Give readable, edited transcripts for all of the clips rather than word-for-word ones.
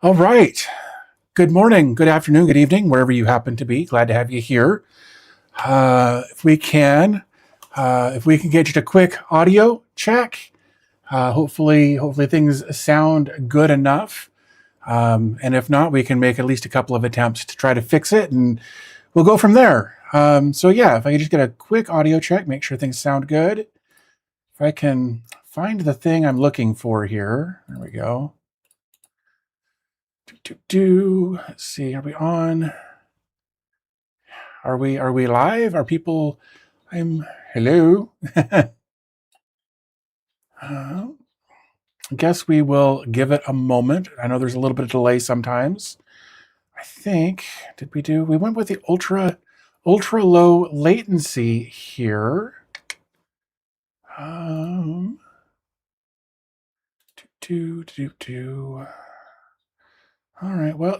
All right. Good morning, good afternoon, good evening, wherever you happen to be. Glad to have you here. If we can, if we can get just a quick audio check, hopefully things sound good enough. And if not, we can make at least a couple of attempts to try to fix it, and we'll go from there. So yeah, if I could just get a quick audio check, make sure things sound good. If I can find the thing I'm looking for here, there we go. Let's see, are we on? Are we live? Are people? Hello. I guess we will give it a moment. I know there's a little bit of delay sometimes. I think we went with the ultra low latency here. All right. Well,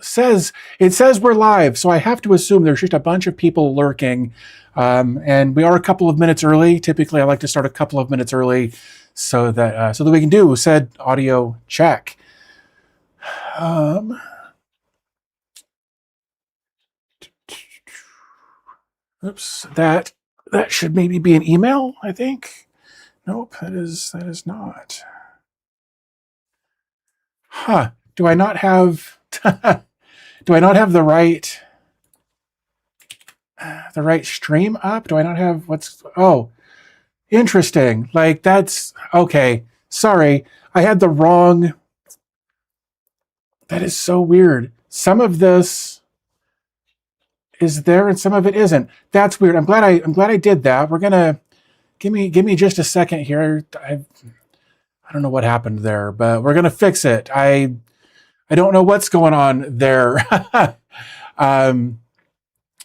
it says we're live, so I have to assume there's just a bunch of people lurking, and we are a couple of minutes early. Typically, I like to start a couple of minutes early so that we can do said audio check. Oops, that should maybe be an email, I think. Nope, that is not. Huh? Do I not have? Do I not have the right stream up? Do I not have what's? Oh, interesting. Like that's okay. Sorry, I had the wrong. That is so weird. Some of this is there and some of it isn't. That's weird. I'm glad I did that. We're gonna give me just a second here. I don't know what happened there, but we're gonna fix it. I don't know what's going on there.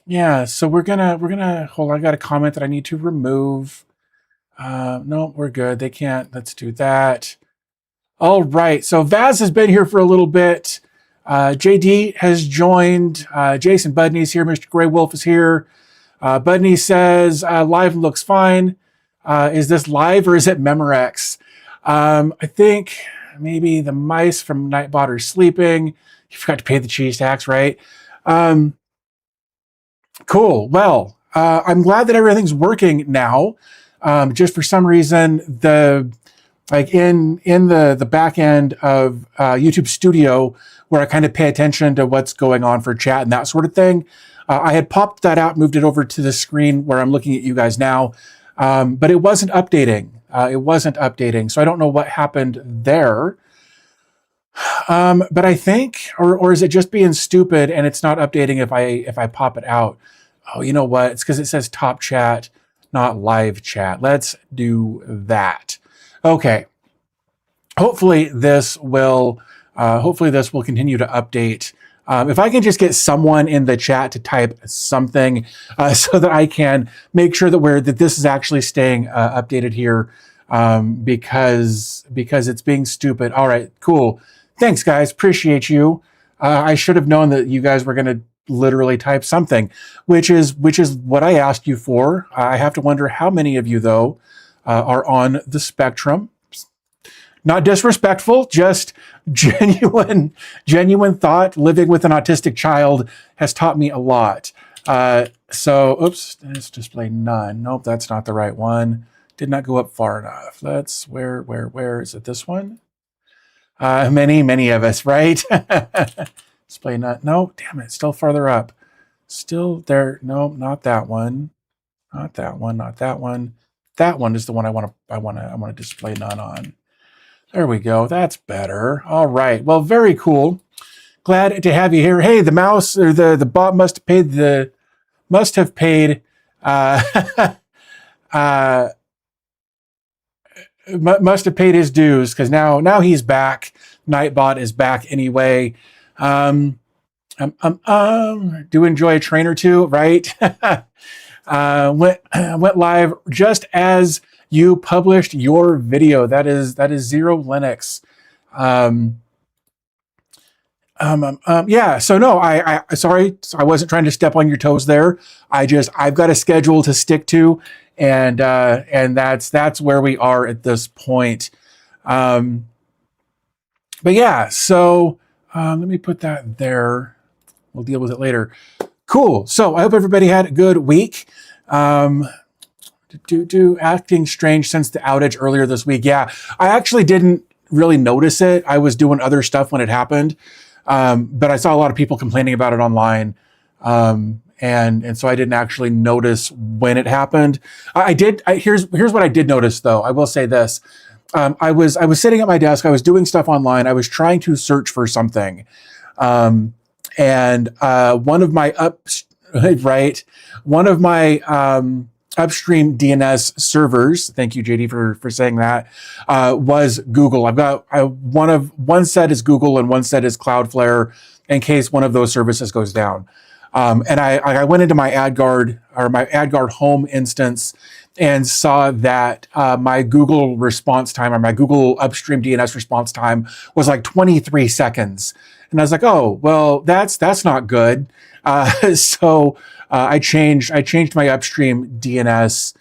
Yeah, so we're gonna hold on. I got a comment that I need to remove. No, we're good. They can't. Let's do that. All right. So Vaz has been here for a little bit. JD has joined. Jason Budney's here. Mr. Grey Wolf is here. Budney says live looks fine. Is this live or is it Memorex? I think maybe the mice from Nightbot are sleeping. You forgot to pay the cheese tax, right? Cool. Well, I'm glad that everything's working now. Just for some reason, in the back end of YouTube Studio, where I kind of pay attention to what's going on for chat and that sort of thing, I had popped that out, moved it over to the screen where I'm looking at you guys now, but it wasn't updating. So I don't know what happened there. But I think, or is it just being stupid and it's not updating if I pop it out? Oh, you know what? It's because it says top chat, not live chat. Let's do that. Okay. Hopefully this will continue to update. If I can just get someone in the chat to type something so that I can make sure that this is actually staying updated here, because it's being stupid. All right, cool. Thanks, guys. Appreciate you. I should have known that you guys were going to literally type something, which is what I asked you for. I have to wonder how many of you, though, are on the spectrum. Not disrespectful, just genuine thought. Living with an autistic child has taught me a lot. So, oops, let's display none. Nope, that's not the right one. Did not go up far enough. Let's, where is it? This one? Many of us, right? Display not, no, damn it, still farther up. Still there, no, not that one. Not that one, not that one. That one is the one I want to display none on. There we go. That's better. All right. Well, very cool. Glad to have you here. Hey, the mouse or the bot must have paid must have paid his dues, because now he's back. Nightbot is back anyway. Do enjoy a train or two, right? Went live just as you published your video. That is Zero Linux. Yeah. So no, I sorry, I wasn't trying to step on your toes there. I've got a schedule to stick to, and that's where we are at this point. But yeah, so Let me put that there. We'll deal with it later. Cool. So I hope everybody had a good week. Acting strange since the outage earlier this week. Yeah, I actually didn't really notice it. I was doing other stuff when it happened, but I saw a lot of people complaining about it online, and so I didn't actually notice when it happened. Here's what I did notice though. I will say this. I was sitting at my desk. I was doing stuff online. I was trying to search for something, and one of my upstream DNS servers. Thank you, JD, for saying that. Was Google. I've got one set is Google and one set is Cloudflare in case one of those services goes down. And I went into my AdGuard home instance and saw that my Google response time or my Google upstream DNS response time was like 23 seconds. And I was like, oh, well, that's not good. So I changed my upstream DNS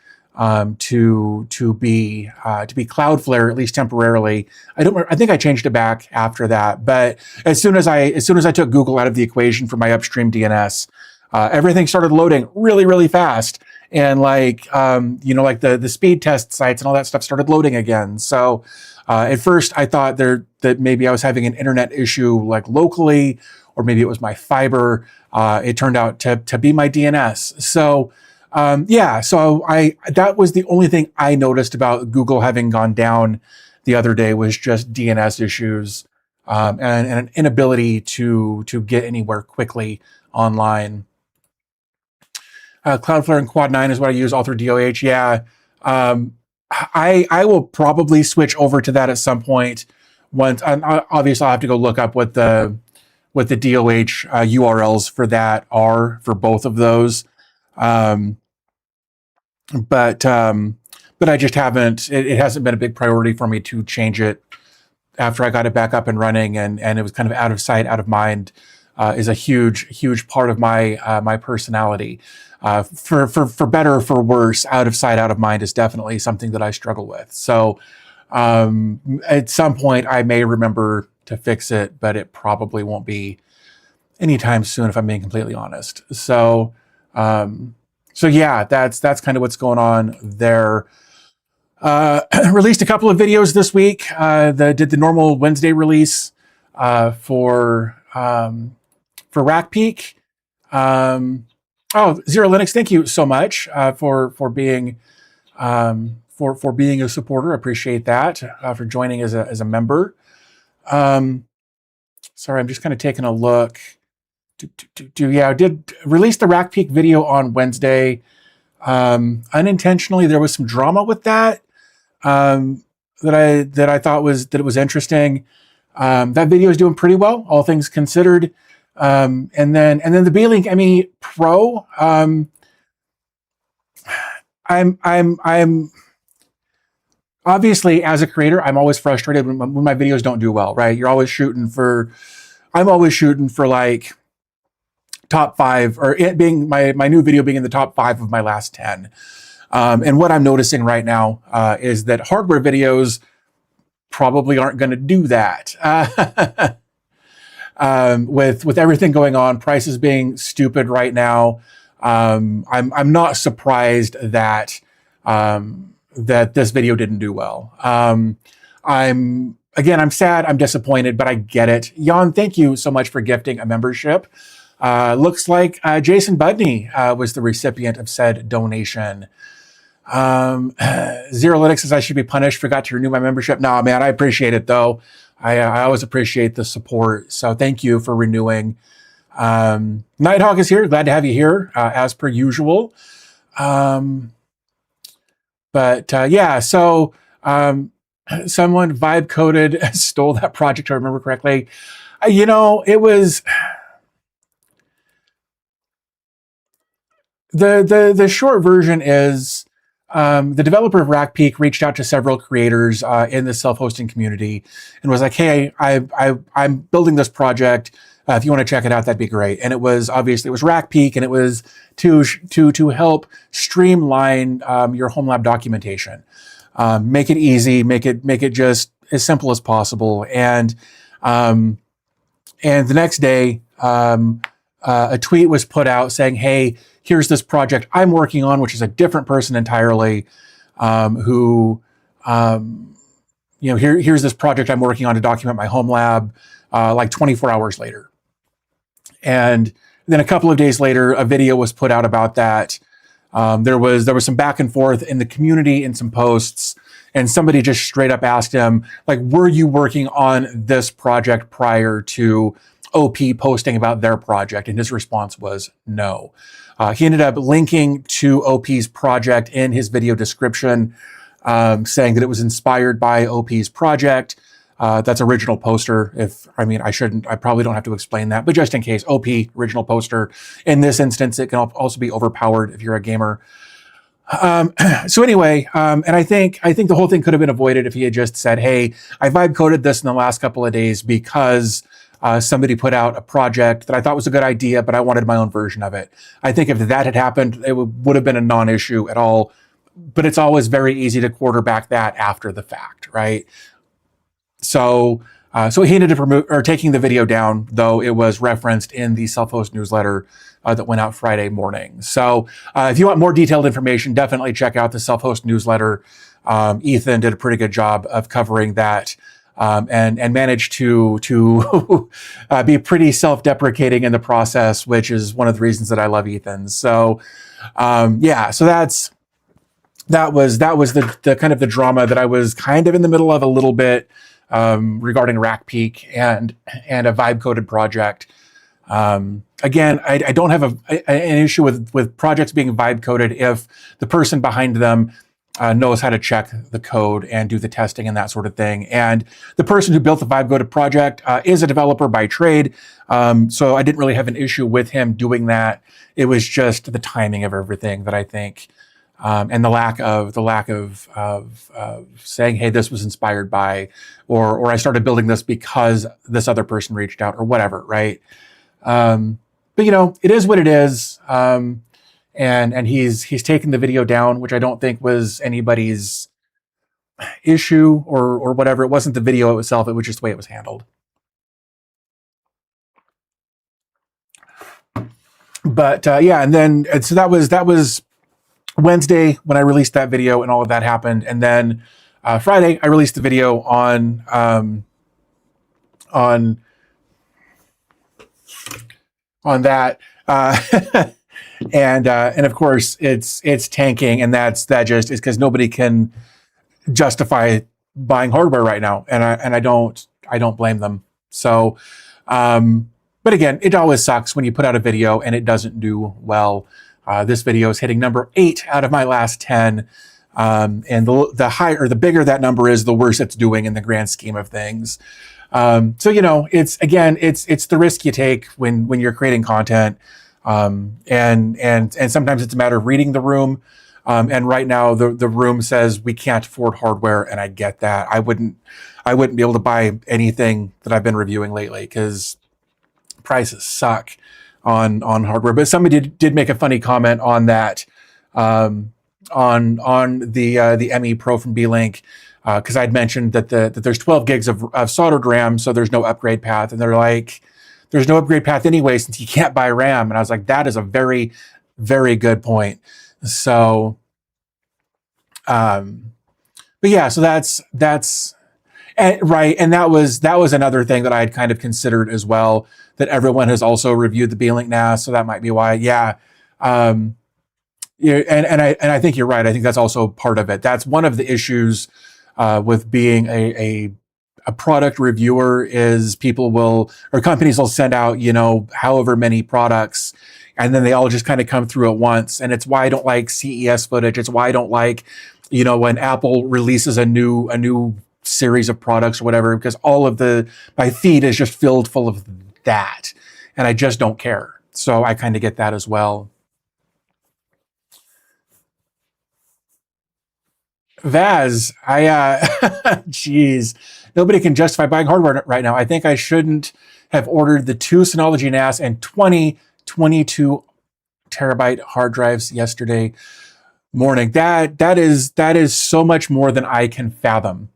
to be Cloudflare, at least temporarily. I think I changed it back after that. But as soon as I took Google out of the equation for my upstream DNS, everything started loading really, really fast. And like the speed test sites and all that stuff started loading again. So at first I thought that maybe I was having an internet issue like locally, or maybe it was my fiber. It turned out to be my DNS. So that was the only thing I noticed about Google having gone down the other day, was just DNS issues and an inability to get anywhere quickly online. Cloudflare and Quad 9 is what I use all through DOH. Yeah. I will probably switch over to that at some point. Once, obviously I'll have to go look up what the DOH URLs for that are for both of those. But I just haven't, it hasn't been a big priority for me to change it after I got it back up and running, and it was kind of out of sight, out of mind, is a huge part of my personality. For better or for worse, out of sight, out of mind is definitely something that I struggle with. So at some point I may remember to fix it, but it probably won't be anytime soon, if I'm being completely honest. So yeah, that's kind of what's going on there. Released a couple of videos this week. Did the normal Wednesday release for RackPeak. Zero Linux, thank you so much for being being a supporter. I appreciate that, for joining as a member. Sorry, I'm just kind of taking a look. Yeah, I did release the RackPeak video on Wednesday. Unintentionally, there was some drama with that that I thought it was interesting. That video is doing pretty well, all things considered. And then the Beelink ME Pro. I'm obviously, as a creator, I'm always frustrated when my videos don't do well, right? I'm always shooting for like top 5, or it being my new video being in the top 5 of my last 10. And what I'm noticing right now is that hardware videos probably aren't going to do that. With everything going on, prices being stupid right now, I'm not surprised that this video didn't do well. I'm sad, I'm disappointed, but I get it. Jan, thank you so much for gifting a membership. Looks like Jason Budney was the recipient of said donation. Zero Linux says I should be punished, forgot to renew my membership. No, man, I appreciate it though. I always appreciate the support. So thank you for renewing. Nighthawk is here. Glad to have you here, as per usual. Yeah, so someone vibe coded stole that project, if I remember correctly. It was the short version is the developer of RackPeak reached out to several creators in the self-hosting community and was like, "Hey, I'm building this project. If you want to check it out, that'd be great." And it was RackPeak, and it was to help streamline your Homelab documentation, make it easy, make it just as simple as possible. And And the next day, a tweet was put out saying, hey, here's this project I'm working on, which is a different person entirely, who, here's this project I'm working on to document my Homelab, like 24 hours later. And then a couple of days later, a video was put out about that. There was some back and forth in the community in some posts, and somebody just straight up asked him, like, were you working on this project prior to OP posting about their project? And his response was no. He ended up linking to OP's project in his video description, saying that it was inspired by OP's project. That's original poster. I probably don't have to explain that, but just in case, OP, original poster. In this instance, it can also be overpowered if you're a gamer. So anyway, and I think the whole thing could have been avoided if he had just said, hey, I vibe coded this in the last couple of days because somebody put out a project that I thought was a good idea, but I wanted my own version of it. I think if that had happened, it would have been a non-issue at all. But it's always very easy to quarterback that after the fact, right? So he ended up taking the video down, though it was referenced in the self-host newsletter that went out Friday morning. So if you want more detailed information, definitely check out the self-host newsletter. Ethan did a pretty good job of covering that, and managed to be pretty self-deprecating in the process, which is one of the reasons that I love Ethan. So so that was the kind of the drama that I was kind of in the middle of a little bit, regarding Rack Peak and a vibe coded project. Again, I don't have an issue with projects being vibe coded if the person behind them knows how to check the code and do the testing and that sort of thing. And the person who built the vibe coded project is a developer by trade, so I didn't really have an issue with him doing that. It was just the timing of everything that I think. And the lack of saying, hey, this was inspired by, or I started building this because this other person reached out, or whatever, right? But it is what it is. And he's taken the video down, which I don't think was anybody's issue or whatever. It wasn't the video itself; it was just the way it was handled. But so that was Wednesday when I released that video, and all of that happened. And then Friday, I released the video on that, and of course it's tanking, and that just is because nobody can justify buying hardware right now, and I don't blame them. So, but again, it always sucks when you put out a video and it doesn't do well. This video is hitting number 8 out of my last 10. And the higher, the bigger that number is, the worse it's doing in the grand scheme of things. So, it's the risk you take when you're creating content. And sometimes it's a matter of reading the room. And right now the room says we can't afford hardware. And I get that. I wouldn't be able to buy anything that I've been reviewing lately because prices suck on hardware. But somebody did make a funny comment on that, on the ME Pro from B-Link, because I'd mentioned that there's 12 gigs of soldered RAM, so there's no upgrade path, and they're like, there's no upgrade path anyway since you can't buy RAM. And I was like, that is a very, very good point. So, but yeah, so that's right, and that was another thing that I had kind of considered as well, that everyone has also reviewed the B-Link NAS, so that might be why. Yeah, and I think you're right. I think that's also part of it. That's one of the issues with being a product reviewer is companies will send out, however many products, and then they all just kind of come through at once. And it's why I don't like CES footage. It's why I don't like, when Apple releases a new series of products or whatever, because all of my feed is just filled full of that, and I just don't care. So I kind of get that as well. Vaz, geez, nobody can justify buying hardware right now. I think I shouldn't have ordered the 2 Synology NAS and 22 terabyte hard drives yesterday morning. That is so much more than I can fathom.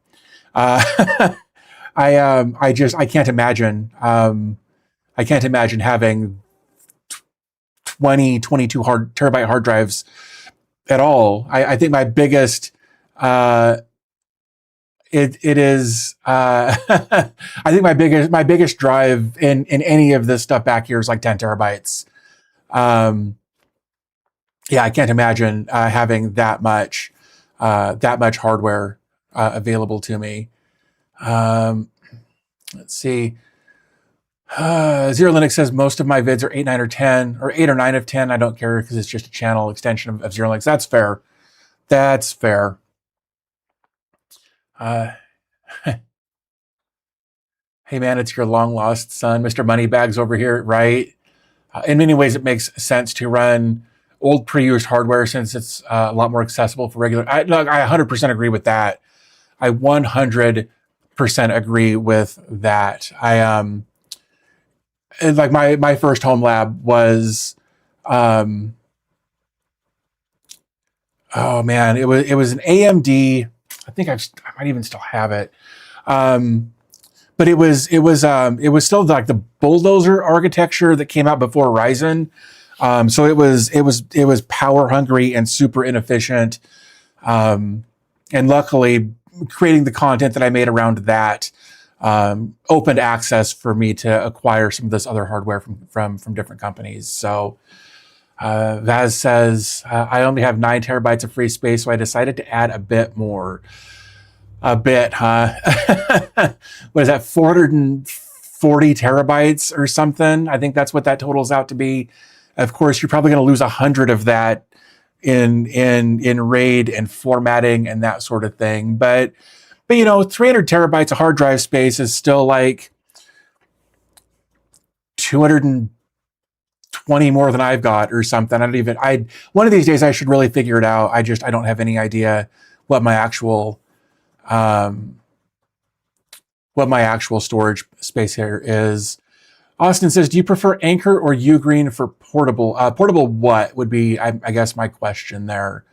I can't imagine. I can't imagine having 22 terabyte hard drives at all. I think my biggest, it is, I think my biggest drive in any of this stuff back here is like 10 terabytes. Yeah, I can't imagine having that much hardware available to me. Let's see. Zero Linux says most of my vids are 8, 9, or 10, or 8 or 9 of 10. I don't care because it's just a channel extension of Zero Linux. That's fair. That's fair. Hey man, it's your long lost son, Mr. Moneybags over here, right? In many ways, it makes sense to run old pre-used hardware since it's a lot more accessible for regular. I 100% agree with that. I 100% agree with that. Like my first Homelab was, oh man, it was an AMD. I think I might even still have it. But it was still like the bulldozer architecture that came out before Ryzen. So it was power hungry and super inefficient. And luckily, creating the content that I made around that opened access for me to acquire some of this other hardware from different companies. So Vaz says, I only have 9 terabytes of free space, so I decided to add a bit more. A bit, huh? What is that, 440 terabytes or something? I think that's what that totals out to be. Of course, you're probably going to lose 100 of that in RAID and formatting and that sort of thing. But 300 terabytes of hard drive space is still like 220 more than I've got or something. One of these days I should really figure it out. I don't have any idea what my actual storage space here is. Austin says, do you prefer Anchor or Ugreen for portable? Portable what would be, I guess, my question there.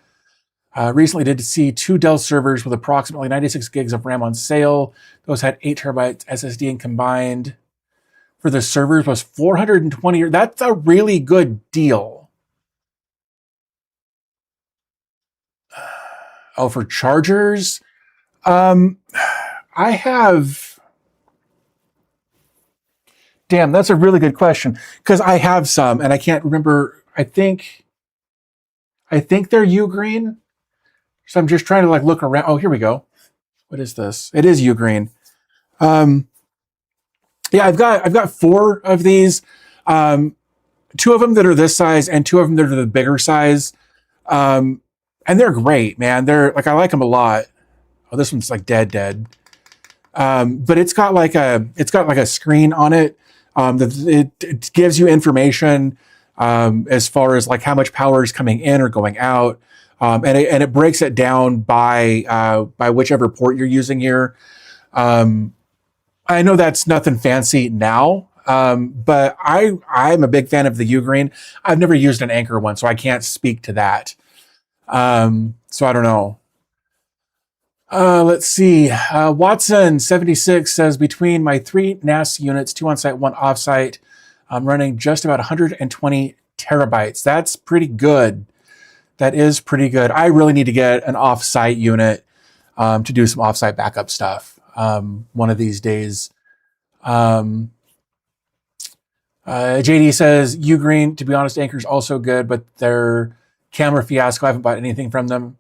Recently did see 2 Dell servers with approximately 96 gigs of RAM on sale. Those had 8 terabytes SSD and combined for the servers was 420. That's a really good deal. Oh, for chargers? I have, damn, that's a really good question because I have some and I can't remember. I think they're Ugreen. So I'm just trying to like look around. Oh, here we go. What is this? It is Ugreen. Yeah, I've got 4 of these. 2 of them that are this size and 2 of them that are the bigger size. And they're great, man. They're like, I like them a lot. Oh, this one's like dead. But it's got like a screen on it. It gives you information as far as like how much power is coming in or going out, and it breaks it down by whichever port you're using here. I know that's nothing fancy now, but I'm a big fan of the Ugreen. I've never used an Anchor one, so I can't speak to that. So I don't know. Let's see. Watson76 says, between my 3 NAS units, 2 on-site, 1 off-site, I'm running just about 120 terabytes. That's pretty good. That is pretty good. I really need to get an off-site unit to do some off-site backup stuff one of these days. JD says, Ugreen, to be honest, Anchor's also good, but their camera fiasco, I haven't bought anything from them.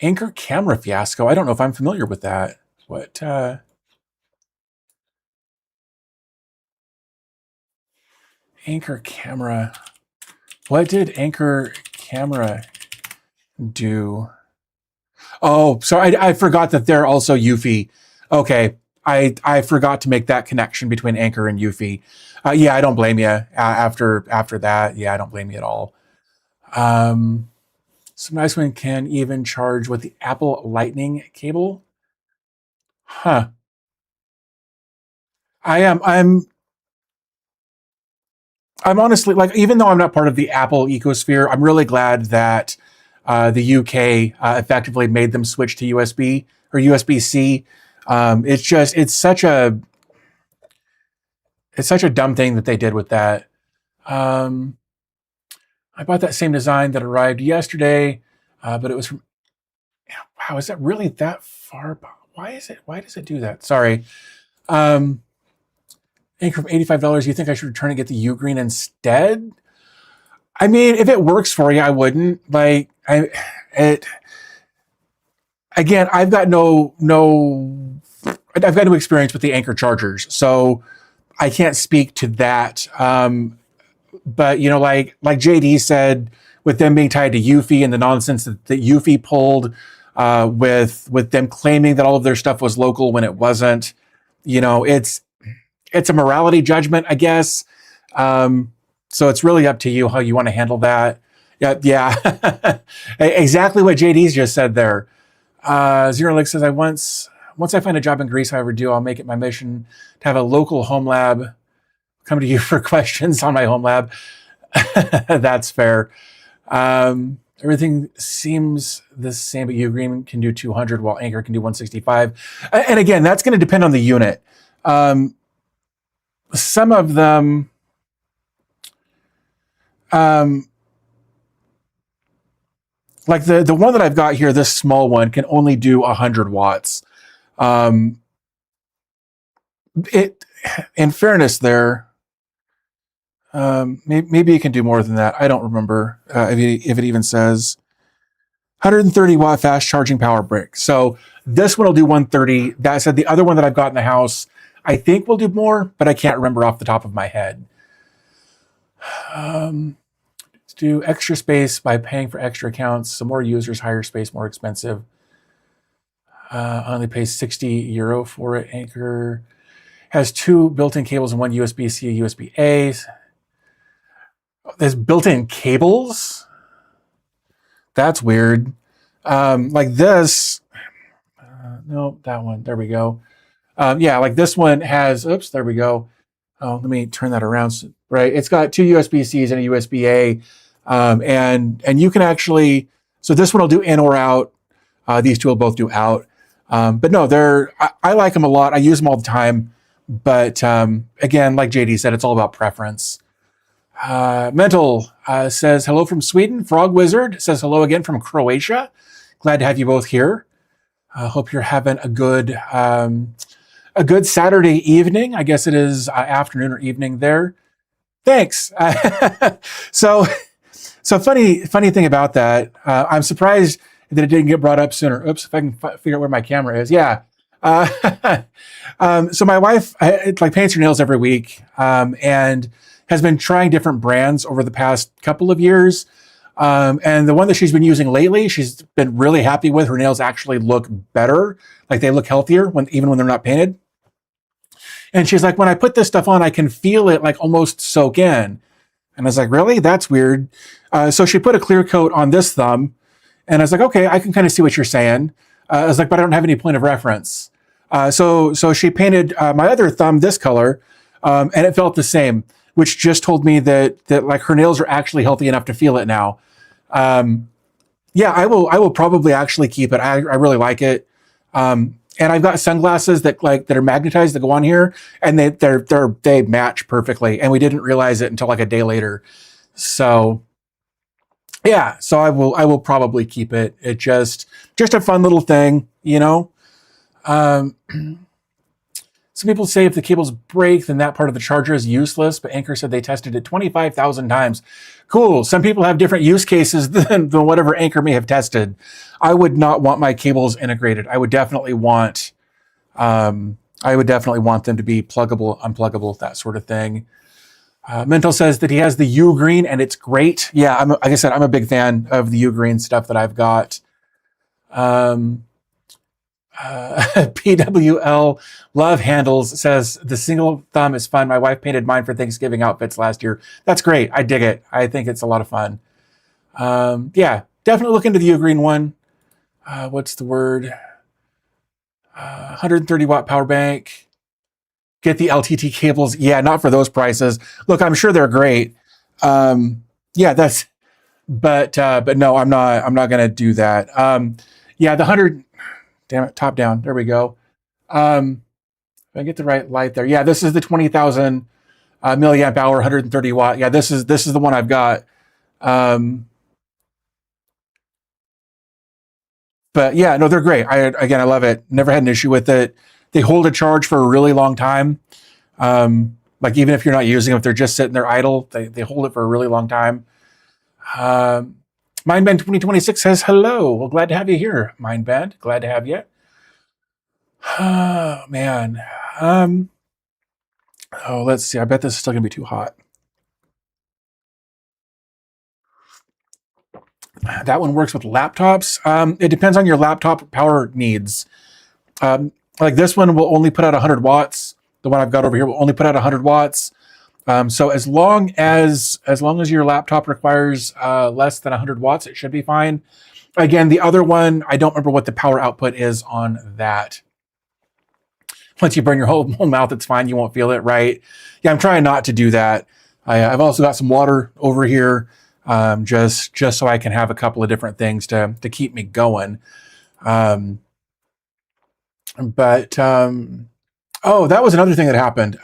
Anchor camera fiasco. I don't know if I'm familiar with that. What? Anchor camera. What did Anchor camera do? Oh, so I forgot that they're also Eufy. Okay, I forgot to make that connection between Anchor and Eufy. Yeah, I don't blame you. After that, yeah, I don't blame you at all. Some nice one can even charge with the Apple Lightning cable. Huh. I'm honestly, like, even though I'm not part of the Apple ecosphere, I'm really glad that the UK effectively made them switch to USB or USB-C. It's such a it's such a dumb thing that they did with that. Um, I bought that same design that arrived yesterday, but it was from. Wow, is that really that far? Why is it? Why does it do that? Sorry. Um, Anchor from $85. You think I should return and get the U green instead? I mean, if it works for you, I wouldn't. Like, it. Again, I've got no experience with the Anchor chargers, so I can't speak to that. But you know, like JD said, with them being tied to Eufy and the nonsense that Eufy pulled, with them claiming that all of their stuff was local when it wasn't, you know, it's a morality judgment, I guess. So it's really up to you how you want to handle that. Yeah, exactly what JD's just said there. Zero Lake says, once I find a job in Greece, however do, I'll make it my mission to have a local home lab come to you for questions on my home lab. That's fair. Everything seems the same, but Ugreen can do 200 while Anchor can do 165. And again, that's going to depend on the unit. Some of them, like the one that I've got here, this small one can only do 100 watts. In fairness there, maybe you can do more than that. I don't remember if it even says 130 watt fast charging power brick. So this one will do 130. That said, the other one that I've got in the house, I think will do more, but I can't remember off the top of my head. Let's do extra space by paying for extra accounts. So more users, higher space, more expensive. Only pays €60 for it. Anchor has 2 built-in cables and 1 USB-C, USB-A. There's built-in cables? That's weird. Like this. No, that one. There we go. Yeah, like this one has, oops, there we go. Oh, let me turn that around. Right. It's got 2 USB-Cs and a USB-A. And you can actually, so this one will do in or out. These two will both do out. But no, I like them a lot. I use them all the time. But again, like JD said, it's all about preference. Mental says hello from Sweden. Frog Wizard says hello again from Croatia. Glad to have you both here. Hope you're having a good Saturday evening. I guess it is afternoon or evening there. Thanks. So funny thing about that. I'm surprised that it didn't get brought up sooner. Oops, if I can figure out where my camera is. Yeah. So my wife paints her nails every week, and has been trying different brands over the past couple of years. And the one that she's been using lately, she's been really happy with. Her nails actually look better. Like they look healthier even when they're not painted. And she's like, when I put this stuff on, I can feel it like almost soak in. And I was like, really? That's weird. So she put a clear coat on this thumb. And I was like, okay, I can kind of see what you're saying. I was like, but I don't have any point of reference. So she painted my other thumb this color, and it felt the same, which just told me that like her nails are actually healthy enough to feel it now. Yeah, I will probably actually keep it. I really like it. And I've got sunglasses that are magnetized that go on here, and they match perfectly. And we didn't realize it until like a day later. So yeah, so I will probably keep it. It just a fun little thing, you know. Some people say if the cables break, then that part of the charger is useless, but Anchor said they tested it 25,000 times. Cool. Some people have different use cases than whatever Anchor may have tested. I would not want my cables integrated. I would definitely want them to be pluggable, unpluggable, that sort of thing. Mental says that he has the U Green and it's great. Yeah, like I said, I'm a big fan of the U Green stuff that I've got. PWL Love Handles says the single thumb is fun. My wife painted mine for Thanksgiving outfits last year. That's great. I dig it. I think it's a lot of fun. Yeah, definitely look into the U Green one. What's the word? 130 watt power bank. Get the LTT cables. Yeah, not for those prices. Look, I'm sure they're great. Yeah, but no, I'm not going to do that. Yeah, the 100, damn it, top down. There we go. If I get the right light there. Yeah, this is the 20,000 milliamp hour, 130 watt. Yeah, this is the one I've got. Um, but yeah, no, they're great. I love it. Never had an issue with it. They hold a charge for a really long time. Like even if you're not using them, if they're just sitting there idle, they hold it for a really long time. Um, Mindband 2026 says hello. Well, glad to have you here, Mindband. Glad to have you. Oh man. Oh, let's see. I bet this is still gonna be too hot. That one works with laptops. It depends on your laptop power needs. Like this one will only put out 100 watts. The one I've got over here will only put out 100 watts. So as long as your laptop requires less than 100 watts, it should be fine. Again, the other one, I don't remember what the power output is on that. Once you burn your whole mouth, it's fine. You won't feel it, right? Yeah, I'm trying not to do that. I've also got some water over here, just so I can have a couple of different things to keep me going. Oh, that was another thing that happened.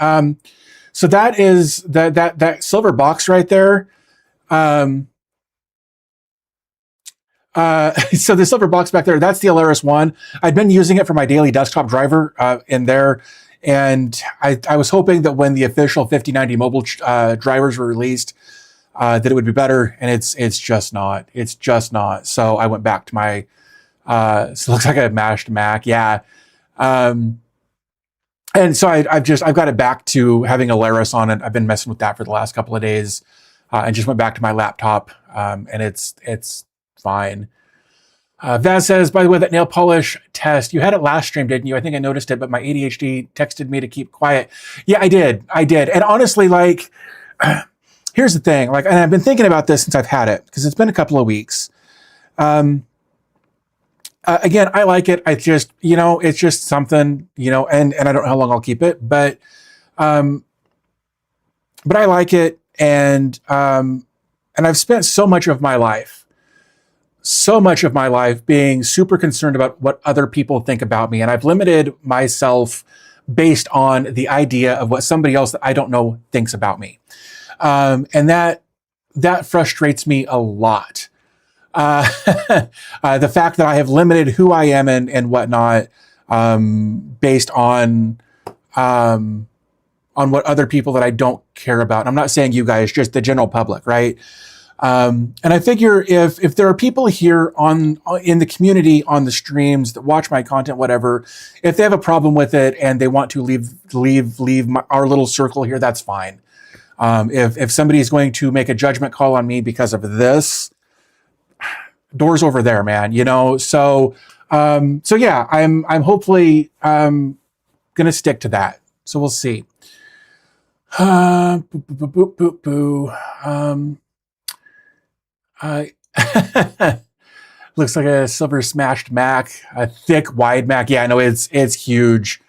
So that is that silver box right there. So the silver box back there, that's the Alaris One. I'd been using it for my daily desktop driver in there, and I was hoping that when the official 5090 mobile drivers were released, that it would be better, and it's just not. It's just not. So I went back to my. So it looks like a mashed Mac, yeah. And so I've got it back to having Alaris on it. I've been messing with that for the last couple of days, and just went back to my laptop, and it's fine. Vaz says, by the way, that nail polish test, you had it last stream, didn't you? I think I noticed it, but my ADHD texted me to keep quiet. Yeah, I did. And honestly, like, here's the thing. Like, and I've been thinking about this since I've had it, because it's been a couple of weeks. Again, I like it. I just, it's just something, and I don't know how long I'll keep it, but I like it. And I've spent so much of my life being super concerned about what other people think about me. And I've limited myself based on the idea of what somebody else that I don't know thinks about me. And that frustrates me a lot. The fact that I have limited who I am and whatnot, based on what other people that I don't care about. And I'm not saying you guys, just the general public, right? And I figure if there are people here in the community on the streams that watch my content, whatever, if they have a problem with it and they want to leave our little circle here, that's fine. If somebody is going to make a judgment call on me because of this, doors over there, man. So yeah, I'm hopefully gonna stick to that. So we'll see. Looks like a silver smashed Mac, a thick wide Mac. Yeah, I know it's huge.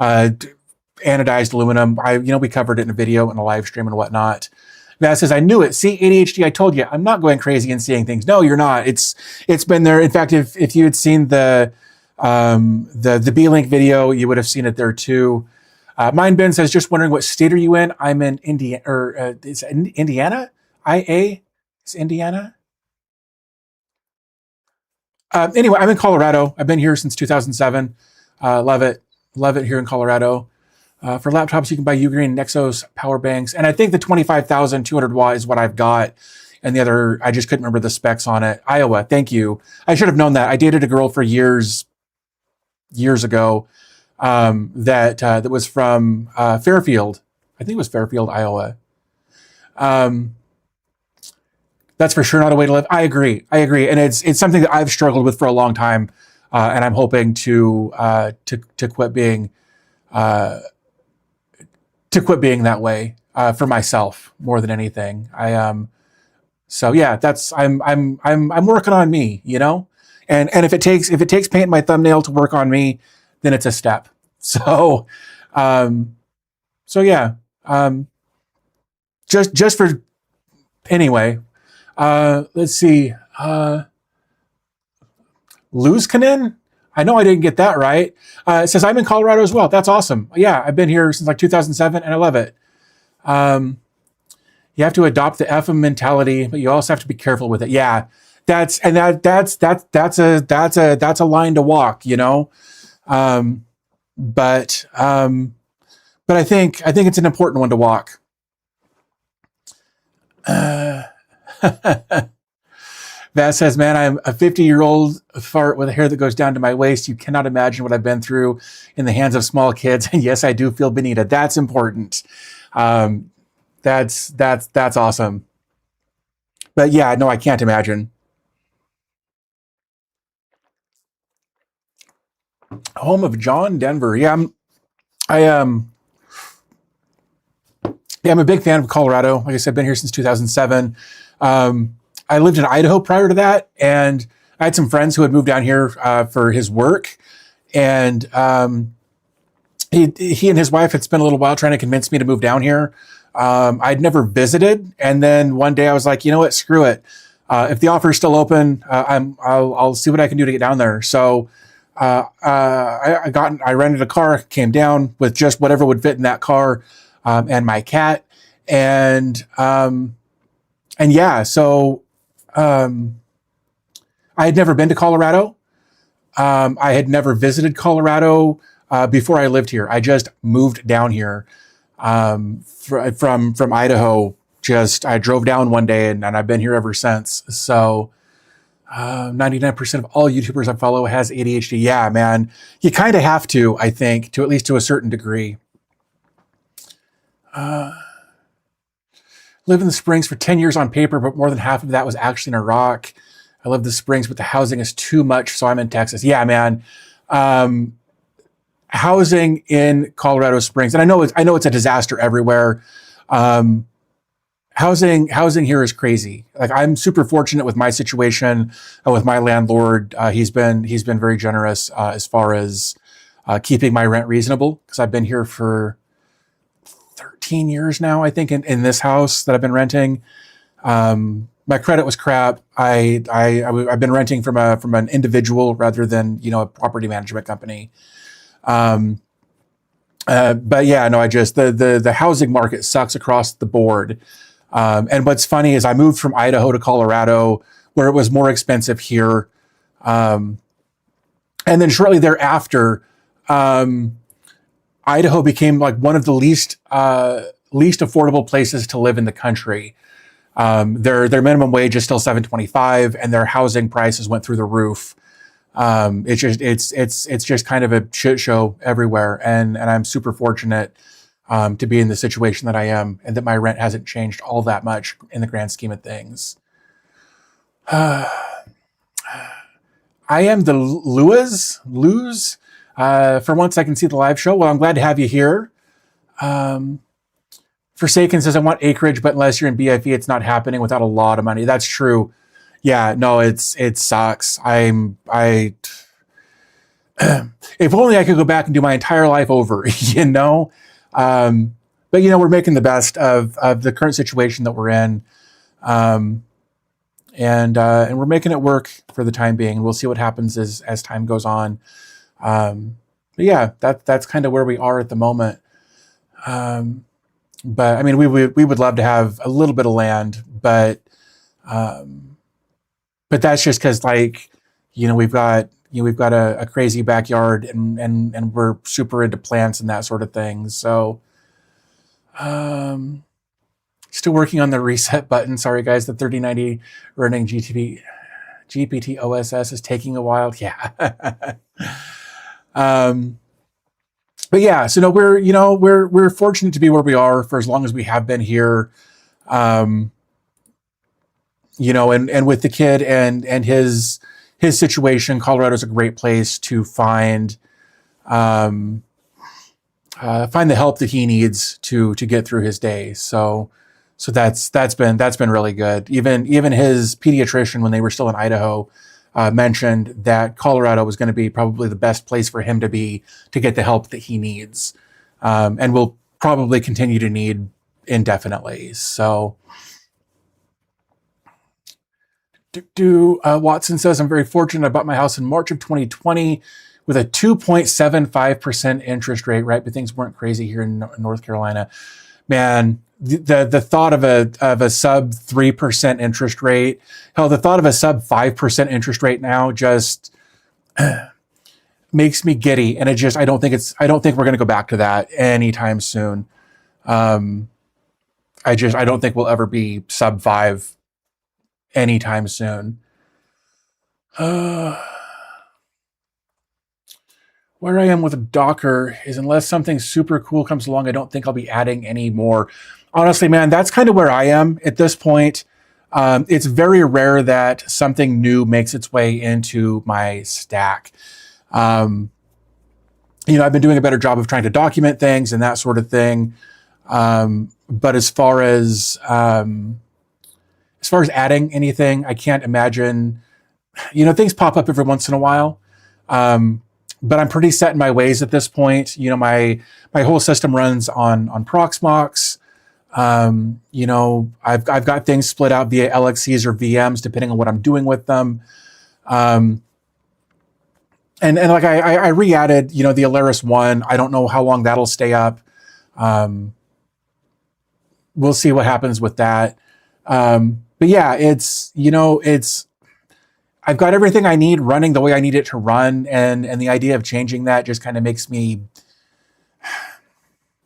Anodized aluminum. We covered it in a video and a live stream and whatnot. That says, I knew it. See, ADHD, I told you, I'm not going crazy and seeing things. No, you're not. It's been there. In fact, if you had seen the B-Link video, you would have seen it there too. Mindben says, just wondering what state are you in? I'm in Indiana, or it's Indiana? IA? It's Indiana? Anyway, I'm in Colorado. I've been here since 2007. Love it. Love it here in Colorado. For laptops, you can buy Ugreen Nexos power banks. And I think the 25,200 watt is what I've got. And the other, I just couldn't remember the specs on it. Iowa, thank you. I should have known that. I dated a girl for years ago, that was from Fairfield. I think it was Fairfield, Iowa. That's for sure not a way to live. I agree. And it's something that I've struggled with for a long time. And I'm hoping to quit being, that way, for myself more than anything. So yeah, I'm working on me, and if it takes painting my thumbnail to work on me, then it's a step. So, yeah, just for, anyway, let's see, Luzkanen? I know I didn't get that right. It says, I'm in Colorado as well. That's awesome. Yeah, I've been here since like 2007 and I love it. Um, you have to adopt the FM mentality, but you also have to be careful with it. Yeah, that's a line to walk, you know. Um, but um, but I think it's an important one to walk. Uh, Vass says, "Man, I'm a 50-year-old fart with hair that goes down to my waist. You cannot imagine what I've been through in the hands of small kids. And yes, I do feel Benita. That's important. Um, that's awesome. But yeah, no, I can't imagine. Home of John Denver. Yeah, I yeah, I'm a big fan of Colorado. Like I said, I've been here since 2007. I lived in Idaho prior to that, and I had some friends who had moved down here for his work, and he and his wife had spent a little while trying to convince me to move down here. I'd never visited, and then one day I was like, you know what, screw it. If the offer is still open, I'll see what I can do to get down there. So I rented a car, came down with just whatever would fit in that car, and my cat, and yeah, so I had never been to Colorado. I had never visited Colorado before I lived here. I just moved down here from Idaho. Just I drove down one day and I've been here ever since. So 99% of all YouTubers I follow has ADHD. Yeah, man, you kind of have to, I think, to at least to a certain degree. Lived in the Springs for 10 years on paper, but more than half of that was actually in Iraq. I love the Springs, but the housing is too much, so I'm in Texas. Yeah, man. Housing in Colorado Springs, and I know it's a disaster everywhere. Housing here is crazy. Like I'm super fortunate with my situation with my landlord. He's been very generous as far as keeping my rent reasonable because I've been here for 13 years now, I think, in this house that I've been renting. My credit was crap. I've been renting from an individual rather than a property management company. But yeah, no, the housing market sucks across the board. And what's funny is I moved from Idaho to Colorado where it was more expensive here. And then shortly thereafter, Idaho became like one of the least affordable places to live in the country. Their minimum wage is still $7.25, and their housing prices went through the roof. It's just kind of a shit show everywhere, and I'm super fortunate to be in the situation that I am, and that my rent hasn't changed all that much in the grand scheme of things. I am the lose. For once, I can see the live show. Well, I'm glad to have you here. Forsaken says, I want acreage, but unless you're in BFE, it's not happening without a lot of money. That's true. Yeah, no, it sucks. If only I could go back and do my entire life over, But we're making the best of the current situation that we're in. And we're making it work for the time being. We'll see what happens as time goes on. But yeah, that's kind of where we are at the moment. But I mean, we would love to have a little bit of land, but that's just because we've got a crazy backyard and we're super into plants and that sort of thing. So still working on the reset button. Sorry guys, the 3090 running GPT OSS is taking a while. Yeah. But yeah, so no, we're fortunate to be where we are for as long as we have been here. And with the kid and his situation, Colorado's a great place to find the help that he needs to get through his day. So that's been really good. Even his pediatrician, when they were still in Idaho, mentioned that Colorado was going to be probably the best place for him to be to get the help that he needs, and will probably continue to need indefinitely. So, Watson says, I'm very fortunate. I bought my house in March of 2020 with a 2.75% interest rate, right? But things weren't crazy here in North Carolina. man, the thought of a sub 3% interest rate, hell, the thought of a sub 5% interest rate now just makes me giddy. And I don't think we're going to go back to that anytime soon. I don't think we'll ever be sub 5 anytime soon. Where I am with Docker is, unless something super cool comes along, I don't think I'll be adding any more. Honestly, man, that's kind of where I am at this point. It's very rare that something new makes its way into my stack. I've been doing a better job of trying to document things and that sort of thing. But as far as adding anything, I can't imagine. Things pop up every once in a while. But I'm pretty set in my ways at this point. My whole system runs on Proxmox. I've got things split out via LXCs or VMs depending on what I'm doing with them. And like I re-added, the Alaris one. I don't know how long that'll stay up. We'll see what happens with that. But yeah, I've got everything I need running the way I need it to run, and the idea of changing that just kind of makes me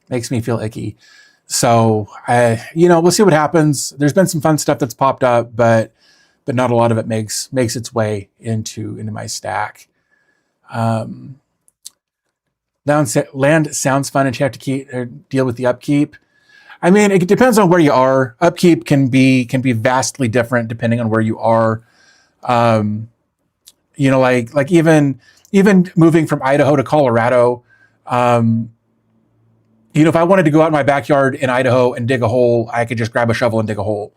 feel icky. So we'll see what happens. There's been some fun stuff that's popped up, but not a lot of it makes its way into my stack. Land sounds fun, and you have to deal with the upkeep. I mean, it depends on where you are. Upkeep can be vastly different depending on where you are. Like even moving from Idaho to Colorado, if I wanted to go out in my backyard in Idaho and dig a hole, I could just grab a shovel and dig a hole.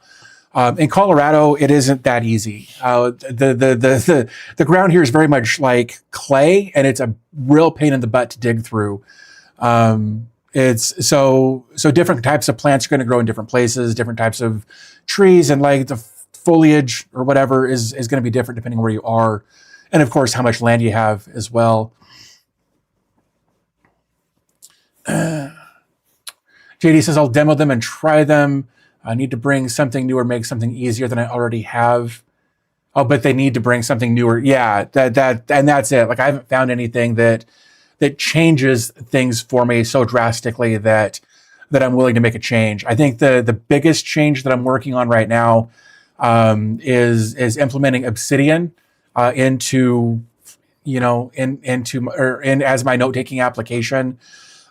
In Colorado, it isn't that easy. The ground here is very much like clay, and it's a real pain in the butt to dig through. It's so different types of plants are going to grow in different places, different types of trees, and like the foliage or whatever is going to be different depending on where you are, and of course how much land you have as well. JD says, I'll demo them and try them. I need to bring something new or make something easier than I already have. Oh, but they need to bring something newer. Yeah, and that's it. Like, I haven't found anything that changes things for me so drastically that I'm willing to make a change. I think the biggest change that I'm working on right now is implementing Obsidian into as my note-taking application.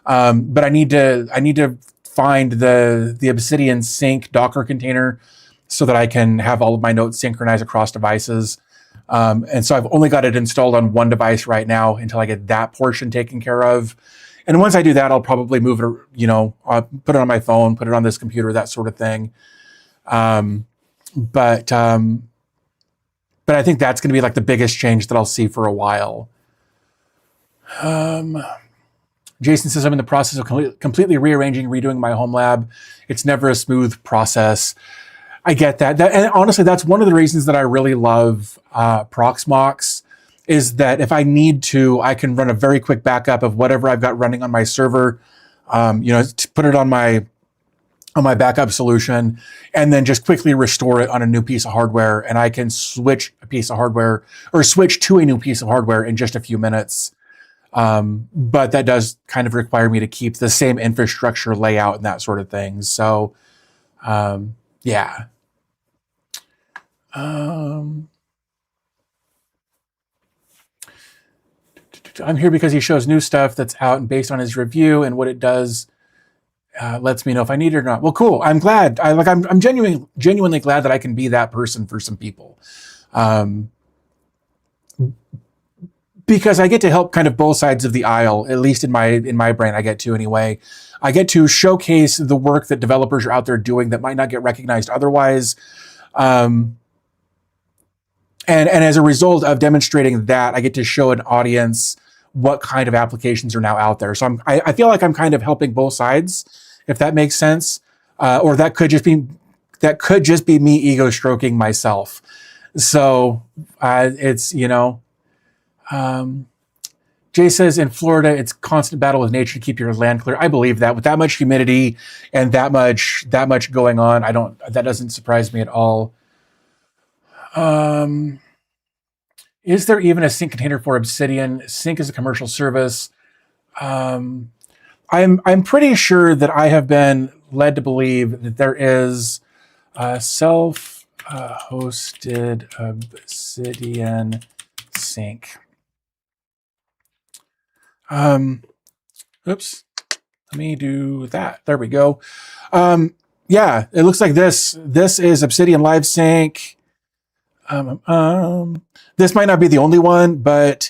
But I need to find the Obsidian sync Docker container so that I can have all of my notes synchronized across devices. And so I've only got it installed on one device right now until I get that portion taken care of. And once I do that, I'll probably move it, put it on my phone, put it on this computer, that sort of thing. But I think that's going to be like the biggest change that I'll see for a while. Jason says, I'm in the process of completely rearranging, redoing my Homelab. It's never a smooth process. I get that. And honestly, that's one of the reasons that I really love Proxmox, is that if I need to, I can run a very quick backup of whatever I've got running on my server, to put it on my backup solution, and then just quickly restore it on a new piece of hardware. And I can switch to a new piece of hardware in just a few minutes. But that does kind of require me to keep the same infrastructure layout and that sort of thing. So, yeah. I'm here because he shows new stuff that's out, and based on his review and what it does, lets me know if I need it or not. Well, cool. I'm glad. I'm genuinely glad that I can be that person for some people. Because I get to help kind of both sides of the aisle, at least in my brain, I get to anyway. I get to showcase the work that developers are out there doing that might not get recognized otherwise. And as a result of demonstrating that, I get to show an audience what kind of applications are now out there. So I feel like I'm kind of helping both sides, if that makes sense. Or that could just be me ego stroking myself. So it's, just Jay says in Florida, it's constant battle with nature to keep your land clear. I believe that with that much humidity and that much going on, that doesn't surprise me at all. Is there even a sync container for Obsidian? Sync is a commercial service. I'm pretty sure that I have been led to believe that there is a self-hosted Obsidian sync. Oops. Let me do that. There we go. Yeah, it looks like this is Obsidian Live Sync. This might not be the only one, but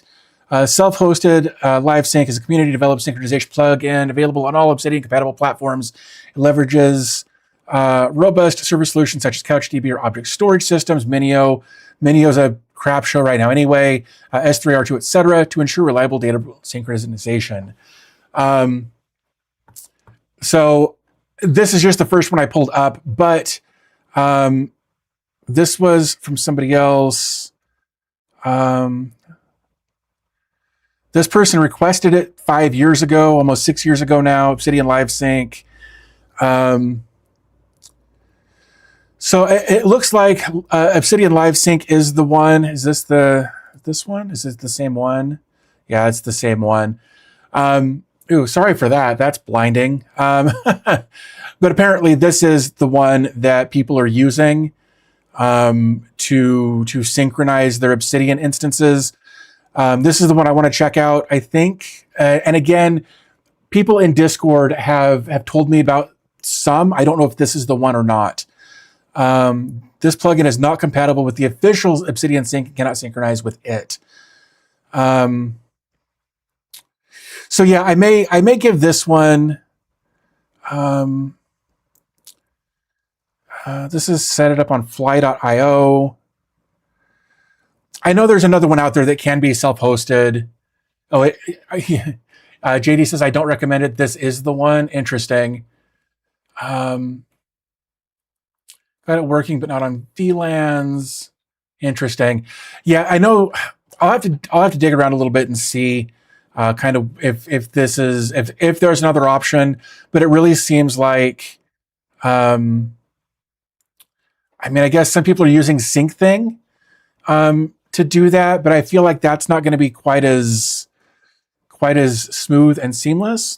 self-hosted Live Sync is a community-developed synchronization plugin available on all Obsidian-compatible platforms. It leverages robust server solutions such as CouchDB or object storage systems, Minio. Minio's a crap show right now anyway, S3, R2, etc., to ensure reliable data synchronization. So this is just the first one I pulled up, but this was from somebody else. This person requested it 5 years ago, almost 6 years ago now, Obsidian Live Sync. So it looks like Obsidian Live Sync is the one. Is this one? Is it the same one? Yeah, it's the same one. Ooh, sorry for that. That's blinding. But apparently this is the one that people are using to synchronize their Obsidian instances. This is the one I want to check out, I think. And again, people in Discord have told me about some. I don't know if this is the one or not. This plugin is not compatible with the official Obsidian sync and cannot synchronize with it. So yeah, I may give this one. This is set it up on fly.io. I know there's another one out there that can be self-hosted. Oh, JD says, I don't recommend it. This is the one. Interesting. Got it working, but not on VLANs. Interesting. Yeah, I know. I'll have to dig around a little bit and see kind of if this is if there's another option. But it really seems like, I mean, I guess some people are using SyncThing to do that, but I feel like that's not going to be quite as smooth and seamless.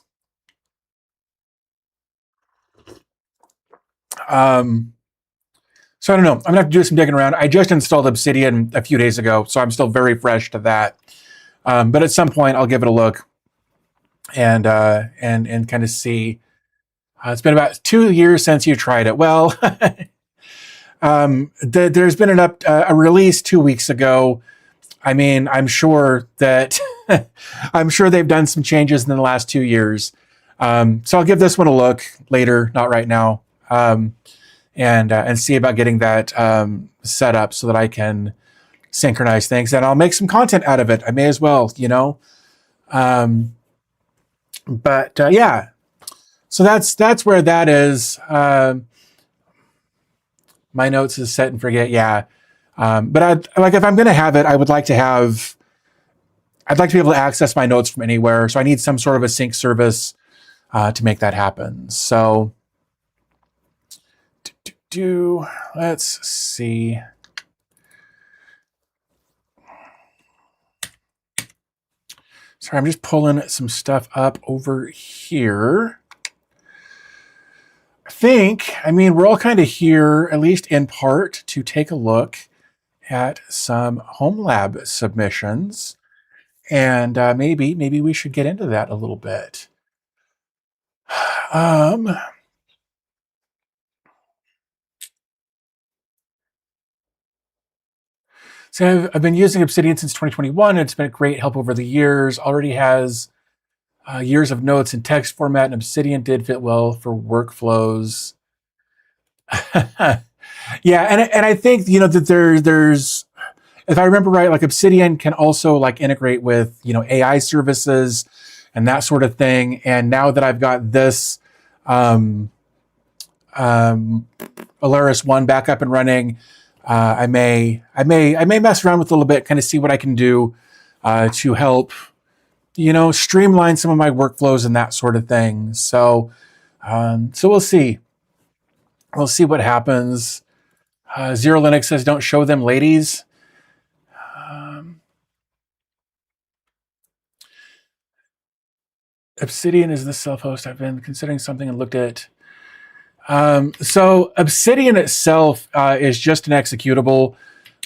So I don't know. I'm gonna have to do some digging around. I just installed Obsidian a few days ago, so I'm still very fresh to that. But at some point, I'll give it a look and kind of see. It's been about 2 years since you tried it. Well, there's been a release 2 weeks ago. I mean, I'm sure that I'm sure they've done some changes in the last 2 years. So I'll give this one a look later, not right now. And see about getting that set up so that I can synchronize things, and I'll make some content out of it. I may as well, you know. But yeah, so that's where that is. My notes is set and forget. Yeah, but if I'm going to have it, I'd like to be able to access my notes from anywhere. So I need some sort of a sync service to make that happen. So. Let's see. Sorry, I'm just pulling some stuff up over here. I mean, we're all kind of here, at least in part, to take a look at some Homelab submissions. And maybe we should get into that a little bit. So I've been using Obsidian since 2021. It's been a great help over the years. Already has years of notes in text format, and Obsidian did fit well for workflows. Yeah, and I think, you know, that there's, if I remember right, like Obsidian can also like integrate with, you know, AI services and that sort of thing. And now that I've got this Alaris 1 back up and running, I may mess around with it a little bit, kind of see what I can do to help streamline some of my workflows and that sort of thing. So we'll see. We'll see what happens. Zero Linux says, don't show them, ladies. Obsidian is the self-host. I've been considering something and looked at. So Obsidian itself is just an executable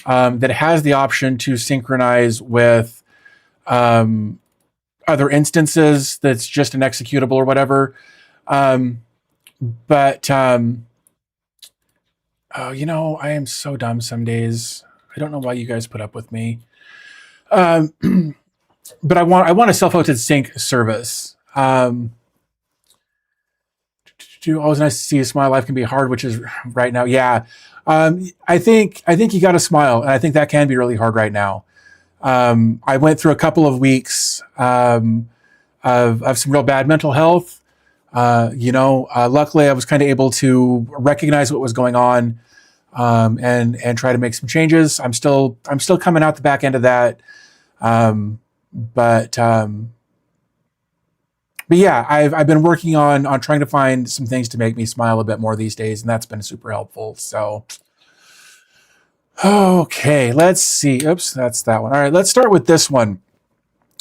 that has the option to synchronize with other instances. That's just an executable or whatever. But I am so dumb some days. I don't know why you guys put up with me. But I want a self-hosted sync service. Always nice to see you smile. Life can be hard, which is right now. Yeah. I think you got to smile. And I think that can be really hard right now. I went through a couple of weeks of some real bad mental health. Luckily I was kind of able to recognize what was going on, and try to make some changes. I'm still coming out the back end of that. But yeah, I've been working on trying to find some things to make me smile a bit more these days, and that's been super helpful. So, okay, let's see. Oops, that's that one. All right, let's start with this one.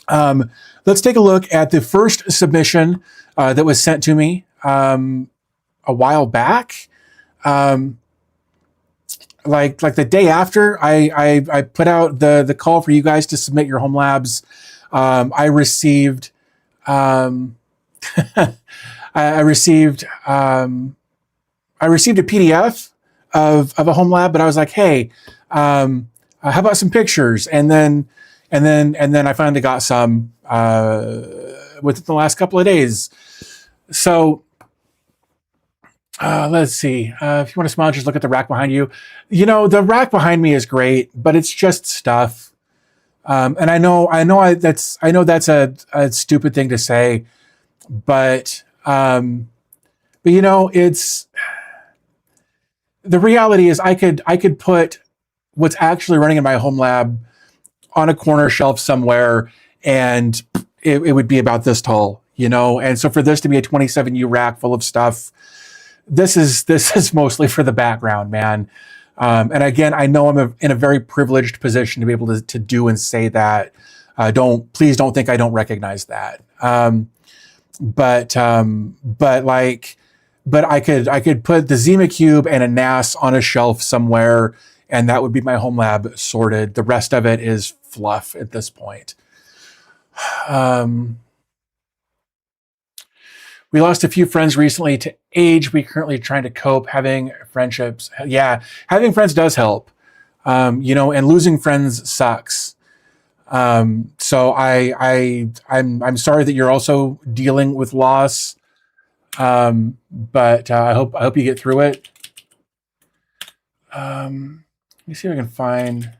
Let's take a look at the first submission that was sent to me a while back. Like the day after I put out the call for you guys to submit your Homelabs, I received I received a PDF of a Homelab, but I was like, hey, how about some pictures? And then I finally got some within the last couple of days. So let's see. If you want to smile, just look at the rack behind you. The rack behind me is great, but it's just stuff. And I know that's a stupid thing to say, but it's the reality is I could put what's actually running in my Homelab on a corner shelf somewhere, and it would be about this tall, And so for this to be a 27U rack full of stuff, this is mostly for the background, man. And again, I know I'm in a very privileged position to be able to do and say that. Please don't think I don't recognize that. But I could put the Zima Cube and a NAS on a shelf somewhere, and that would be my Homelab sorted. The rest of it is fluff at this point. We lost a few friends recently to age. We currently trying to cope. Having friendships, yeah, having friends does help. And losing friends sucks. So I'm sorry that you're also dealing with loss. But I hope you get through it. Let me see if I can find.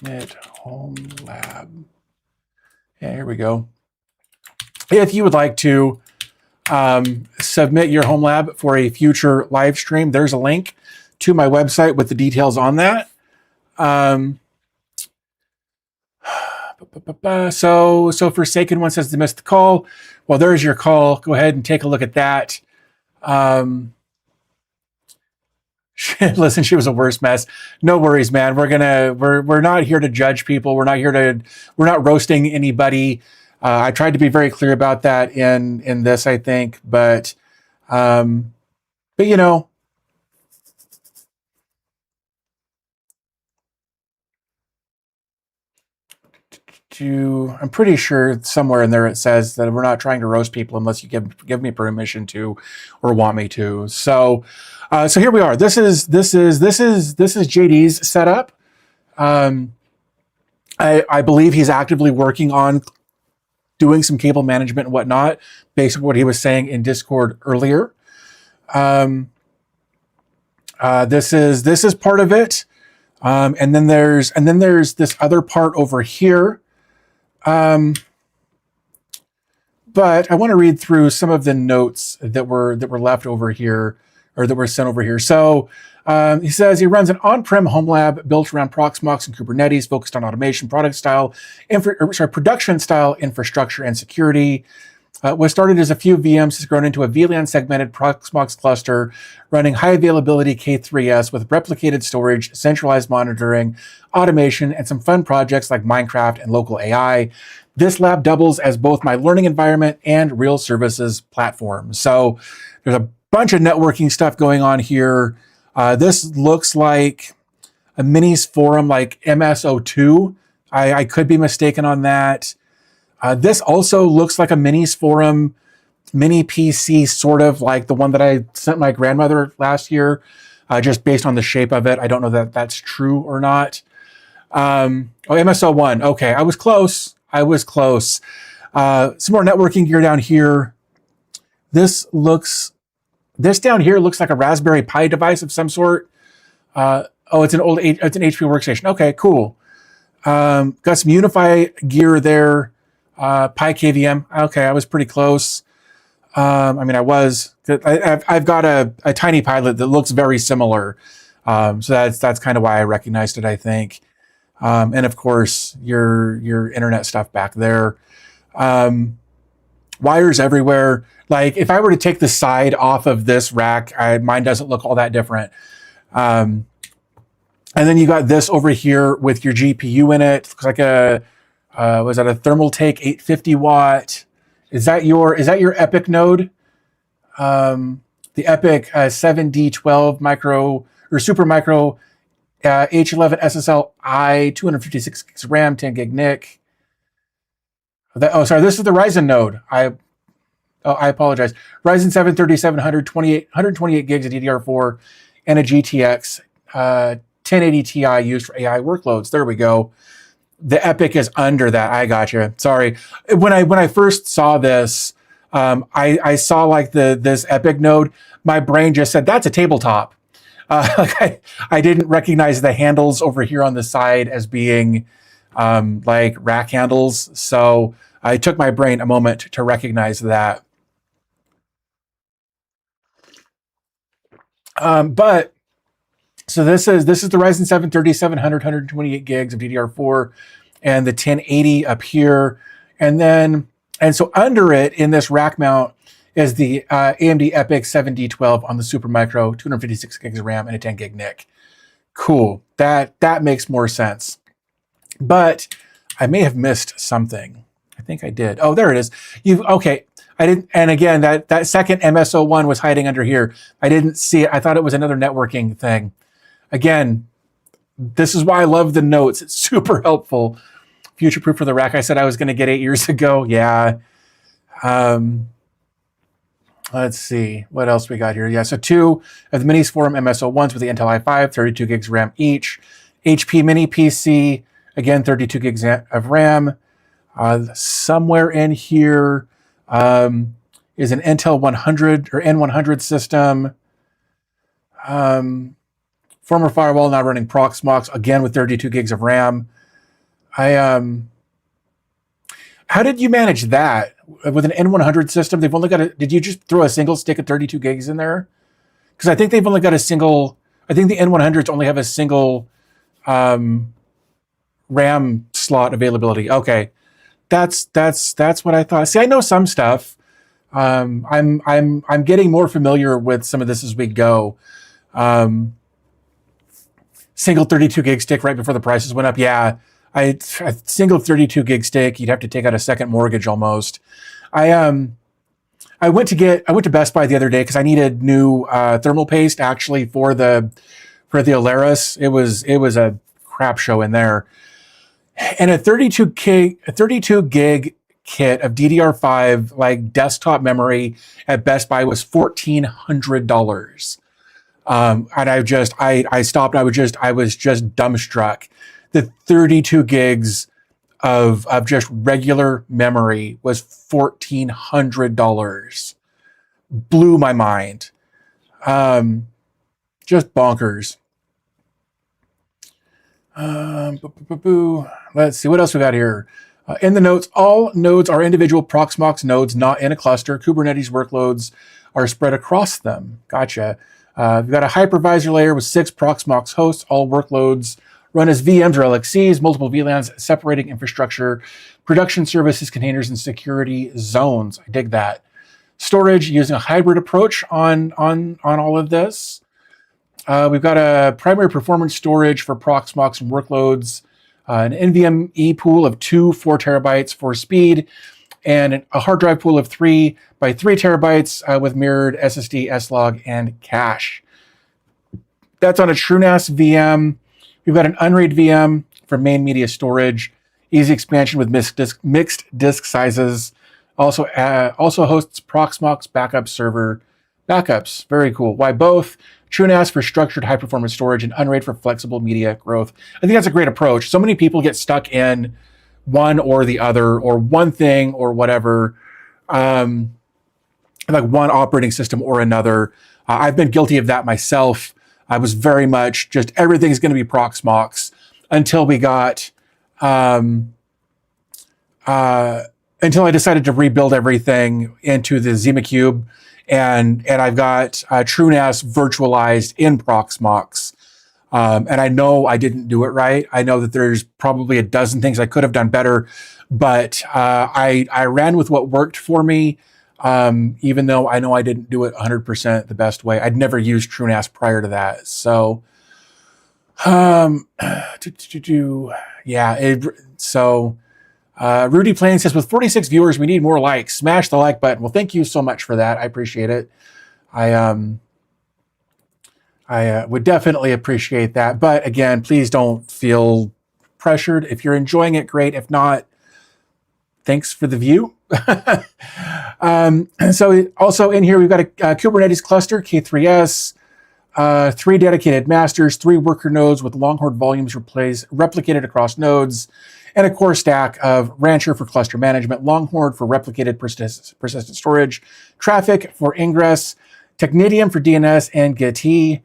Submit Homelab. Yeah, here we go. If you would like to submit your Homelab for a future live stream, there's a link to my website with the details on that. So Forsaken One says they missed the call. Well, there's your call. Go ahead and take a look at that. Listen, she was a worse mess. No worries, man. We're not here to judge people. We're not roasting anybody. I tried to be very clear about that in this, I think, but I'm pretty sure somewhere in there it says that we're not trying to roast people unless you give me permission to or want me to. So here we are. This is JD's setup. I believe he's actively working on doing some cable management and whatnot, based on what he was saying in Discord earlier. This is part of it. And then there's this other part over here. But I want to read through some of the notes that were left over here, or that were sent over here. So He says he runs an on-prem Homelab built around Proxmox and Kubernetes, focused on automation, production style infrastructure and security. Was started as a few VMs, has grown into a VLAN segmented Proxmox cluster running high availability K3s with replicated storage, centralized monitoring, automation, and some fun projects like Minecraft and local AI. This lab doubles as both my learning environment and real services platform. So there's a bunch of networking stuff going on here. This looks like a minis forum like MSO2. I could be mistaken on that. This also looks like a minis forum, mini PC, sort of like the one that I sent my grandmother last year, just based on the shape of it. I don't know that that's true or not. MSO1. Okay, I was close. Some more networking gear down here. This down here looks like a Raspberry Pi device of some sort. It's an HP workstation. Okay, cool. Got some Unify gear there. Pi KVM. Okay, I was pretty close. I've got a tiny pilot that looks very similar. So that's kind of why I recognized it, I think. And of course, your internet stuff back there. Wires everywhere. Like if I were to take the side off of this rack, mine doesn't look all that different. And then you got this over here with your GPU in it. Looks like was that a Thermaltake 850 watt? Is that your EPYC node? The EPYC 7D12 micro or super micro H11 SSL 256 gigs RAM, 10 gig NIC. This is the Ryzen node. I apologize. Ryzen 7 3700, 128 gigs of DDR4, and a GTX 1080 Ti used for AI workloads. There we go. The EPYC is under that. I got you. Sorry. When I first saw this, I saw like this EPYC node. My brain just said that's a tabletop. I didn't recognize the handles over here on the side as being like rack handles. So it took my brain a moment to recognize that. So this is the Ryzen 7 3700, 128 gigs of DDR4 and the 1080 up here. And so under it in this rack mount is the AMD EPYC 7D12 on the Supermicro, 256 gigs of RAM and a 10 gig NIC. Cool. That makes more sense. But I may have missed something. I think I did. Oh, there it is. Okay. I didn't, and again, that second MSO1 was hiding under here. I didn't see it. I thought it was another networking thing. Again, this is why I love the notes. It's super helpful. Future proof for the rack I said I was going to get 8 years ago. Yeah. Let's see what else we got here. Yeah, so 2 of the Minis Forum MSO1s with the Intel i5, 32 gigs RAM each. HP Mini PC, again, 32 gigs of RAM. Somewhere in here is an Intel 100 or N100 system. Former firewall now running Proxmox, again with 32 gigs of RAM. How did you manage that with an N100 system? They've only got did you just throw a single stick of 32 gigs in there? Because I think they've only got a single, I think the N100s only have a single RAM slot availability. Okay. That's what I thought. See, I know some stuff. I'm getting more familiar with some of this as we go. Single 32 gig stick right before the prices went up. Yeah, a single 32 gig stick. You'd have to take out a second mortgage almost. I went to Best Buy the other day because I needed new thermal paste actually for the Alaris. It was a crap show in there. And a 32 gig kit of DDR5 like desktop memory at Best Buy was $1,400. And I stopped. I was just dumbstruck. The 32 gigs of just regular memory was $1,400. Blew my mind. Just bonkers. Let's see what else we got here. In the notes, all nodes are individual Proxmox nodes, not in a cluster. Kubernetes workloads are spread across them. Gotcha. We've got a hypervisor layer with 6 Proxmox hosts, all workloads run as VMs or LXCs, multiple VLANs separating infrastructure, production services, containers, and security zones. I dig that. Storage using a hybrid approach on all of this. We've got a primary performance storage for Proxmox and workloads, an NVMe pool of 2 4 terabytes for speed, and a hard drive pool of 3 by 3 terabytes with mirrored SSD, S-Log, and cache. That's on a TrueNAS VM. We've got an unraid VM for main media storage, easy expansion with mixed disk sizes. Also hosts Proxmox backup server backups. Very cool. Why both? TrueNAS for structured high-performance storage and unraid for flexible media growth. I think that's a great approach. So many people get stuck in one or the other, or one thing or whatever, like one operating system or another. I've been guilty of that myself. I was very much just everything's going to be Proxmox until we got, until I decided to rebuild everything into the ZimaCube, and I've got TrueNAS virtualized in Proxmox. And I know I didn't do it right. I know that there's probably a dozen things I could have done better, but I ran with what worked for me. Even though I know I didn't do it 100% the best way. I'd never used TrueNAS prior to that. So, Rudy Plain says, with 46 viewers, we need more likes. Smash the like button. Well, thank you so much for that. I appreciate it. I would definitely appreciate that. But again, please don't feel pressured. If you're enjoying it, great. If not, thanks for the view. So also in here, we've got a Kubernetes cluster, K3S, 3 dedicated masters, 3 worker nodes with Longhorn volumes replicated across nodes, and a core stack of Rancher for cluster management, Longhorn for replicated persistent storage, Traffic for ingress, Technidium for DNS, and Git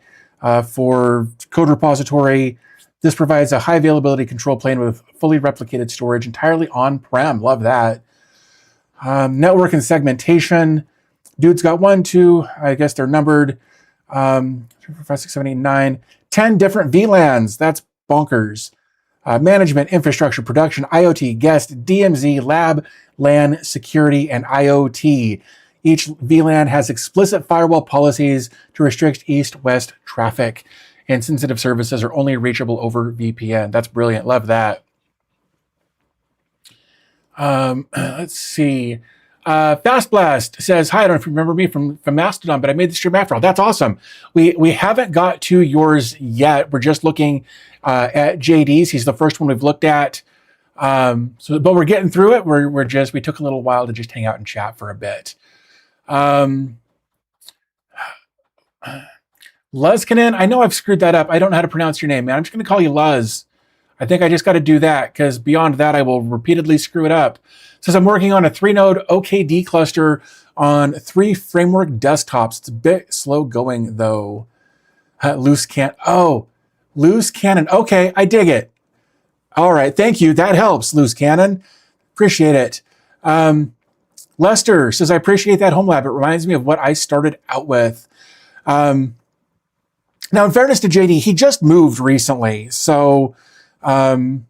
for code repository. This provides a high availability control plane with fully replicated storage entirely on-prem. Love that. Network and segmentation. Dude's got 1, 2, I guess they're numbered. 3, 4, 5, 6, 7, 8, 9, 10 different VLANs. That's bonkers. Management, infrastructure, production, IoT, guest, DMZ, lab, LAN, security, and IoT. Each VLAN has explicit firewall policies to restrict east-west traffic, and sensitive services are only reachable over VPN. That's brilliant. Love that. Let's see. Fast Blast says, hi, I don't know if you remember me from Mastodon, but I made the stream after all. That's awesome. We haven't got to yours yet. We're just looking at JD's. He's the first one we've looked at. But we're getting through it. We took a little while to just hang out and chat for a bit. Luzkanen, I know I've screwed that up. I don't know how to pronounce your name, man. I'm just going to call you Luz. I think I just got to do that, because beyond that, I will repeatedly screw it up. Says I'm working on a 3-node OKD cluster on 3 framework desktops. It's a bit slow going, though. Loose cannon. Okay, I dig it. All right, thank you. That helps, Loose Cannon. Appreciate it. Lester says, I appreciate that Homelab. It reminds me of what I started out with. Now, in fairness to JD, he just moved recently. So, I'm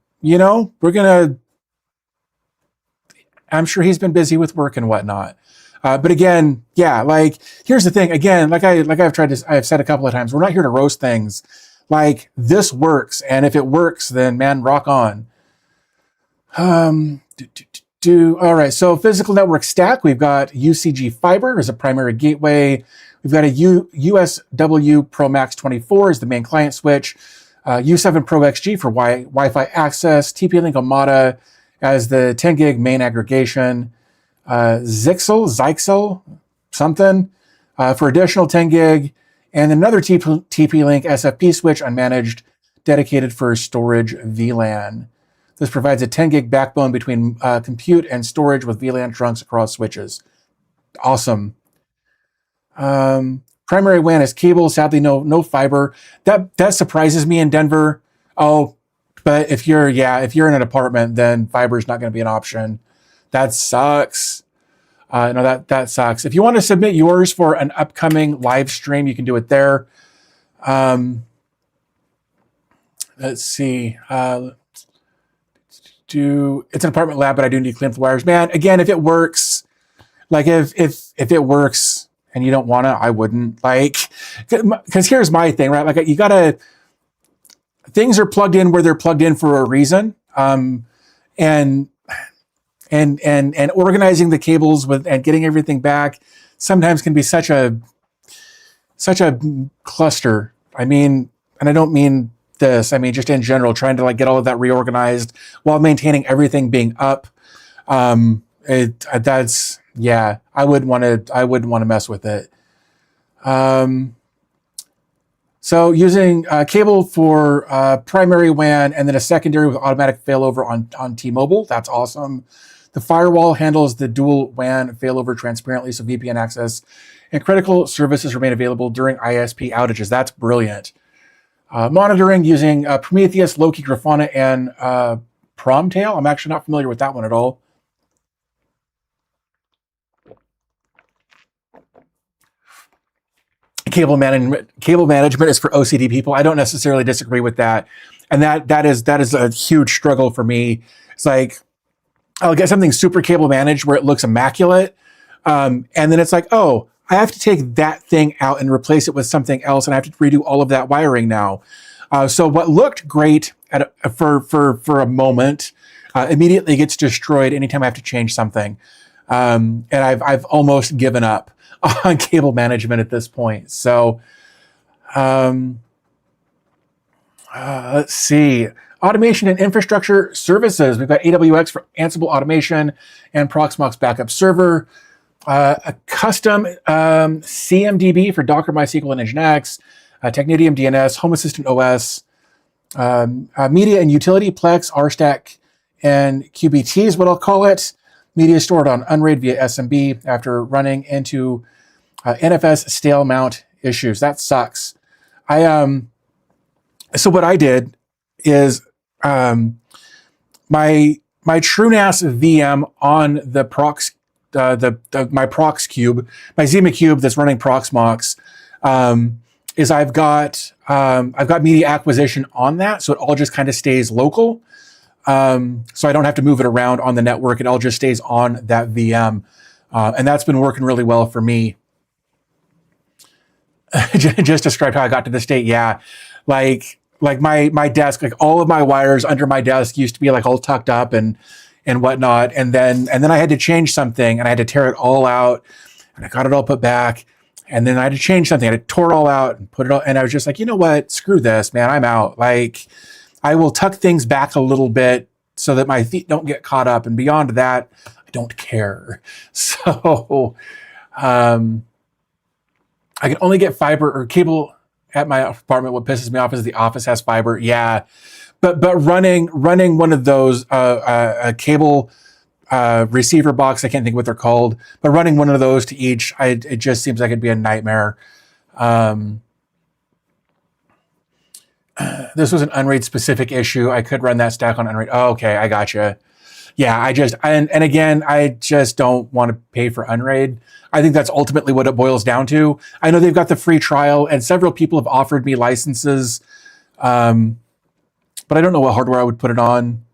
sure he's been busy with work and whatnot. But again, yeah, like, here's the thing. Again, I've said a couple of times, we're not here to roast things. Like, this works. And if it works, then man, rock on. All right. So physical network stack, we've got UCG fiber as a primary gateway. We've got a USW Pro Max 24 as the main client switch. U7 Pro XG for Wi-Fi access. TP-Link Omada as the 10 gig main aggregation. Zyxel, something, for additional 10 gig. And another TP-Link SFP switch, unmanaged, dedicated for storage VLAN. This provides a 10 gig backbone between compute and storage with VLAN trunks across switches. Awesome. Primary WAN is cable. Sadly, no fiber. That surprises me in Denver. Oh, but if you're in an apartment, then fiber is not going to be an option. That sucks. No, that sucks. If you want to submit yours for an upcoming live stream, you can do it there. Let's see. It's an apartment lab, but I do need to clean up the wires. Man, again, if it works, like if it works and you don't want to, I wouldn't. Like, because here's my thing, right? Like, you gotta, things are plugged in where they're plugged in for a reason. And organizing the cables and getting everything back sometimes can be such a cluster. I mean, and I don't mean this, I mean just in general, trying to like get all of that reorganized while maintaining everything being up. That's, yeah, I wouldn't want to mess with it. So using cable for primary WAN and then a secondary with automatic failover on T-Mobile, that's awesome. The firewall handles the dual WAN failover transparently, so VPN access and critical services remain available during ISP outages. That's brilliant. Monitoring using Prometheus, Loki, Grafana, and Promtail. I'm actually not familiar with that one at all. Cable management is for OCD people. I don't necessarily disagree with that, and that is a huge struggle for me. It's like I'll get something super cable managed where it looks immaculate, and then it's like, oh, I have to take that thing out and replace it with something else, and I have to redo all of that wiring now. So what looked great for a moment immediately gets destroyed anytime I have to change something, and I've almost given up on cable management at this point. So let's see. Automation and infrastructure services. We've got AWX for Ansible automation and Proxmox backup server. A custom CMDB for Docker, MySQL, and Nginx. Technidium DNS, Home Assistant OS. Media and utility, Plex, RStack, and QBT is what I'll call it. Media stored on Unraid via SMB after running into NFS stale mount issues. That sucks. So what I did is my TrueNAS VM on the Prox, my Prox cube, my Zima cube that's running Proxmox, is I've got media acquisition on that, so it all just kind of stays local. So I don't have to move it around on the network. It all just stays on that VM. And that's been working really well for me. Just described how I got to this state. Yeah. Like my desk, like all of my wires under my desk used to be like all tucked up and whatnot. And then I had to change something and I had to tear it all out and I got it all put back. And then I had to change something. I tore it all out and put it all, and I was just like, you know what? Screw this, man. I'm out. Like, I will tuck things back a little bit so that my feet don't get caught up. And beyond that, I don't care. So I can only get fiber or cable at my apartment. What pisses me off is the office has fiber. Yeah. But running one of those a cable receiver box, I can't think what they're called, but running one of those to each, it just seems like it'd be a nightmare. This was an Unraid specific issue. I could run that stack on Unraid. Oh, okay, I gotcha. Yeah, and again, I just don't want to pay for Unraid. I think that's ultimately what it boils down to. I know they've got the free trial, and several people have offered me licenses, but I don't know what hardware I would put it on.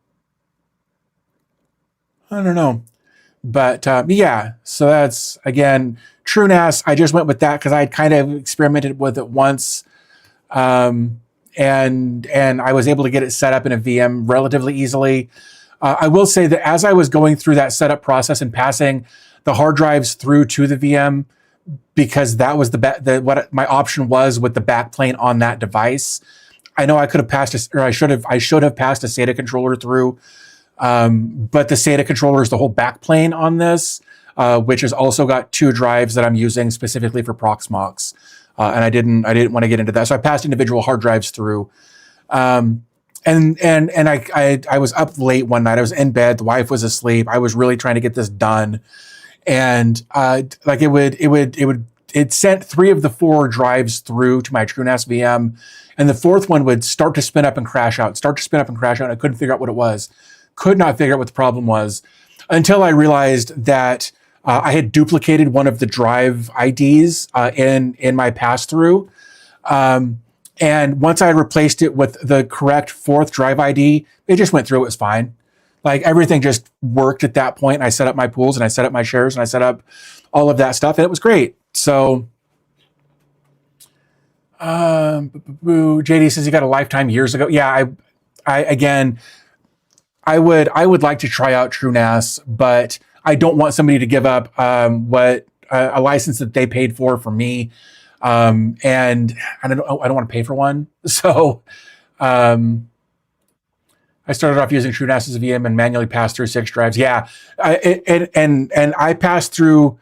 I don't know. But yeah, so that's, again, TrueNAS. I just went with that because I kind of experimented with it once. And I was able to get it set up in a VM relatively easily. I will say that as I was going through that setup process and passing the hard drives through to the VM, because that was what my option was with the backplane on that device, I know I could have passed, I should have passed a SATA controller through. But the SATA controller is the whole backplane on this, which has also got 2 drives that I'm using specifically for Proxmox. And I didn't want to get into that. So I passed individual hard drives through. And I was up late one night. I was in bed. The wife was asleep. I was really trying to get this done. And it sent 3 of the 4 drives through to my TrueNAS VM. And the 4th one would start to spin up and crash out, and I couldn't figure out what it was. Could not figure out what the problem was until I realized that I had duplicated one of the drive IDs in my pass through. And once I replaced it with the correct fourth drive ID, it just went through. It was fine. Like everything just worked at that point. I set up my pools and I set up my shares and I set up all of that stuff, and it was great. So, JD says he got a lifetime years ago. Yeah, again, I would like to try out TrueNAS, but I don't want somebody to give up what a license that they paid for me. And I don't want to pay for one. So, I started off using TrueNAS as a VM and manually passed through 6 drives. Yeah, and I passed through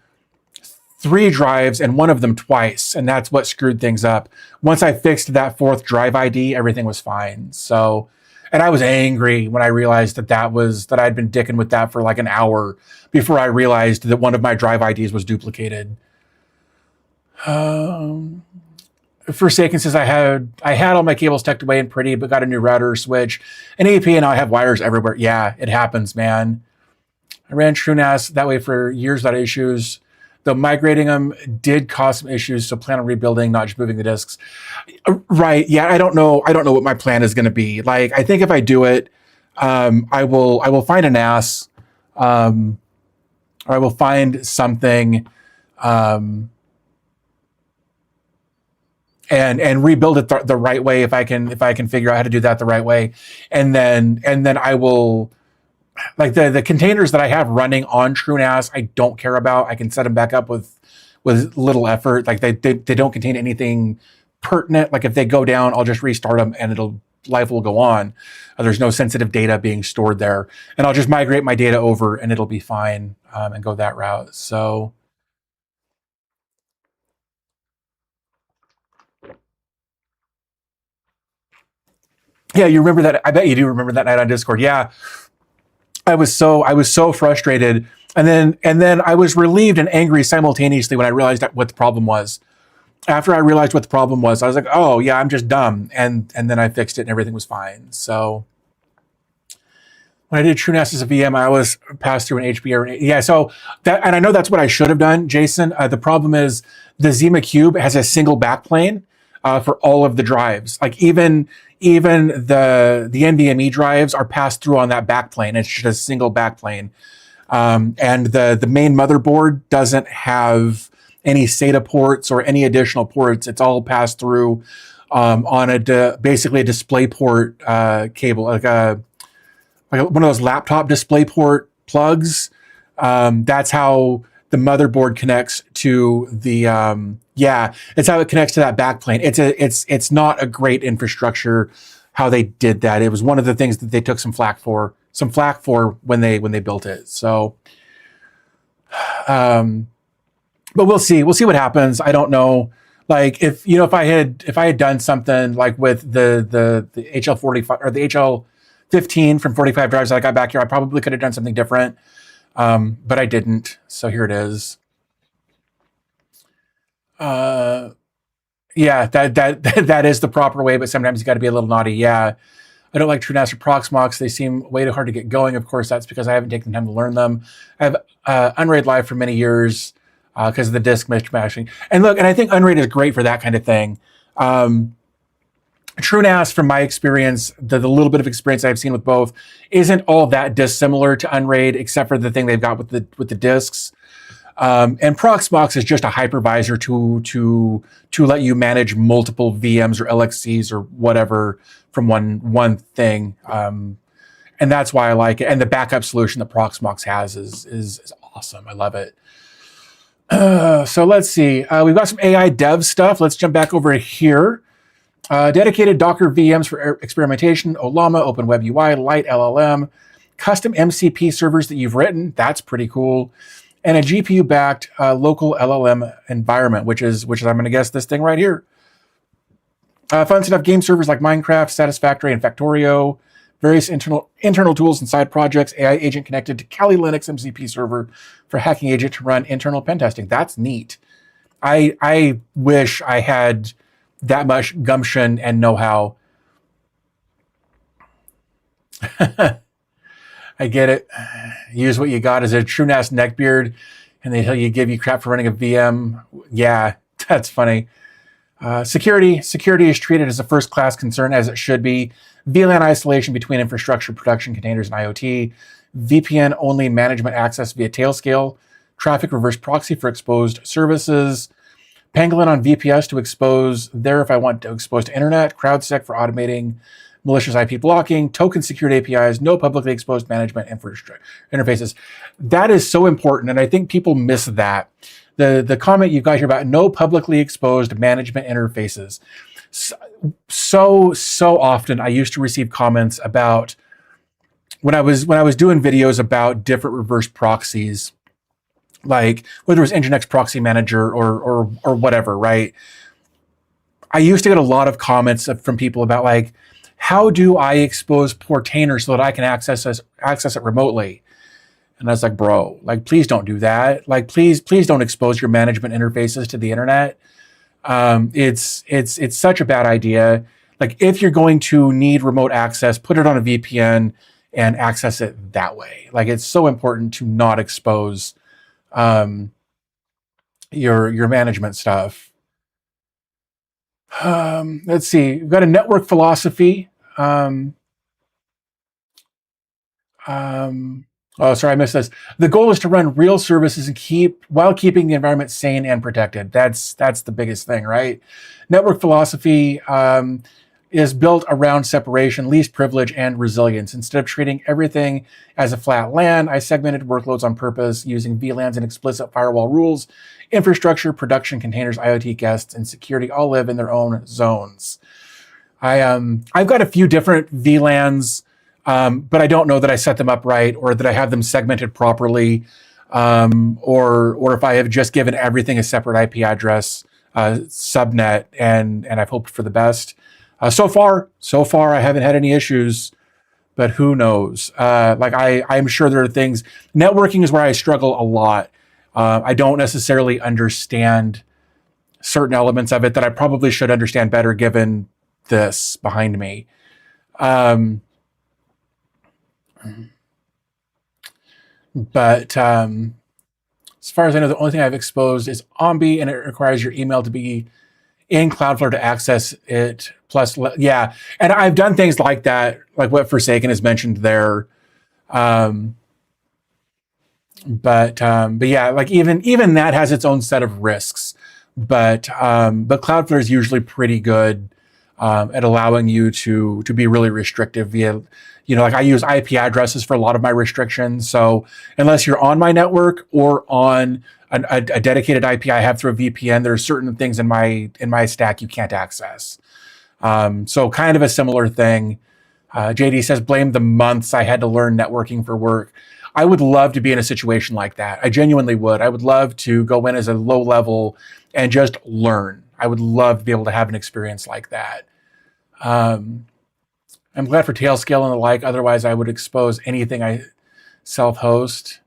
3 drives and one of them twice, and that's what screwed things up. Once I fixed that 4th drive ID, everything was fine. So, and I was angry when I realized that I'd been dicking with that for like an hour before I realized that one of my drive IDs was duplicated. Forsaken says I had all my cables tucked away and pretty, but got a new router switch, an AP, and now I have wires everywhere. Yeah, it happens, man. I ran TrueNAS that way for years without issues. Though migrating them did cause some issues, so plan on rebuilding, not just moving the disks. Right? Yeah, I don't know what my plan is going to be. Like, I think if I do it, I will find a NAS, or I will find something. And rebuild it the right way if I can figure out how to do that the right way, and then I will, like the containers that I have running on TrueNAS, I don't care about. I can set them back up with little effort. Like they don't contain anything pertinent. Like if they go down, I'll just restart them and life will go on. There's no sensitive data being stored there, and I'll just migrate my data over and it'll be fine, and go that route. So. Yeah, you remember that? I bet you do remember that night on Discord. Yeah, I was so frustrated, and then I was relieved and angry simultaneously when I realized what the problem was. After I realized what the problem was, I was like, "Oh yeah, I'm just dumb," and then I fixed it and everything was fine. So when I did TrueNAS as a VM, I always passed through an HBA. Yeah, so that, and I know that's what I should have done, Jason. The problem is the Zima Cube has a single backplane for all of the drives. Like even the NVMe drives are passed through on that backplane. It's just a single backplane. And the main motherboard doesn't have any SATA ports or any additional ports. It's all passed through on basically a DisplayPort cable, like one of those laptop DisplayPort plugs. That's how the motherboard connects to the it's how it connects to that backplane. It's not a great infrastructure how they did that. It was one of the things that they took some flack for when they built it. So but we'll see what happens. I don't know. Like if I had done something like with the HL45 or the HL15 from 45 drives that I got back here, I probably could have done something different. But I didn't. So here it is. Yeah, that is the proper way, but sometimes you got to be a little naughty. Yeah, I don't like TrueNAS or Proxmox. They seem way too hard to get going. Of course, that's because I haven't taken the time to learn them. I have Unraid Live for many years because of the disk mishmashing. And look, and I think Unraid is great for that kind of thing. TrueNAS, from my experience, the little bit of experience I've seen with both, isn't all that dissimilar to Unraid, except for the thing they've got with the disks. And Proxmox is just a hypervisor to let you manage multiple VMs or LXCs or whatever from one thing. And that's why I like it. And the backup solution that Proxmox has is awesome. I love it. So let's see. We've got some AI dev stuff. Let's jump back over here. Dedicated Docker VMs for experimentation, Olama, OpenWebUI, Lite LLM, custom MCP servers that you've written. That's pretty cool. And a GPU-backed local LLM environment, which is I'm going to guess this thing right here. Fun stuff, game servers like Minecraft, Satisfactory, and Factorio, various internal tools and side projects, AI agent connected to Kali Linux MCP server for hacking agent to run internal pen testing. That's neat. I wish I had that much gumption and know-how. I get it. Use what you got as a TrueNAS neckbeard. and they give you crap for running a VM. Yeah, that's funny. Security is treated as a first-class concern, as it should be. VLAN isolation between infrastructure, production containers, and IoT. VPN-only management access via Tailscale. Traffic reverse proxy for exposed services. Pangolin on VPS to expose there if I want to expose to internet. CrowdSec for automating malicious IP blocking. Token secured APIs. No publicly exposed management interfaces. That is so important, and I think people miss that. The comment you've got here about no publicly exposed management interfaces. So often I used to receive comments about when I was doing videos about different reverse proxies, like whether it was Nginx Proxy Manager or whatever, right? I used to get a lot of comments from people about like, how do I expose Portainer so that I can access it remotely? And I was like, bro, like, please don't do that. Like, please don't expose your management interfaces to the internet. It's such a bad idea. Like, if you're going to need remote access, put it on a VPN and access it that way. Like, it's so important to not expose your management stuff. Let's see. We've got a network philosophy. Oh, sorry, I missed this. The goal is to run real services and while keeping the environment sane and protected. That's the biggest thing, right? Network philosophy is built around separation, least privilege, and resilience. Instead of treating everything as a flat LAN, I segmented workloads on purpose using VLANs and explicit firewall rules. Infrastructure, production, containers, IoT guests, and security all live in their own zones. I've got a few different VLANs, but I don't know that I set them up right or that I have them segmented properly, or if I have just given everything a separate IP address, subnet, and I've hoped for the best. So far, I haven't had any issues, but who knows? Like I'm sure there are things. Networking is where I struggle a lot. I don't necessarily understand certain elements of it that I probably should understand better given this behind me. But as far as I know, the only thing I've exposed is Ombi, and it requires your email to be in Cloudflare to access it. Plus, yeah, and I've done things like that, like what Forsaken has mentioned there. But yeah, like even that has its own set of risks. But Cloudflare is usually pretty good at allowing you to be really restrictive via, like I use IP addresses for a lot of my restrictions. So unless you're on my network or on a dedicated IP I have through a VPN, there are certain things in my stack you can't access. So kind of a similar thing. JD says, blame the months I had to learn networking for work. I would love to be in a situation like that. I genuinely would. I would love to go in as a low level and just learn. I would love to be able to have an experience like that. I'm glad for Tailscale and the like. Otherwise, I would expose anything I self-host.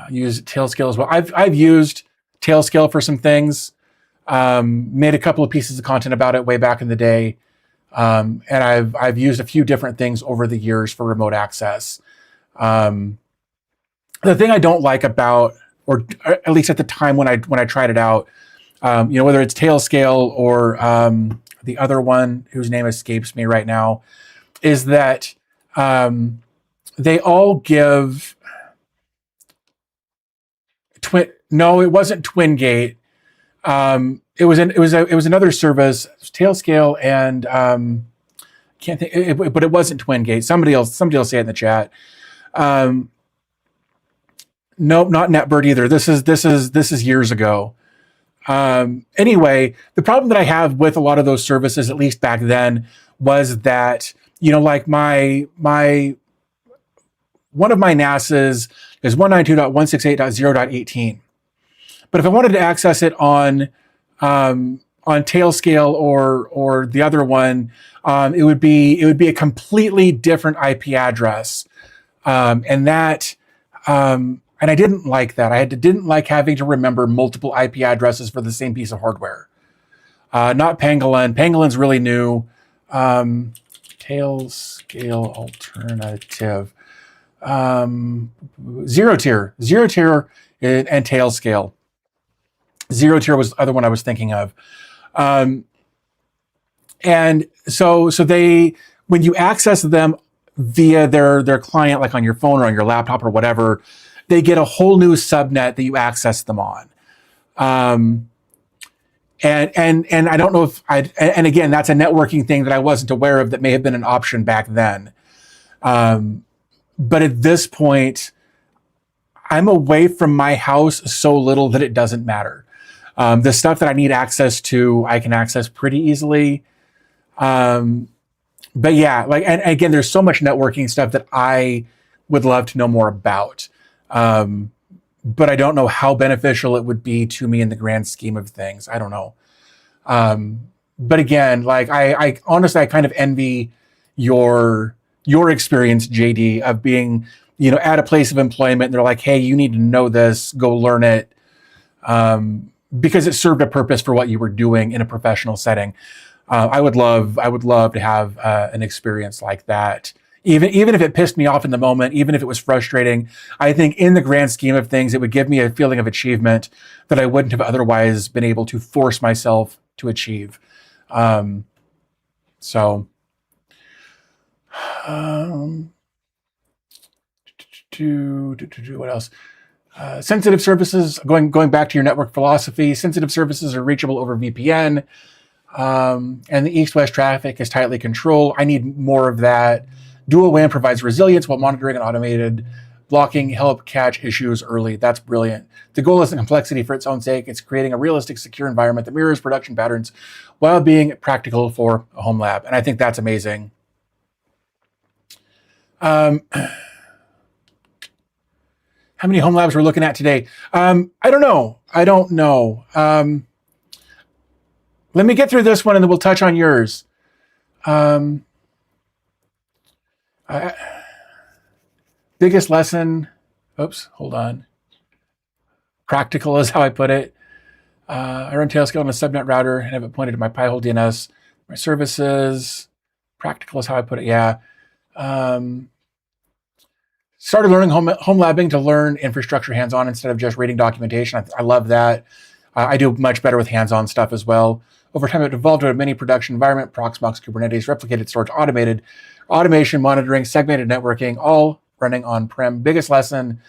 Use Tailscale as well. I've used Tailscale for some things. Made a couple of pieces of content about it way back in the day. And I've used a few different things over the years for remote access. The thing I don't like about, or at least at the time when I tried it out, whether it's Tailscale or the other one whose name escapes me right now, is that they all give No, it wasn't TwinGate. It was another service, Tailscale, and can't think, but it wasn't TwinGate. Somebody else say it in the chat. Nope, not NetBird either. This is years ago. Anyway, the problem that I have with a lot of those services, at least back then, was that, like my one of my NASs is 192.168.0.18. But if I wanted to access it on Tailscale or the other one, it would be a completely different IP address, and I didn't like that. I didn't like having to remember multiple IP addresses for the same piece of hardware. Not Pangolin. Pangolin's really new. Tailscale alternative. Zero tier. Zero tier and Tailscale. Zero Tier was the other one I was thinking of. And so they, when you access them via their client, like on your phone or on your laptop or whatever, they get a whole new subnet that you access them on. And I don't know if and again, that's a networking thing that I wasn't aware of that may have been an option back then. But at this point, I'm away from my house so little that it doesn't matter. The stuff that I need access to, I can access pretty easily. But yeah, like, and again, there's so much networking stuff that I would love to know more about. But I don't know how beneficial it would be to me in the grand scheme of things. I don't know. But again, like I honestly, I kind of envy your experience, JD, of being, at a place of employment and they're like, hey, you need to know this, go learn it. Because it served a purpose for what you were doing in a professional setting. I would love to have an experience like that. Even if it pissed me off in the moment, even if it was frustrating, I think in the grand scheme of things, it would give me a feeling of achievement that I wouldn't have otherwise been able to force myself to achieve. What else? Sensitive services, going back to your network philosophy, sensitive services are reachable over VPN. And the east-west traffic is tightly controlled. I need more of that. Dual WAN provides resilience while monitoring and automated blocking help catch issues early. That's brilliant. The goal isn't complexity for its own sake. It's creating a realistic, secure environment that mirrors production patterns while being practical for a home lab. And I think that's amazing. How many home labs we're looking at today? I don't know. Let me get through this one and then we'll touch on yours. Biggest lesson. Oops, hold on. Practical is how I put it. I run Tailscale on a subnet router and have it pointed to my Pi-hole DNS. My services. Practical is how I put it. Yeah. Started learning home labbing to learn infrastructure hands-on instead of just reading documentation. I love that. I do much better with hands-on stuff as well. Over time, it evolved to a mini production environment, Proxmox, Kubernetes, replicated storage, automation, monitoring, segmented networking, all running on-prem. Biggest lesson,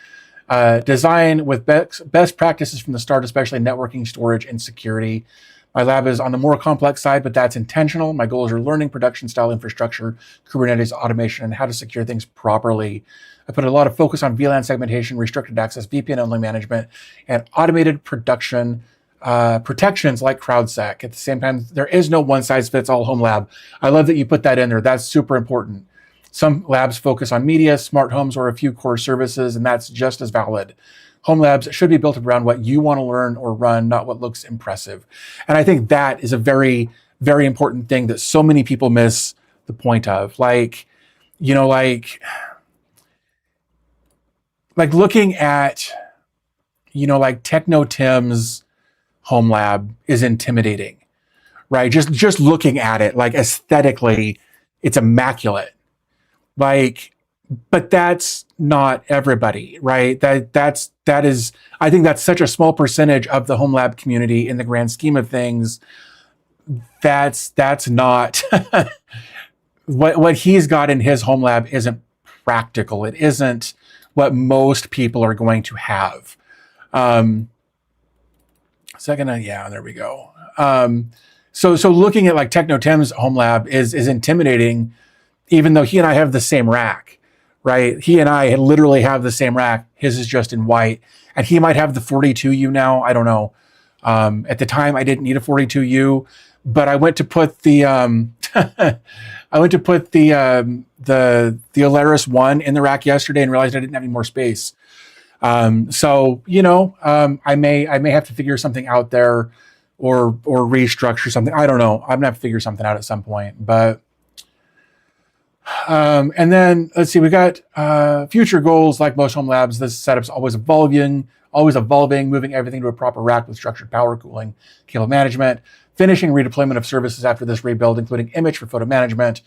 design with best practices from the start, especially networking, storage, and security. My lab is on the more complex side, but that's intentional. My goals are learning production-style infrastructure, Kubernetes, automation, and how to secure things properly. I put a lot of focus on VLAN segmentation, restricted access, VPN-only management, and automated production protections like CrowdSec. At the same time, there is no one-size-fits-all home lab. I love that you put that in there. That's super important. Some labs focus on media, smart homes, or a few core services, and that's just as valid. Home labs should be built around what you want to learn or run, not what looks impressive. And I think that is a very, very important thing that so many people miss the point of. Like looking at, like Techno Tim's home lab is intimidating, right? Just looking at it, like aesthetically, it's immaculate. But that's not everybody, right? That is, I think that's such a small percentage of the home lab community in the grand scheme of things. That's not what he's got in his home lab isn't practical. It isn't what most people are going to have. Yeah, there we go. So looking at like Techno Tim's home lab is intimidating, even though he and I have the same rack, right? He and I literally have the same rack. His is just in white, and he might have the 42U now. I don't know. At the time, I didn't need a 42U, but I went to put the the Alaris 1 in the rack yesterday and realized I didn't have any more space. I may have to figure something out there or restructure something. I don't know. I'm gonna have to figure something out at some point. But and then let's see, we got future goals. Like most home labs, this setup's always evolving, moving everything to a proper rack with structured power, cooling, cable management, finishing redeployment of services after this rebuild, including image for photo management,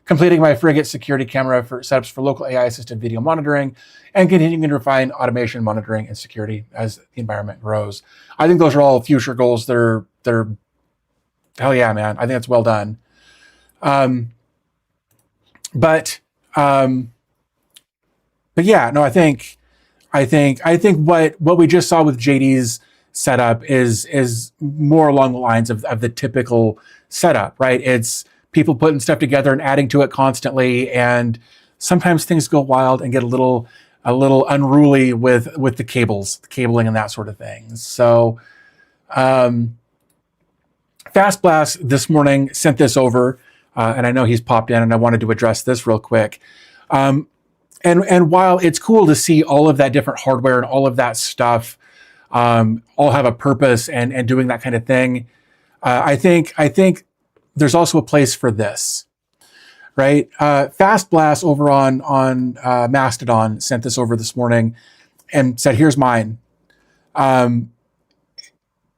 completing my Frigate security camera for setups for local AI-assisted video monitoring, and continuing to refine automation monitoring and security as the environment grows. I think those are all future goals that are hell yeah, man. I think that's well done. But yeah, no, I think what we just saw with JD's setup is more along the lines of the typical setup, right? It's people putting stuff together and adding to it constantly, and sometimes things go wild and get a little unruly with the cabling and that sort of thing. So Fast Blast this morning sent this over, and I know he's popped in, and I wanted to address this real quick. And while it's cool to see all of that different hardware and all of that stuff all have a purpose and doing that kind of thing, I think there's also a place for this, right? Fast Blast over on Mastodon sent this over this morning and said, "Here's mine." And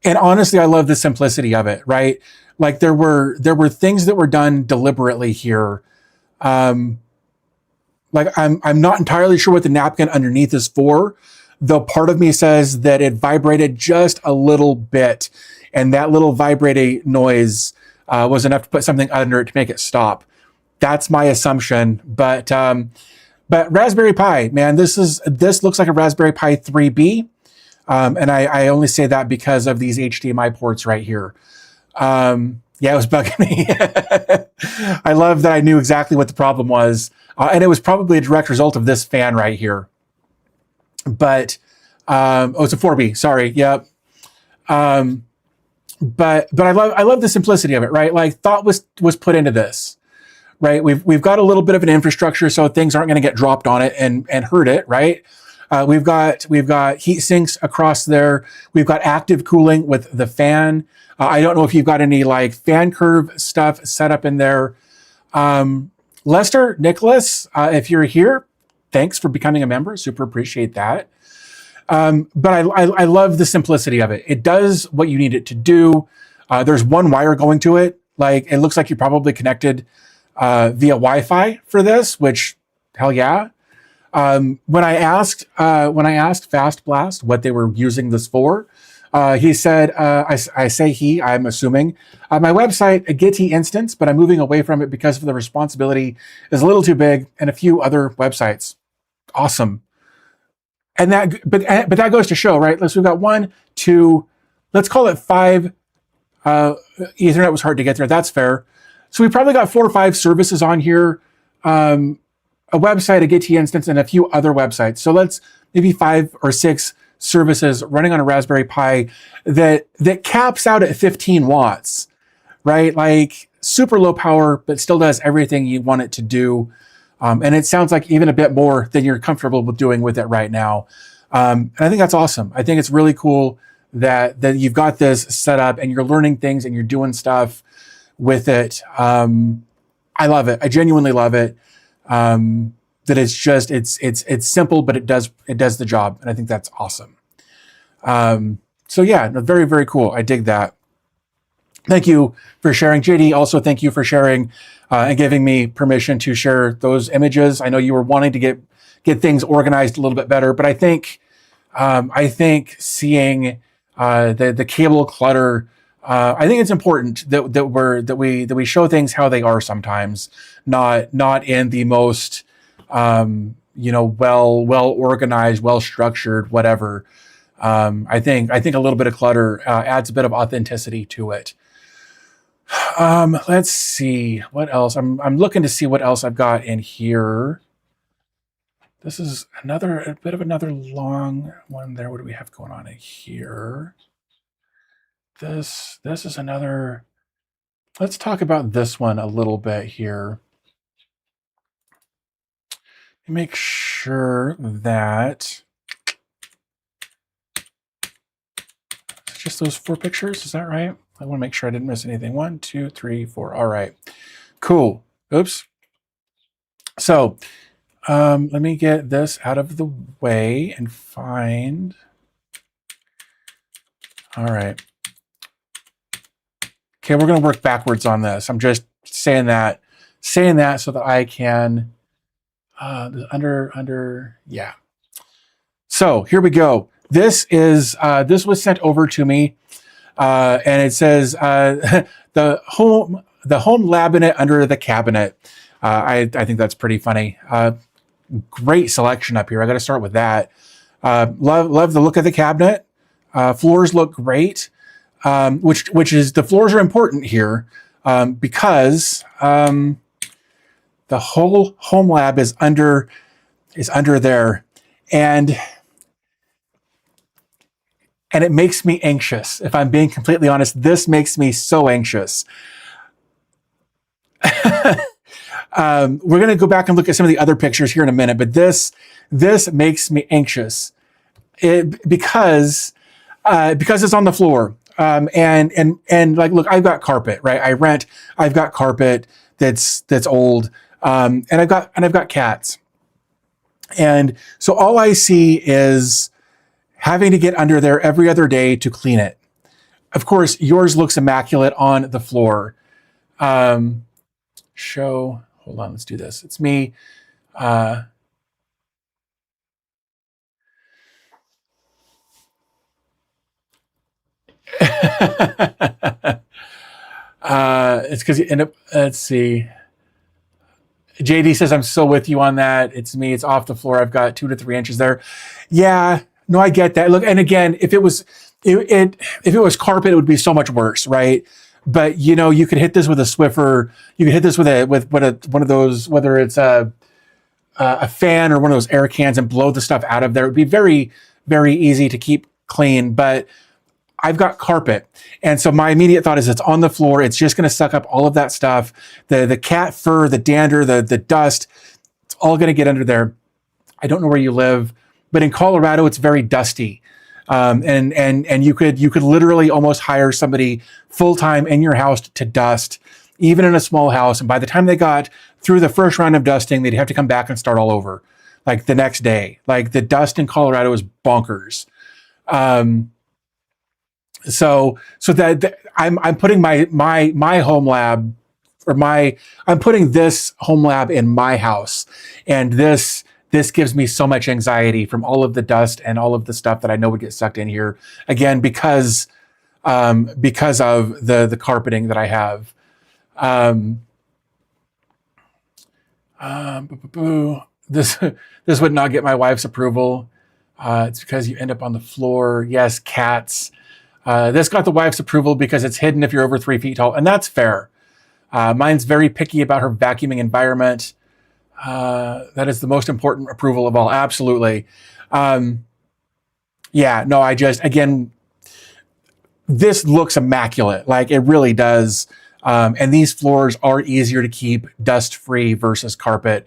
honestly, I love the simplicity of it, right? Like there were things that were done deliberately here. Like I'm not entirely sure what the napkin underneath is for, though part of me says that it vibrated just a little bit, and that little vibrating noise was enough to put something under it to make it stop. That's my assumption, but Raspberry Pi, man, this looks like a Raspberry Pi 3B. And I only say that because of these HDMI ports right here. Yeah, it was bugging me. I love that I knew exactly what the problem was. And it was probably a direct result of this fan right here. But, it's a 4B, sorry, yep. But I love the simplicity of it, right? Like thought was put into this, right? We've got a little bit of an infrastructure so things aren't going to get dropped on it and hurt it, right? We've got heat sinks across there. We've got active cooling with the fan. I don't know if you've got any like fan curve stuff set up in there. Lester, Nicholas, if you're here, thanks for becoming a member. Super appreciate that. But I love the simplicity of it. It does what you need it to do. There's one wire going to it. Like it looks like you're probably connected via Wi-Fi for this, which hell yeah. When I asked Fast Blast what they were using this for, he said, I'm assuming, my website, a Getty instance, but I'm moving away from it because of the responsibility is a little too big and a few other websites. Awesome. And but that goes to show, right? So we've got 1, 2, let's call it 5. Ethernet was hard to get there. That's fair. So we probably got 4 or 5 services on here. A website, a Getty instance, and a few other websites. So let's maybe 5 or 6 services running on a Raspberry Pi that caps out at 15 watts, right? Like super low power, but still does everything you want it to do. And it sounds like even a bit more than you're comfortable with doing with it right now. And I think that's awesome. I think it's really cool that you've got this set up and you're learning things and you're doing stuff with it. I love it. I genuinely love it. That it's just it's simple, but it does the job, and I think that's awesome. So yeah, very, very cool. I dig that. Thank you for sharing, JD. Also, thank you for sharing and giving me permission to share those images. I know you were wanting to get things organized a little bit better, but I think seeing the cable clutter. I think it's important that we show things how they are sometimes, not in the most well organized, well structured, whatever. I think a little bit of clutter adds a bit of authenticity to it. Let's see what else. I'm looking to see what else I've got in here. This is a bit of another long one there. What do we have going on in here? This is another. Let's talk about this one a little bit here. Make sure that it's just those 4 pictures. Is that right? I want to make sure I didn't miss anything. 1, 2, 3, 4. All right. Cool. Oops. So let me get this out of the way and find. All right. Okay, we're going to work backwards on this. I'm just saying that saying that so that I can yeah. So here we go. This was sent over to me, and it says the home labinet under the cabinet. I think that's pretty funny. Great selection up here. I got to start with that. Love the look of the cabinet. Floors look great, which is the floors are important here because the whole Homelab is under there, and it makes me anxious. If I'm being completely honest, this makes me so anxious. We're going to go back and look at some of the other pictures here in a minute, but this makes me anxious because it's on the floor. And like, look, I've got carpet, right? I've got carpet that's old. And I've got cats. And so all I see is having to get under there every other day to clean it. Of course, yours looks immaculate on the floor. Hold on, let's do this. It's me. It's because you end up, let's see. JD says, I'm so with you on that. It's me. It's off the floor. I've got 2 to 3 inches there. Yeah, no, I get that. Look, and again, if it was carpet, it would be so much worse, right? But you could hit this with a Swiffer. You could hit this with one of those, whether it's a fan or one of those air cans, and blow the stuff out of there. It would be very, very easy to keep clean. But I've got carpet. And so my immediate thought is it's on the floor. It's just going to suck up all of that stuff. The cat fur, the dander, the dust, it's all going to get under there. I don't know where you live, but in Colorado, it's very dusty. And you could literally almost hire somebody full-time in your house to dust, even in a small house. And by the time they got through the first round of dusting, they'd have to come back and start all over, like the next day. Like the dust in Colorado is bonkers. So that I'm putting my home lab, I'm putting this home lab in my house, and this gives me so much anxiety from all of the dust and all of the stuff that I know would get sucked in here. Again, because of the carpeting that I have. This would not get my wife's approval. It's because you end up on the floor. Yes, cats. This got the wife's approval because it's hidden if you're over 3 feet tall, and that's fair. Mine's very picky about her vacuuming environment. That is the most important approval of all. Absolutely. Yeah, no, again, this looks immaculate. Like it really does. And these floors are easier to keep dust free versus carpet.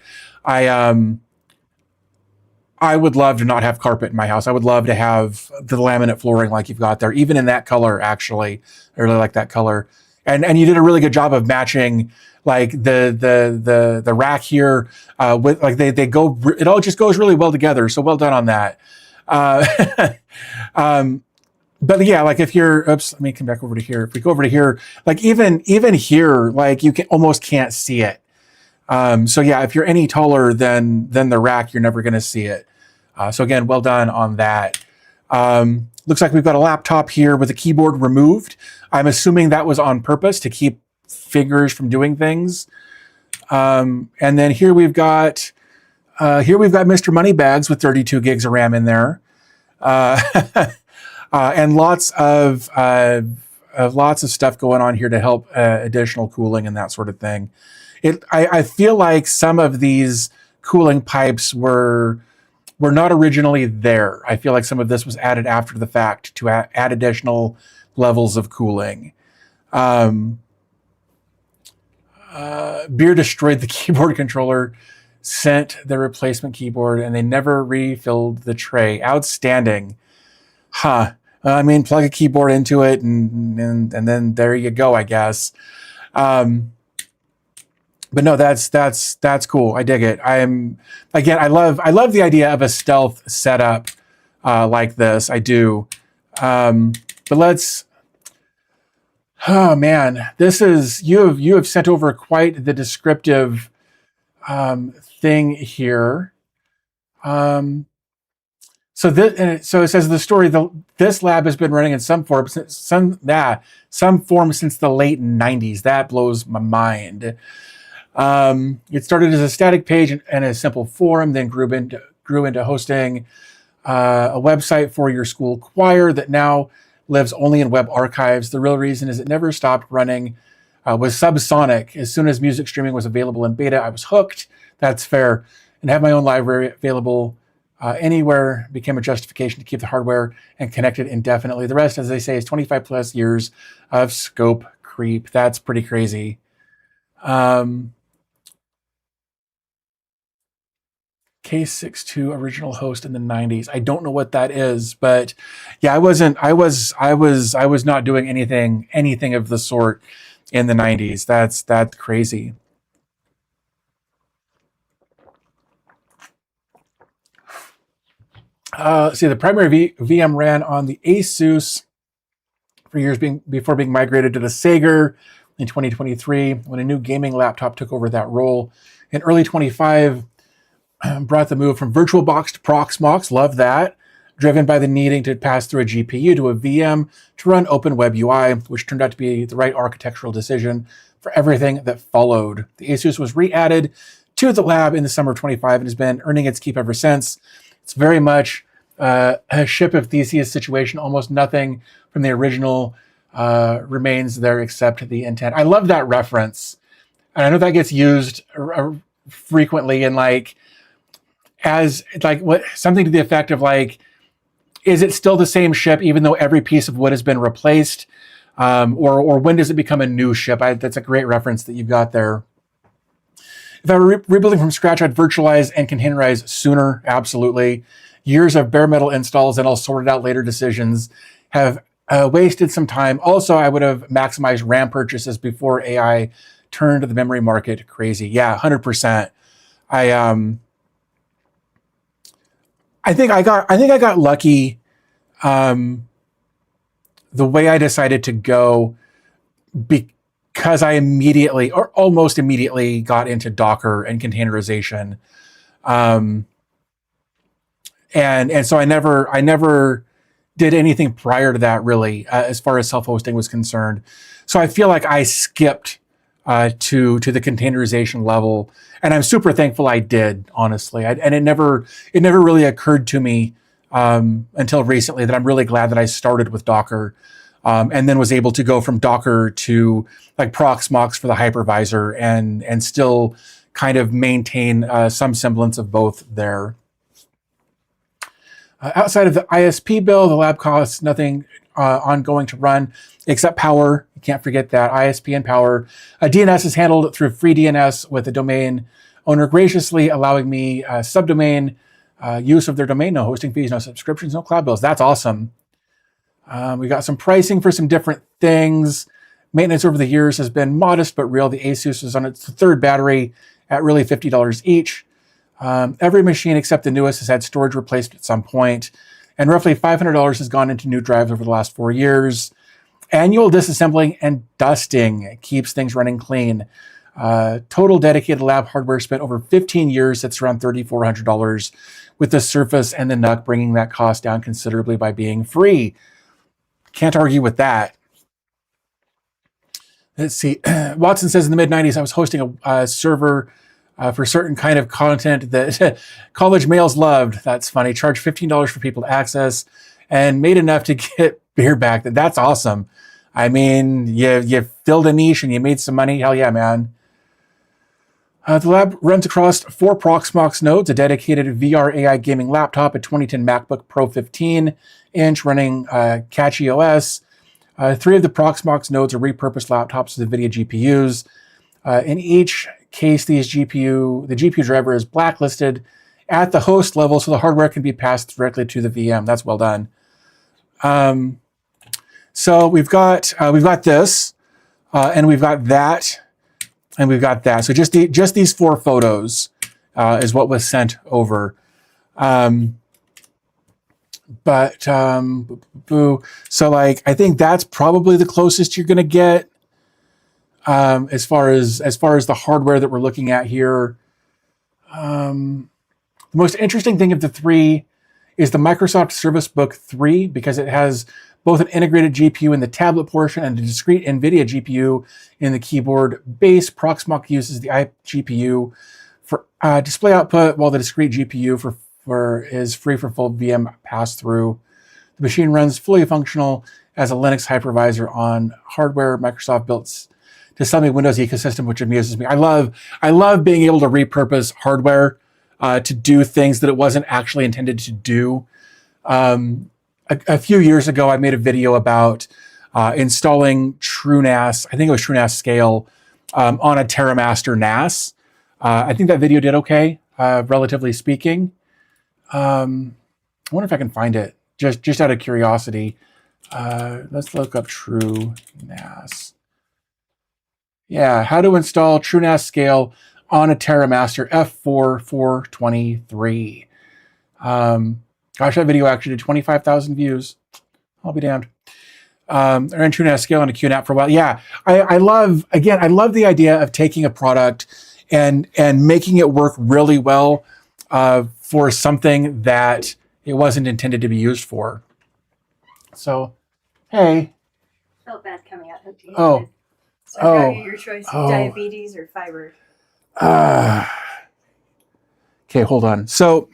I would love to not have carpet in my house. I would love to have the laminate flooring like you've got there, even in that color, actually. I really like that color. And you did a really good job of matching like the rack here with like they go, it all just goes really well together. So well done on that. But yeah, like if you're, oops, let me come back over to here. If we go over to here, like even here, like you almost can't see it. So yeah, if you're any taller than the rack, you're never going to see it. So again, well done on that. Looks like we've got a laptop here with a keyboard removed. I'm assuming that was on purpose to keep fingers from doing things. And then here we've got Mr. Moneybags with 32 gigs of RAM in there. And lots of stuff going on here to help additional cooling and that sort of thing. I feel like some of these cooling pipes were not originally there. I feel like some of this was added after the fact to add additional levels of cooling. Beer destroyed the keyboard controller, sent the replacement keyboard, and they never refilled the tray. Outstanding. Huh. I mean, plug a keyboard into it and then there you go, I guess. But no, that's cool. I dig it. I love the idea of a stealth setup like this. I do. But let's, Oh man, this is you have sent over quite the descriptive thing here. Um, so it says the story. This lab has been running in some form since the late '90s. That blows my mind. It started as a static page and a simple forum, then grew into hosting a website for your school choir that now lives only in web archives. The real reason is it never stopped running was subsonic. As soon as music streaming was available in beta, I was hooked. That's fair. And have my own library available anywhere became a justification to keep the hardware and connect it indefinitely. The rest, as they say, is 25 plus years of scope creep. That's pretty crazy. K62 original host in the 90s. I don't know what that is, but yeah, I was not doing anything of the sort in the 90s. That's crazy. See, the primary VM ran on the Asus for years before being migrated to the Sager in 2023 when a new gaming laptop took over that role. In early 25, brought the move from VirtualBox to Proxmox, love that, driven by the needing to pass through a GPU to a VM to run Open Web UI, which turned out to be the right architectural decision for everything that followed. The Asus was re-added to the lab in the summer of 25 and has been earning its keep ever since. It's very much a ship of Theseus situation. Almost nothing from the original remains there except the intent. I love that reference. And I know that gets used frequently in as what something to the effect of is it still the same ship even though every piece of wood has been replaced, or when does it become a new ship? That's a great reference that you've got there. If I were rebuilding from scratch, I'd virtualize and containerize sooner. Absolutely. Years of bare metal installs and all sorted out later decisions have wasted some time. Also, I would have maximized RAM purchases before AI turned the memory market crazy. Yeah, 100%. I think I got lucky. The way I decided to go, because I immediately or almost immediately got into Docker and containerization, and so I never did anything prior to that really, as far as self-hosting was concerned. So I feel like I skipped to the containerization level, and I'm super thankful I did, honestly. And it never really occurred to me until recently that I'm really glad that I started with Docker, and then was able to go from Docker to Proxmox for the hypervisor, and still kind of maintain some semblance of both there. Outside of the ISP bill, the lab costs nothing ongoing to run except power. You can't forget that, ISP and power. DNS is handled through FreeDNS with the domain owner graciously allowing me subdomain use of their domain. No hosting fees, no subscriptions, no cloud bills. That's awesome. We got some pricing for some different things. Maintenance over the years has been modest but real. The Asus is on its third battery at really $50 each. Every machine except the newest has had storage replaced at some point, and roughly $500 has gone into new drives over the last 4 years. Annual disassembling and dusting keeps things running clean. Total dedicated lab hardware spent over 15 years, that's around $3,400, with the Surface and the NUC bringing that cost down considerably by being free. Can't argue with that. Let's see. Watson says in the mid-90s, I was hosting a server for certain kind of content that college males loved. That's funny. Charged $15 for people to access and made enough to get beer back. That's awesome. I mean, you filled a niche and you made some money. Hell yeah, man. The lab runs across 4 Proxmox nodes, a dedicated VR AI gaming laptop, a 2010 MacBook Pro 15-inch running Catchy OS. 3 of the Proxmox nodes are repurposed laptops with NVIDIA GPUs. In each case, the GPU driver is blacklisted at the host level, so the hardware can be passed directly to the VM. That's well done. So we've got this, and we've got that, and we've got that. So just these 4 photos is what was sent over. But so like I think that's probably the closest you're going to get as far as the hardware that we're looking at here. The most interesting thing of the three is the Microsoft Service Book 3 because it has both an integrated GPU in the tablet portion and a discrete NVIDIA GPU in the keyboard base. Proxmox uses the iGPU for display output, while the discrete GPU is free for full VM pass-through. The machine runs fully functional as a Linux hypervisor on hardware Microsoft built to sell me Windows ecosystem, which amuses me. I love being able to repurpose hardware to do things that it wasn't actually intended to do. A few years ago, I made a video about installing TrueNAS. I think it was TrueNAS Scale on a TerraMaster NAS. I think that video did okay, relatively speaking. I wonder if I can find it just out of curiosity. Let's look up TrueNAS. Yeah, how to install TrueNAS Scale on a TerraMaster F4 423. Gosh, that video actually did 25,000 views. I'll be damned. I ran TrueNAS Scale on a QNAP for a while. Yeah, I love the idea of taking a product and making it work really well for something that it wasn't intended to be used for. So, hey. Felt bad coming out. Oh. So I've got your choice of diabetes or fiber. Okay, hold on. So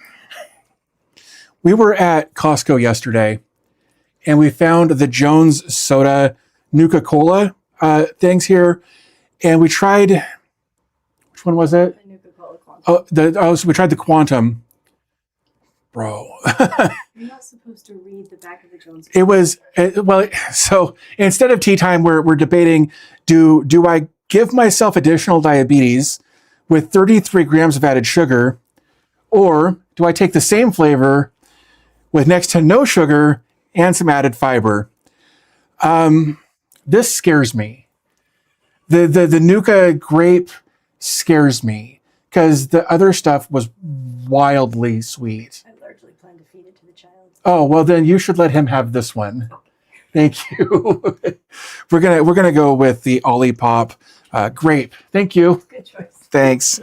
we were at Costco yesterday, and we found the Jones Soda Nuka-Cola things here, and we tried. Which one was it? The Nuka-Cola Quantum. So we tried the Quantum, bro. You're not supposed to read the back of the Jones. It was so instead of tea time, we're debating: do I give myself additional diabetes with 33 grams of added sugar, or do I take the same flavor with next to no sugar and some added fiber? This scares me. The Nuka grape scares me because the other stuff was wildly sweet. I largely plan to feed it to the child. Oh, well then you should let him have this one. Thank you. we're gonna go with the Olipop grape. Thank you. Good choice. Thanks.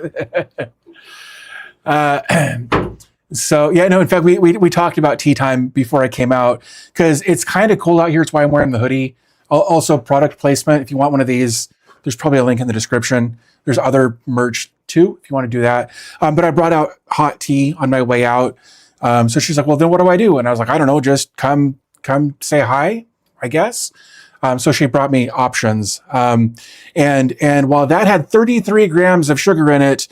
So yeah, no. In fact, we talked about tea time before I came out because it's kind of cold out here. It's why I'm wearing the hoodie. Also, product placement. If you want one of these, there's probably a link in the description. There's other merch too if you want to do that. But I brought out hot tea on my way out. So she's like, "Well, then what do I do?" And I was like, "I don't know. Just come say hi, I guess." So she brought me options. And while that had 33 grams of sugar in it,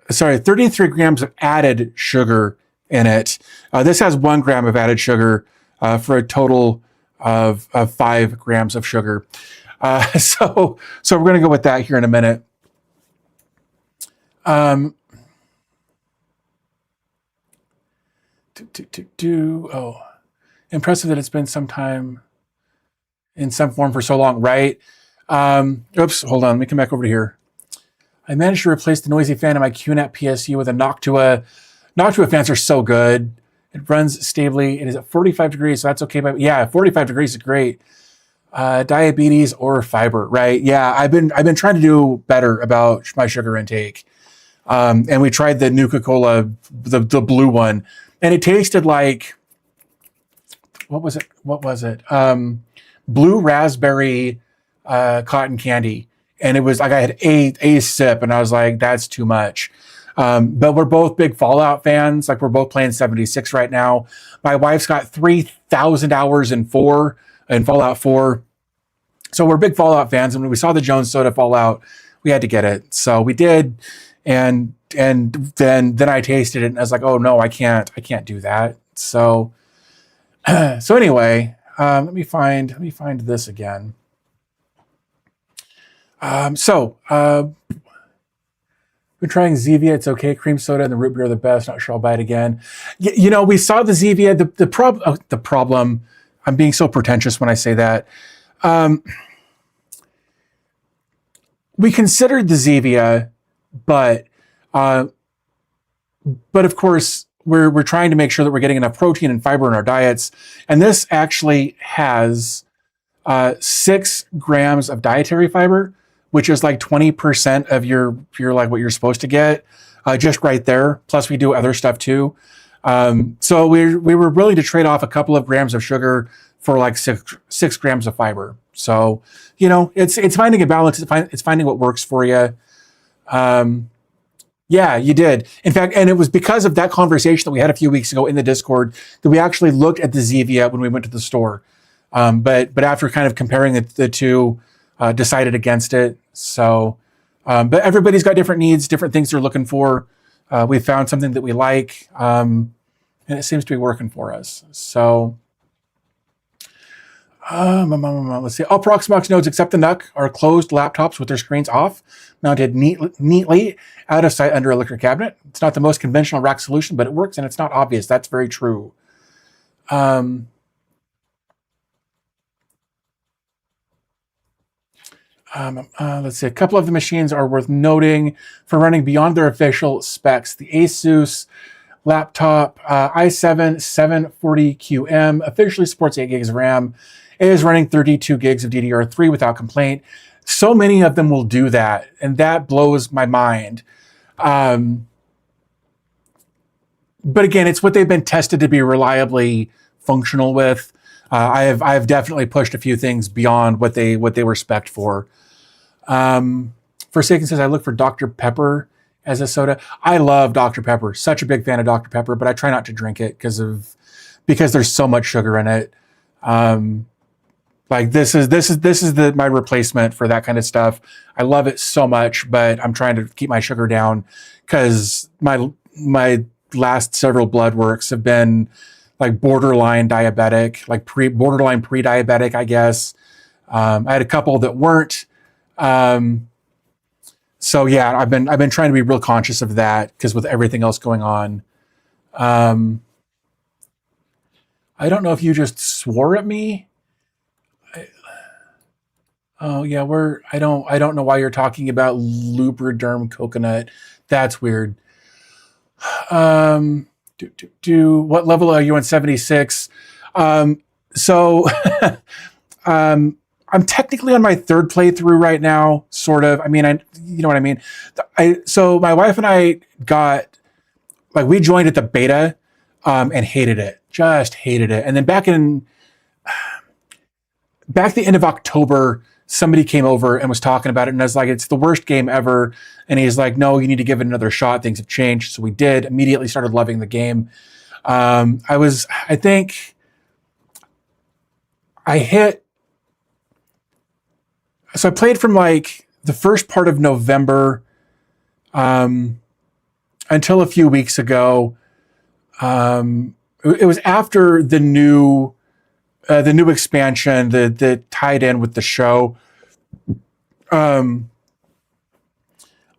33 grams of added sugar in it. This has 1 gram of added sugar for a total of 5 grams of sugar. So we're going to go with that here in a minute. Impressive that it's been some time in some form for so long, right? Oops, hold on. Let me come back over to here. I managed to replace the noisy fan in my QNAP PSU with a Noctua. Noctua fans are so good. It runs stably. It is at 45 degrees, so that's okay. But yeah, 45 degrees is great. Diabetes or fiber, right? Yeah, I've been trying to do better about my sugar intake. And we tried the Nuka-Cola, the blue one, and it tasted like, what was it? Blue raspberry cotton candy. And it was like I had a sip and I was like, that's too much. But we're both big Fallout fans. Like we're both playing 76 right now. My wife's got 3,000 hours in Fallout 4. So we're big Fallout fans. And when we saw the Jones Soda Fallout, we had to get it. So we did. And then I tasted it and I was like, oh no, I can't do that. So anyway, let me find this again. Been trying Zevia. It's okay. Cream soda and the root beer are the best. Not sure I'll buy it again. We saw the Zevia. The problem. I'm being so pretentious when I say that. We considered the Zevia, but of course we're trying to make sure that we're getting enough protein and fiber in our diets. And this actually has 6 grams of dietary fiber, which is like 20% of your like what you're supposed to get, just right there. Plus we do other stuff too. So we were willing to trade off a couple of grams of sugar for like 6 grams of fiber. So, it's finding a balance. It's finding what works for you. Yeah, you did. In fact, and it was because of that conversation that we had a few weeks ago in the Discord that we actually looked at the Zevia when we went to the store. But after kind of comparing the two, decided against it. So, but everybody's got different needs, different things they're looking for. We found something that we like, and it seems to be working for us. So, let's see. All Proxmox nodes except the NUC are closed laptops with their screens off, mounted neatly out of sight under a liquor cabinet. It's not the most conventional rack solution, but it works and it's not obvious. That's very true. Let's see. A couple of the machines are worth noting for running beyond their official specs. The Asus laptop i7 740QM officially supports 8 gigs of RAM. It is running 32 gigs of DDR3 without complaint. So many of them will do that, and that blows my mind. But again, it's what they've been tested to be reliably functional with. I've definitely pushed a few things beyond what they were spec'd for. Forsaken says, I look for Dr. Pepper as a soda. I love Dr. Pepper. Such a big fan of Dr. Pepper, but I try not to drink it because there's so much sugar in it. Like this is my replacement for that kind of stuff. I love it so much, but I'm trying to keep my sugar down because my last several blood works have been like borderline diabetic, like borderline pre-diabetic, I guess. I had a couple that weren't. So yeah, I've been trying to be real conscious of that because with everything else going on. I don't know if you just swore at me. Oh yeah, I don't know why you're talking about Lubriderm coconut. That's weird. What level are you on 76? So I'm technically on my 3rd playthrough right now, sort of. I mean, you know what I mean? So my wife and I we joined at the beta, and hated it. Just hated it. And then back the end of October, somebody came over and was talking about it, and I was like, it's the worst game ever. And he's like, no, you need to give it another shot. Things have changed. So we did. Immediately started loving the game. I think I played from like the first part of November until a few weeks ago. It was after the new expansion that tied in with the show.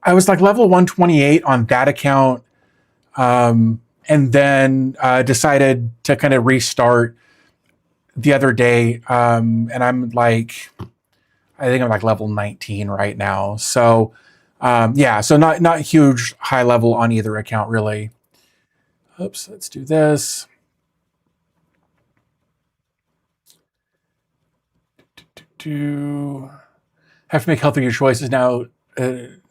I was like level 128 on that account, and then decided to kind of restart the other day, and I'm like, I think I'm like level 19 right now. So yeah, so not huge high level on either account really. Oops, let's do this. Have to make healthier choices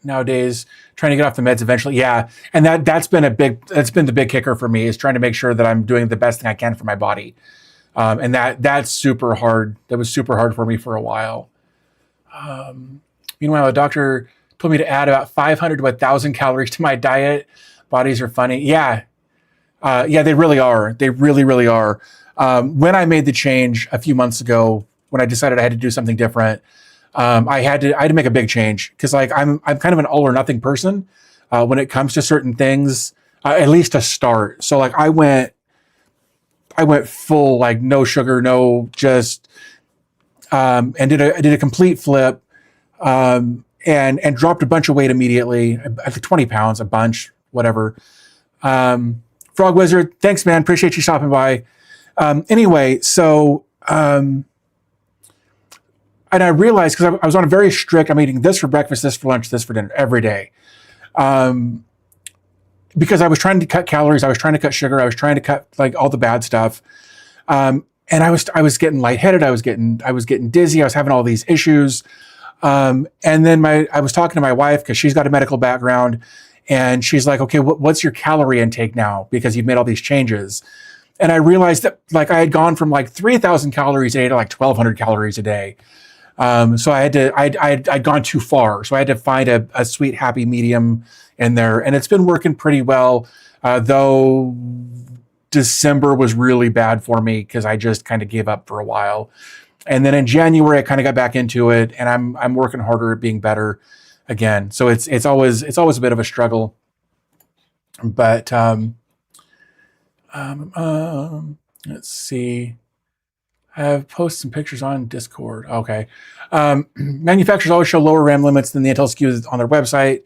nowadays, trying to get off the meds eventually. Yeah, and that's been the big kicker for me, is trying to make sure that I'm doing the best thing I can for my body. And that's super hard. That was super hard for me for a while. Meanwhile, a doctor told me to add about 500 to 1,000 calories to my diet. Bodies are funny. Yeah. Yeah, they really are. They really, really are. When I made the change a few months ago, when I decided I had to do something different, I had to make a big change because like I'm kind of an all or nothing person when it comes to certain things, at least to start. So like I went full, like no sugar, no just, and did a complete flip, and dropped a bunch of weight immediately. I think 20 pounds, a bunch, whatever. Frog Wizard, thanks, man. Appreciate you stopping by. Anyway, so, and I realized, because I was on a very strict, I'm eating this for breakfast, this for lunch, this for dinner every day. And because I was trying to cut calories, I was trying to cut sugar, I was trying to cut like all the bad stuff. And I was getting lightheaded, I was getting dizzy, I was having all these issues. And then I was talking to my wife because she's got a medical background, and she's like, okay, what's your calorie intake now? Because you've made all these changes. And I realized that like I had gone from like 3,000 calories a day to like 1,200 calories a day. So I'd gone too far. So I had to find a sweet, happy medium in there. And it's been working pretty well, though December was really bad for me because I just kind of gave up for a while. And then in January, I kind of got back into it, and I'm working harder at being better again. So it's always a bit of a struggle. But let's see. I've posted some pictures on Discord. Okay. Manufacturers always show lower RAM limits than the Intel SKUs on their website.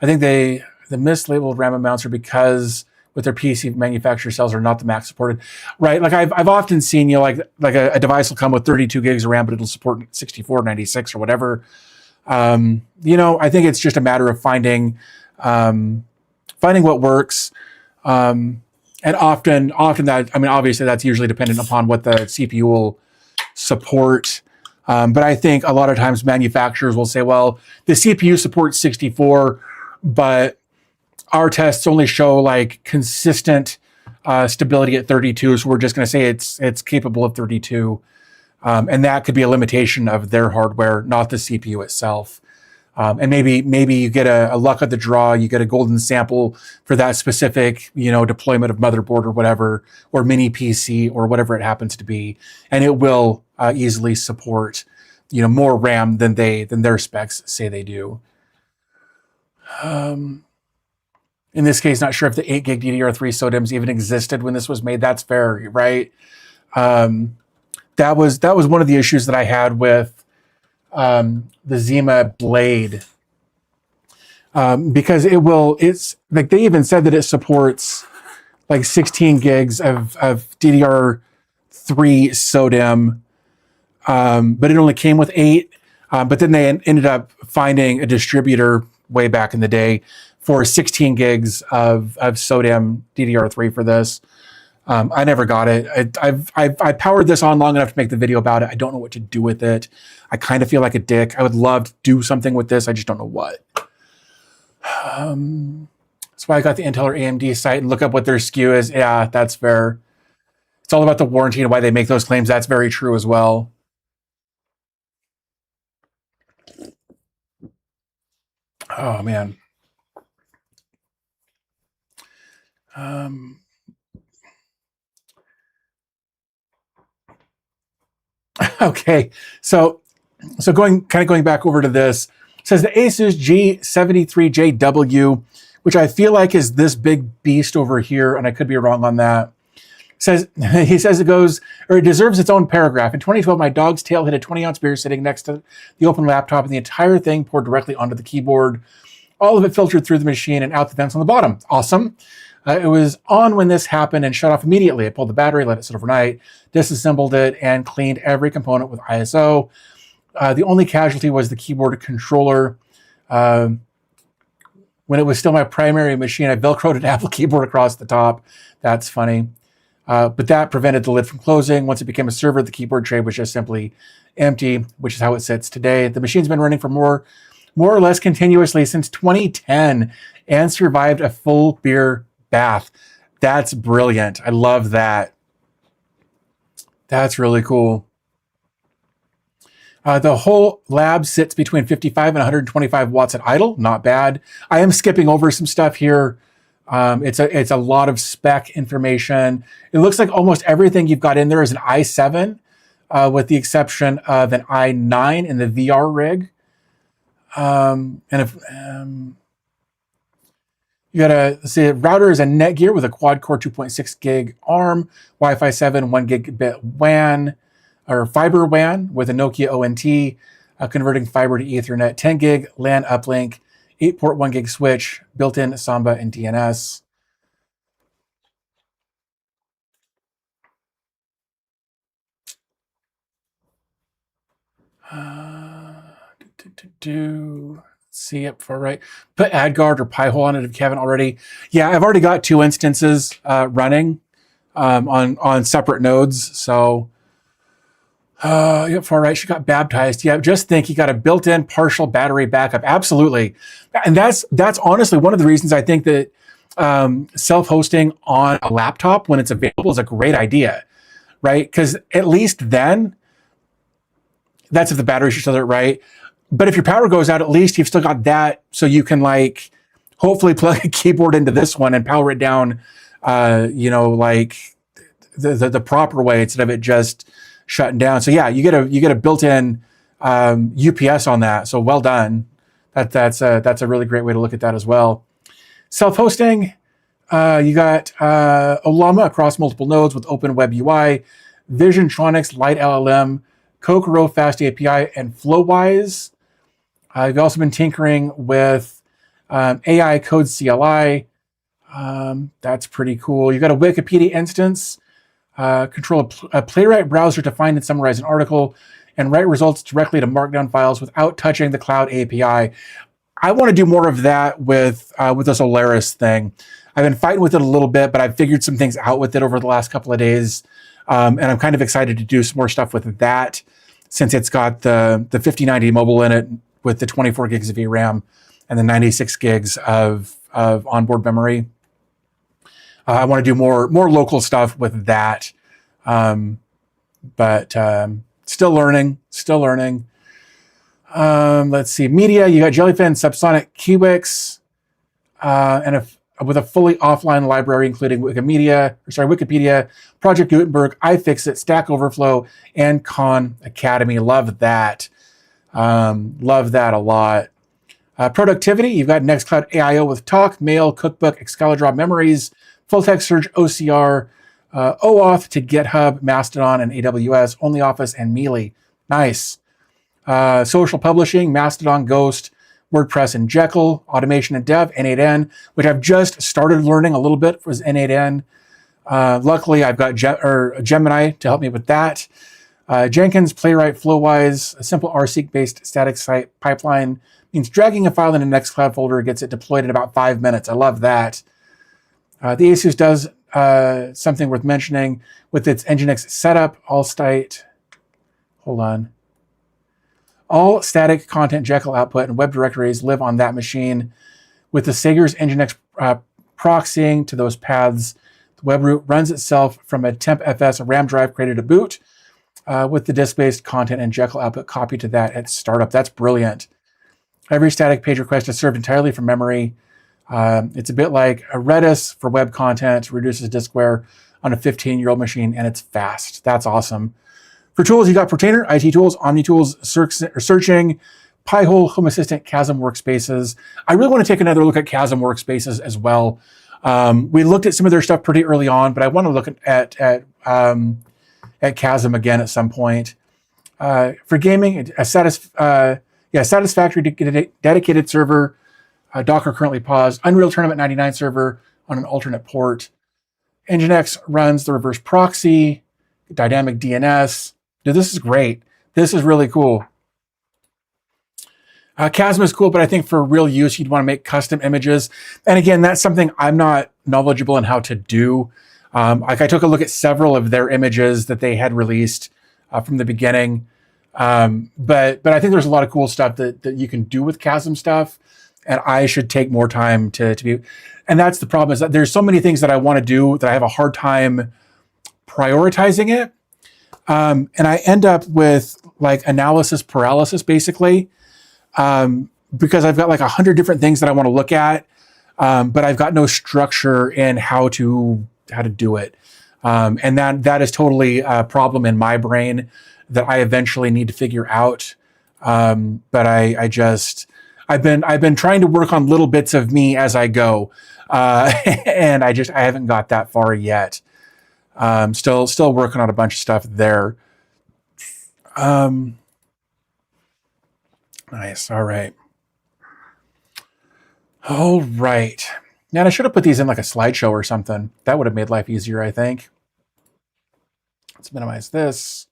I think the mislabeled RAM amounts are because with their PC manufacturer cells are not the max supported. Right. Like I've often seen, like a device will come with 32 gigs of RAM, but it'll support 64, 96 or whatever. I think it's just a matter of finding what works. And often that, obviously that's usually dependent upon what the CPU will support. But I think a lot of times manufacturers will say, well, the CPU supports 64, but our tests only show like consistent stability at 32. So we're just going to say it's capable of 32. And that could be a limitation of their hardware, not the CPU itself. And maybe you get a luck of the draw, you get a golden sample for that specific, deployment of motherboard or whatever, or mini PC or whatever it happens to be. And it will easily support, more RAM than their specs say they do. In this case, not sure if the 8 gig DDR3 SODIMMs even existed when this was made. That's fair, right? That was one of the issues that I had with the Zima Blade, because it's like they even said that it supports like 16 gigs of DDR3 SODIMM, but it only came with 8. But then they ended up finding a distributor way back in the day for 16 gigs of SODIMM DDR3 for this. I never got it. I powered this on long enough to make the video about it. I don't know what to do with it. I kind of feel like a dick. I would love to do something with this. I just don't know what. That's why I got the Intel or AMD site and look up what their SKU is. Yeah, that's fair. It's all about the warranty and why they make those claims. That's very true as well. Oh, man. Okay, so going back over to this, it says the Asus G73JW, which I feel like is this big beast over here, and I could be wrong on that. He says it deserves its own paragraph. In 2012, my dog's tail hit a 20-ounce beer sitting next to the open laptop, and the entire thing poured directly onto the keyboard. All of it filtered through the machine and out the vents on the bottom. Awesome. It was on when this happened and shut off immediately. I pulled the battery, let it sit overnight, disassembled it, and cleaned every component with ISO. The only casualty was the keyboard controller. When it was still my primary machine, I Velcroed an Apple keyboard across the top. That's funny. But that prevented the lid from closing. Once it became a server, the keyboard tray was just simply empty, which is how it sits today. The machine's been running for more or less continuously since 2010 and survived a full beer bath. That's brilliant. I love that. That's really cool. The whole lab sits between 55 and 125 watts at idle. Not bad. I am skipping over some stuff here. It's a lot of spec information. It looks like almost everything you've got in there is an i7, with the exception of an i9 in the VR rig. And if you got a router is a Netgear with a quad core 2.6 gig ARM, Wi-Fi 7, 1 gigabit WAN, or fiber WAN with a Nokia ONT, converting fiber to Ethernet, 10 gig LAN uplink, 8-port 1 gig switch, built-in Samba and DNS. Let's see it for right. Put AdGuard or Pi-hole on it if you haven't already. Yeah, I've already got 2 instances running on separate nodes. So, yeah, far right. She got baptized. Yeah, just think you got a built-in partial battery backup. Absolutely, and that's honestly one of the reasons I think that self-hosting on a laptop when it's available is a great idea, right? Because at least then, that's if the battery's still there, right? But if your power goes out, at least you've still got that, so you can like hopefully plug a keyboard into this one and power it down, like the proper way instead of it just shutting down. So yeah, you get a built-in UPS on that. So well done. That's a really great way to look at that as well. Self-hosting, you got Olama across multiple nodes with Open Web UI, Visiontronics Light LLM, Kokoro Fast API, and Flowwise. I've also been tinkering with AI Code CLI. That's pretty cool. You got a Wikipedia instance. Control a Playwright browser to find and summarize an article, and write results directly to Markdown files without touching the Cloud API. I want to do more of that with the Solaris thing. I've been fighting with it a little bit, but I've figured some things out with it over the last couple of days, and I'm kind of excited to do some more stuff with that since it's got the 5090 mobile in it with the 24 gigs of VRAM and the 96 gigs of onboard memory. I want to do more local stuff with that, but still learning. Let's see, media. You got Jellyfin, Subsonic, Kiwix, and with a fully offline library including Wikipedia, Project Gutenberg, iFixit, Stack Overflow, and Khan Academy. Love that. Love that a lot. Productivity. You've got Nextcloud AIO with Talk, Mail, Cookbook, Excalibur Memories, Full Text Search, OCR, OAuth to GitHub, Mastodon, and AWS, OnlyOffice, and Mealy. Nice. Social publishing, Mastodon, Ghost, WordPress, and Jekyll, automation and dev, N8N, which I've just started learning a little bit was N8N. Luckily, I've got Gemini to help me with that. Jenkins, Playwright, Flowwise, a simple rsync-based static site pipeline means dragging a file in a Nextcloud folder gets it deployed in about 5 minutes. I love that. The ASUS does something worth mentioning with its Nginx setup, all static content Jekyll output and web directories live on that machine. With the Sager's Nginx proxying to those paths, the web root runs itself from a tempfs RAM drive created to boot with the disk-based content and Jekyll output copied to that at startup. That's brilliant. Every static page request is served entirely from memory. It's a bit like a Redis for web content, reduces disk wear on a 15-year-old machine, and it's fast. That's awesome. For tools, you got Portainer, IT Tools, OmniTools, Searching, Pi-hole, Home Assistant, Chasm Workspaces. I really want to take another look at Chasm Workspaces as well. We looked at some of their stuff pretty early on, but I want to look at Chasm again at some point. For gaming, a Satisfactory dedicated server, Docker currently paused, Unreal Tournament 99 server on an alternate port. Nginx runs the reverse proxy, dynamic DNS. Dude, this is great. This is really cool. Chasm is cool, but I think for real use, you'd want to make custom images. And again, that's something I'm not knowledgeable in how to do. I took a look at several of their images that they had released from the beginning. But I think there's a lot of cool stuff that you can do with Chasm stuff. And I should take more time to be. And that's the problem, is that there's so many things that I want to do that I have a hard time prioritizing it. And I end up with like analysis paralysis, basically, because I've got like 100 different things that I want to look at, but I've got no structure in how to do it. And that is totally a problem in my brain that I eventually need to figure out. But I've been trying to work on little bits of me as I go, and I haven't got that far yet. Still working on a bunch of stuff there. Nice. All right. Now I should have put these in like a slideshow or something. That would have made life easier, I think. Let's minimize this.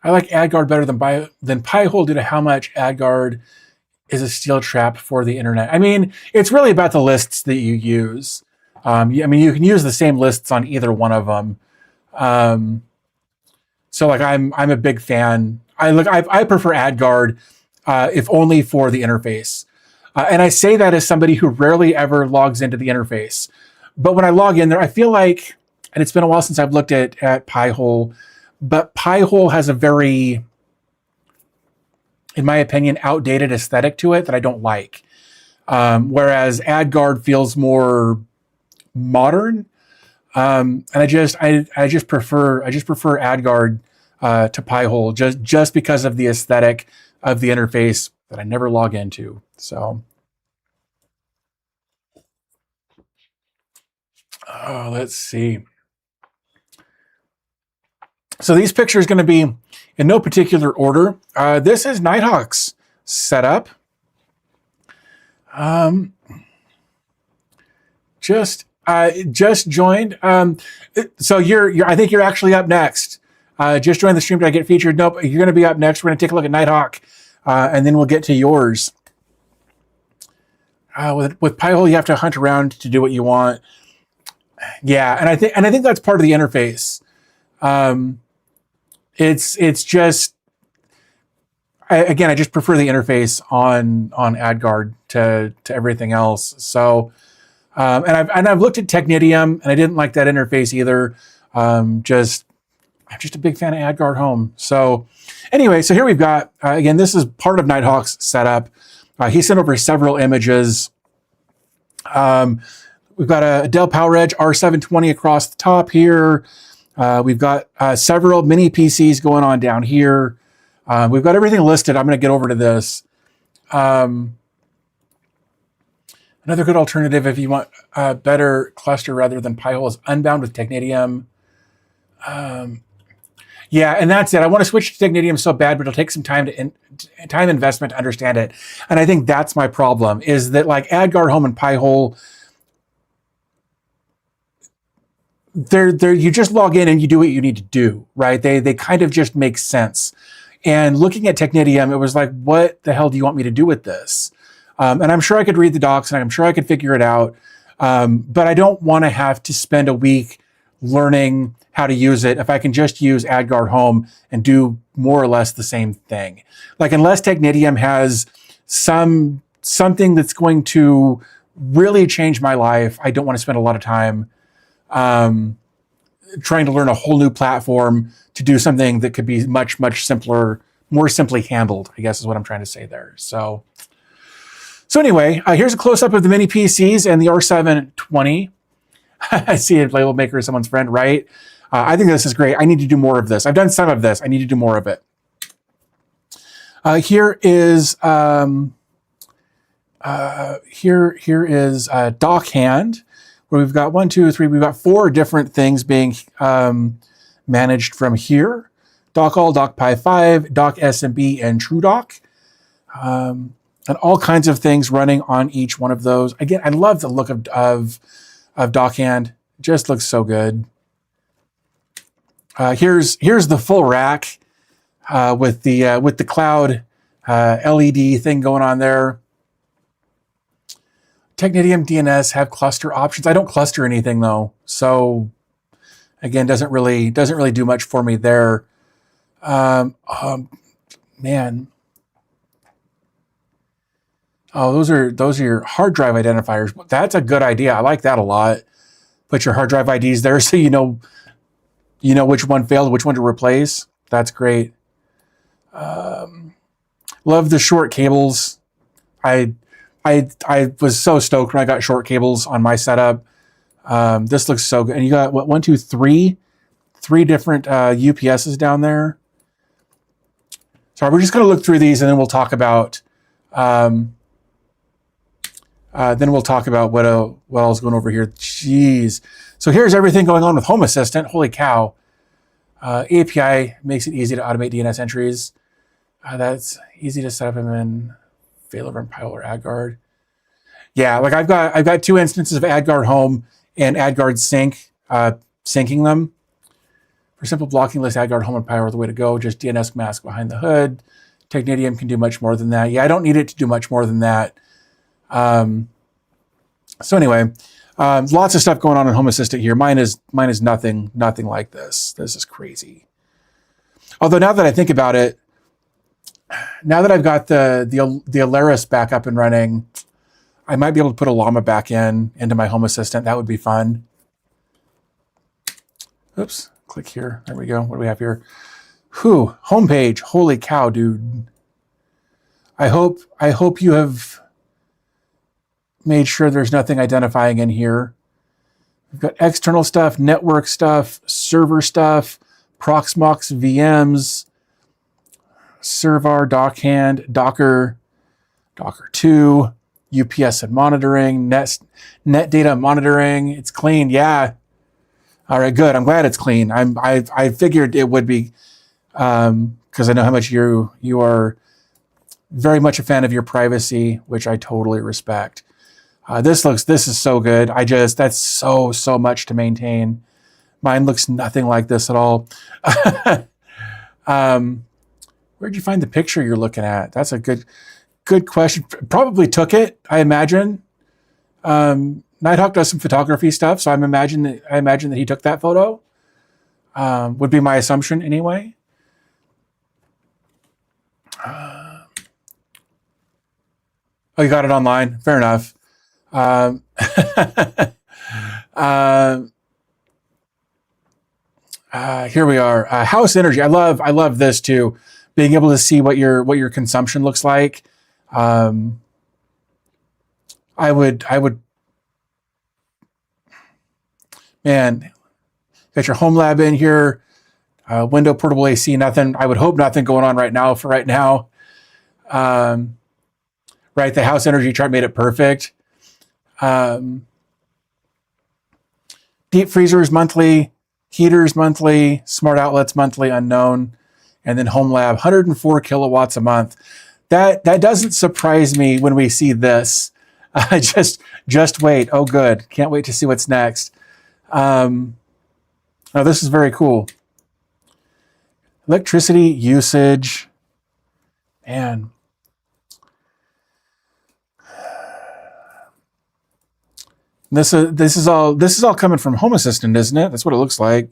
I like AdGuard better than Pi-hole due to how much AdGuard is a steel trap for the internet. I mean, it's really about the lists that you use. I mean, you can use the same lists on either one of them. So like I'm a big fan. I prefer AdGuard, if only for the interface. And I say that as somebody who rarely ever logs into the interface. But when I log in there, I feel like, and it's been a while since I've looked at Pi-hole, but Pi-hole has a very, in my opinion, outdated aesthetic to it that I don't like. Whereas AdGuard feels more modern. And I just prefer AdGuard to Pi-hole just because of the aesthetic of the interface that I never log into. So, let's see. So these pictures are going to be in no particular order. This is Nighthawk's setup. Just joined. So I think you're actually up next. Just joined the stream. Did I get featured? Nope. You're going to be up next. We're going to take a look at Nighthawk, and then we'll get to yours. With Pi-hole, you have to hunt around to do what you want. Yeah, and I think that's part of the interface. It's just, I just prefer the interface on AdGuard to everything else. So, and I've looked at Technidium, and I didn't like that interface either. I'm just a big fan of AdGuard Home. So anyway, so here we've got, again, this is part of Nighthawk's setup. He sent over several images. We've got a Dell PowerEdge R720 across the top here. We've got several mini PCs going on down here. We've got everything listed. I'm going to get over to this. Another good alternative if you want a better cluster rather than Pi-hole is Unbound with Technidium. Yeah, and that's it. I want to switch to Technidium so bad, but it'll take some time investment to understand it. And I think that's my problem, is that like AdGuard Home and Pi-hole, you just log in and you do what you need to do, right? They kind of just make sense. And looking at Technidium, it was like, what the hell do you want me to do with this? And I'm sure I could read the docs and I'm sure I could figure it out. But I don't want to have to spend a week learning how to use it if I can just use AdGuard Home and do more or less the same thing. Like, unless Technidium has something that's going to really change my life, I don't want to spend a lot of time trying to learn a whole new platform to do something that could be much, much simpler, more simply handled, I guess is what I'm trying to say there. So anyway, here's a close-up of the mini PCs and the R720. I see it, label maker is someone's friend, right? I think this is great. I need to do more of this. I've done some of this. I need to do more of it. Here is dock hand, where we've got we've got 4 different things being managed from here. Dockall, DockPi 5, Dock SMB, and TrueDock. And all kinds of things running on each one of those. Again, I love the look of Dockhand. Just looks so good. Here's the full rack with the cloud LED thing going on there. Technidium DNS have cluster options. I don't cluster anything though, so again, doesn't really do much for me there. Man. Oh, those are your hard drive identifiers. That's a good idea. I like that a lot. Put your hard drive IDs there so you know which one failed, which one to replace. That's great. Love the short cables. I was so stoked when I got short cables on my setup. This looks so good. And you got what, 3 different UPSs down there. So we're just going to look through these and then we'll talk about what else is going over here. Jeez. So here's everything going on with Home Assistant. Holy cow. API makes it easy to automate DNS entries. That's easy to set up and then failover and Pi-hole or AdGuard. Yeah, like I've got 2 instances of AdGuard Home and AdGuard Sync, syncing them. For simple blocking list, AdGuard Home and Power are the way to go. Just DNS mask behind the hood. Technetium can do much more than that. Yeah, I don't need it to do much more than that. So anyway, lots of stuff going on in Home Assistant here. Mine is nothing like this. This is crazy. Although now that I think about it, now that I've got the Alaris back up and running, I might be able to put a llama back into my Home Assistant. That would be fun. Oops, click here. There we go. What do we have here? Whew, homepage. Holy cow, dude. I hope you have made sure there's nothing identifying in here. We've got external stuff, network stuff, server stuff, Proxmox VMs, Servar, Dockhand, Docker 2, UPS and monitoring, net data monitoring. It's clean, yeah. All right, good. I'm glad it's clean. I figured it would be, because I know how much you are very much a fan of your privacy, which I totally respect. This is so good. That's so much to maintain. Mine looks nothing like this at all. Where'd you find the picture you're looking at? That's a good question. Probably took it, I imagine. Nighthawk does some photography stuff, so I imagine that he took that photo. Would be my assumption anyway. Oh, you got it online. Fair enough. Here we are. House energy. I love this too. Being able to see what your consumption looks like. I would. Man, got your Homelab in here. Window portable AC. Nothing. I would hope nothing going on right now. For right now. Right, the house energy chart made it perfect. Deep freezers monthly, heaters monthly, smart outlets monthly, unknown, and then Homelab 104 kilowatts a month. That doesn't surprise me when we see this. Just wait. Oh, good. Can't wait to see what's next. Oh, this is very cool. Electricity usage, man. This is all coming from Home Assistant, isn't it? That's what it looks like.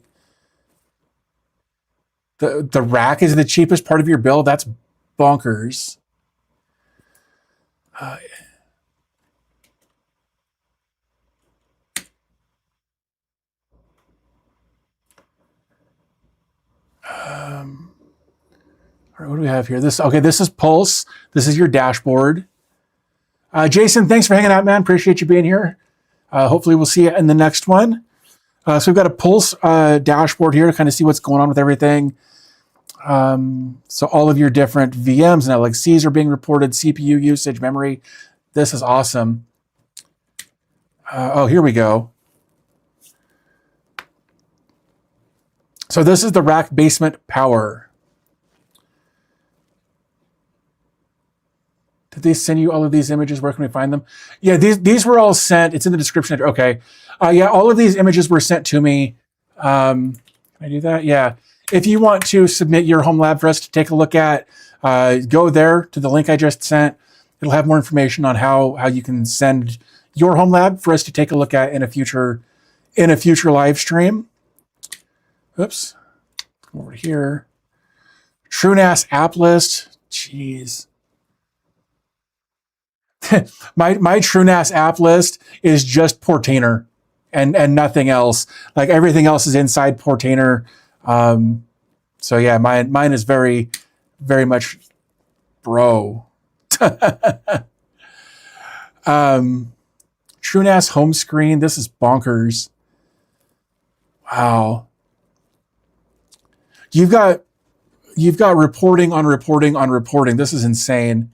The rack is the cheapest part of your bill. That's bonkers. All right, what do we have here? This is Pulse. This is your dashboard. Jason, thanks for hanging out, man. Appreciate you being here. Hopefully we'll see you in the next one. So we've got a Pulse dashboard here to kind of see what's going on with everything. So all of your different VMs and LXCs are being reported, CPU usage, memory. This is awesome. Oh, here we go. So this is the rack basement power. Did they send you all of these images? Where can we find them? Yeah, these were all sent. It's in the description. Okay. Yeah, all of these images were sent to me. Can I do that? Yeah. If you want to submit your Homelab for us to take a look at, go there to the link I just sent. It'll have more information on how you can send your Homelab for us to take a look at in a future live stream. Oops. Come over here. TrueNAS app list. Jeez. my TrueNAS app list is just Portainer and nothing else. Like everything else is inside Portainer. So yeah, mine is very, very much bro. TrueNAS home screen. This is bonkers. Wow. You've got reporting on reporting on reporting. This is insane.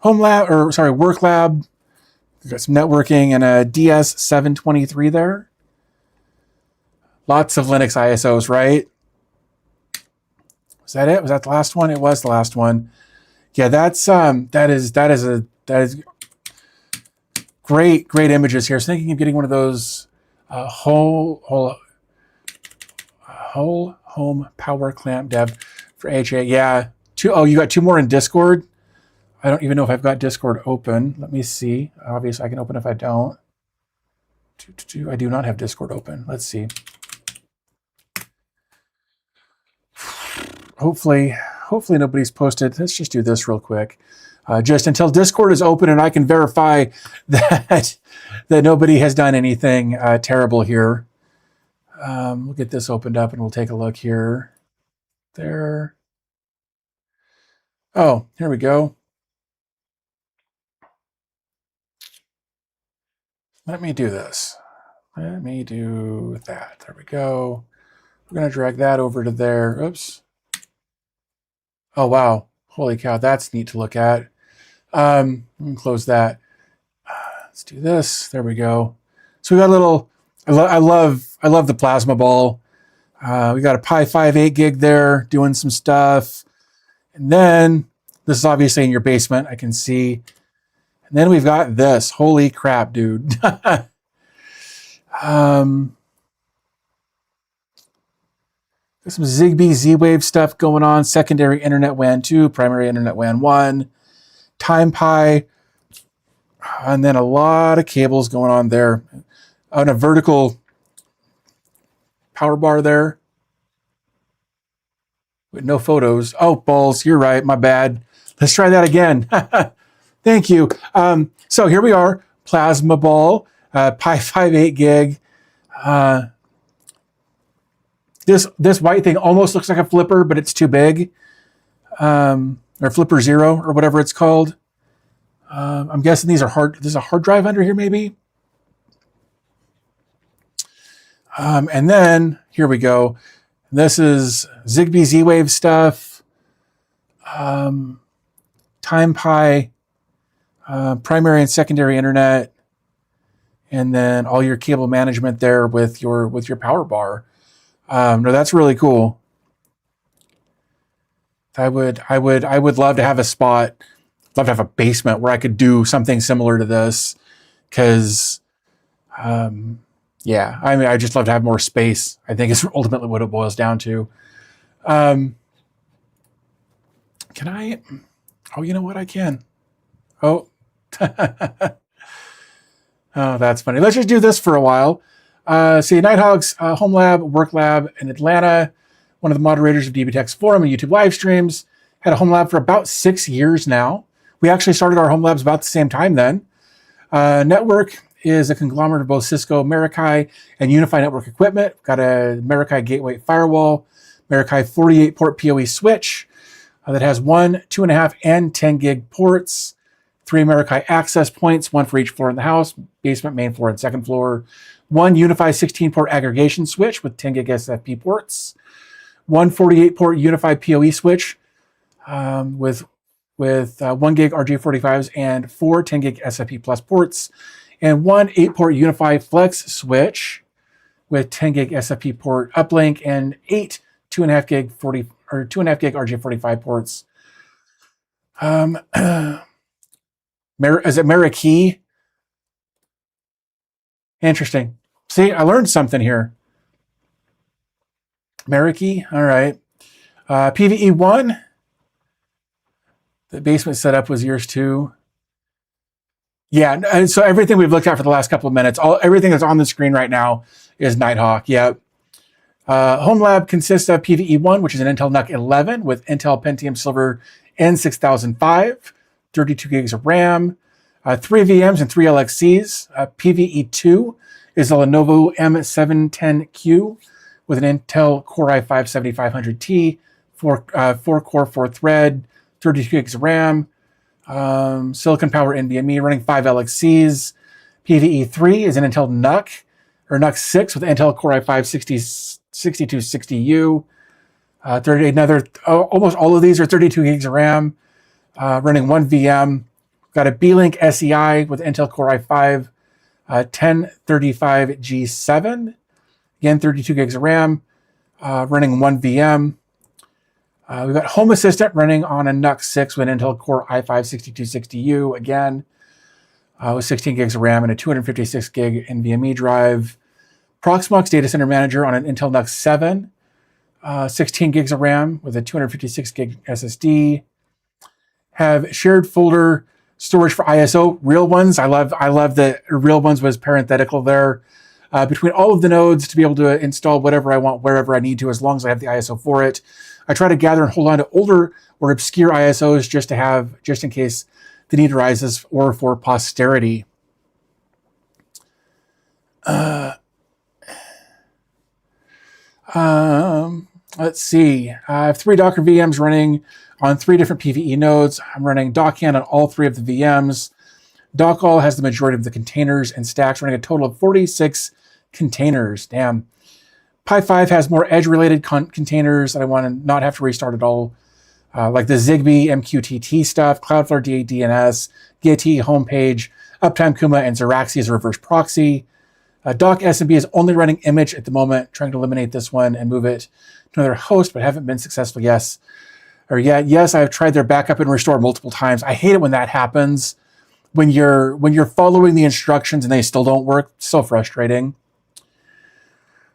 WorkLab. We've got some networking and a DS723 there. Lots of Linux ISOs, right? Was that it? Was that the last one? It was the last one. Yeah, that is great images here. So thinking of getting one of those Whole home power clamp dev for HA. Yeah. Oh, you got 2 more in Discord? I don't even know if I've got Discord open. Let me see. Obviously, I can open if I don't. I do not have Discord open. Let's see. Hopefully nobody's posted. Let's just do this real quick. Just until Discord is open and I can verify that nobody has done anything terrible here. We'll get this opened up and we'll take a look here. There. Oh, here we go. Let me do this. Let me do that. There we go. We're going to drag that over to there. Oops. Oh, wow. Holy cow. That's neat to look at. Let me close that. Let's do this. There we go. So we got a little, I love the plasma ball. We got a Pi 5 8 gig there doing some stuff. And then this is obviously in your basement. I can see. And then we've got this. Holy crap, dude. There's some Zigbee Z-Wave stuff going on. Secondary Internet WAN 2, primary Internet WAN 1, TimePi, and then a lot of cables going on there. On a vertical power bar there. With no photos. Oh, balls, you're right, my bad. Let's try that again. Thank you. So here we are, plasma ball, Pi 5 8 gig. This white thing almost looks like a flipper, but it's too big. Or flipper 0 or whatever it's called. I'm guessing these are hard. There's a hard drive under here maybe. And then here we go. This is Zigbee Z-Wave stuff. TimePi, primary and secondary internet, and then all your cable management there with your power bar. No, that's really cool. I would love to have a spot, love to have a basement where I could do something similar to this, because, yeah, I mean, I just love to have more space. I think is ultimately what it boils down to. Can I? Oh, you know what? I can. Oh, oh, that's funny. Let's just do this for a while. See, Nighthawk's Homelab, Work Lab in Atlanta, one of the moderators of DBTech's forum and YouTube live streams, had a Homelab for about 6 years now. We actually started our Homelabs about the same time then. Network is a conglomerate of both Cisco, Meraki, and Unify Network equipment. Got a Meraki gateway firewall, Meraki 48-port PoE switch that has 1, 2.5, and 10 gig ports, 3 Meraki access points, 1 for each floor in the house, basement, main floor, and second floor. 1 Unify 16-port aggregation switch with 10 gig SFP ports, 1 48-port Unify PoE switch with 1 gig RJ45s and 4 10 gig SFP plus ports, and 1 8-port Unify Flex switch with 10 gig SFP port uplink and 8 2.5 gig 2.5 gig RJ45 ports. Is it Meraki? Interesting. See, I learned something here. Meraki, all right. PVE1, the basement setup was yours too. Yeah, and so everything we've looked at for the last couple of minutes, everything that's on the screen right now is Nighthawk. Yep. Homelab consists of PVE1, which is an Intel NUC 11 with Intel Pentium Silver N6005, 32 gigs of RAM, 3 VMs and 3 LXCs. PVE2 is a Lenovo M710Q with an Intel Core i5 7500T, 4-core, 4-thread, 32 gigs of RAM, Silicon Power NVMe running 5 LXCs. PVE3 is an Intel NUC, or NUC 6 with Intel Core i5 6260U. Almost all of these are 32 gigs of RAM, running 1 VM. Got a B-Link SEI with Intel Core i5 1035G7. Again, 32 gigs of RAM, running 1 VM. We've got Home Assistant running on a NUC 6 with an Intel Core i5 6260U, again, with 16 gigs of RAM and a 256 gig NVMe drive. Proxmox Data Center Manager on an Intel NUC 7 16 gigs of RAM with a 256 gig SSD. Have shared folder storage for ISO, real ones. I love that real ones was parenthetical there. Between all of the nodes to be able to install whatever I want, wherever I need to, as long as I have the ISO for it. I try to gather and hold on to older or obscure ISOs just in case the need arises or for posterity. Let's see. I have 3 Docker VMs running on 3 different PVE nodes. I'm running dockan on all 3 of the VMs. Dockall has the majority of the containers and stacks, running a total of 46 containers. Damn. Pi 5 has more edge-related containers that I want to not have to restart at all, like the Zigbee MQTT stuff, Cloudflare DNS, GitT, Homepage, Uptime Kuma, and Xeraxi as a reverse proxy. Dock SMB is only running image at the moment, trying to eliminate this one and move it to another host, but haven't been successful yet. Yes, I've tried their backup and restore multiple times. I hate it when that happens. When you're following the instructions and they still don't work, it's so frustrating.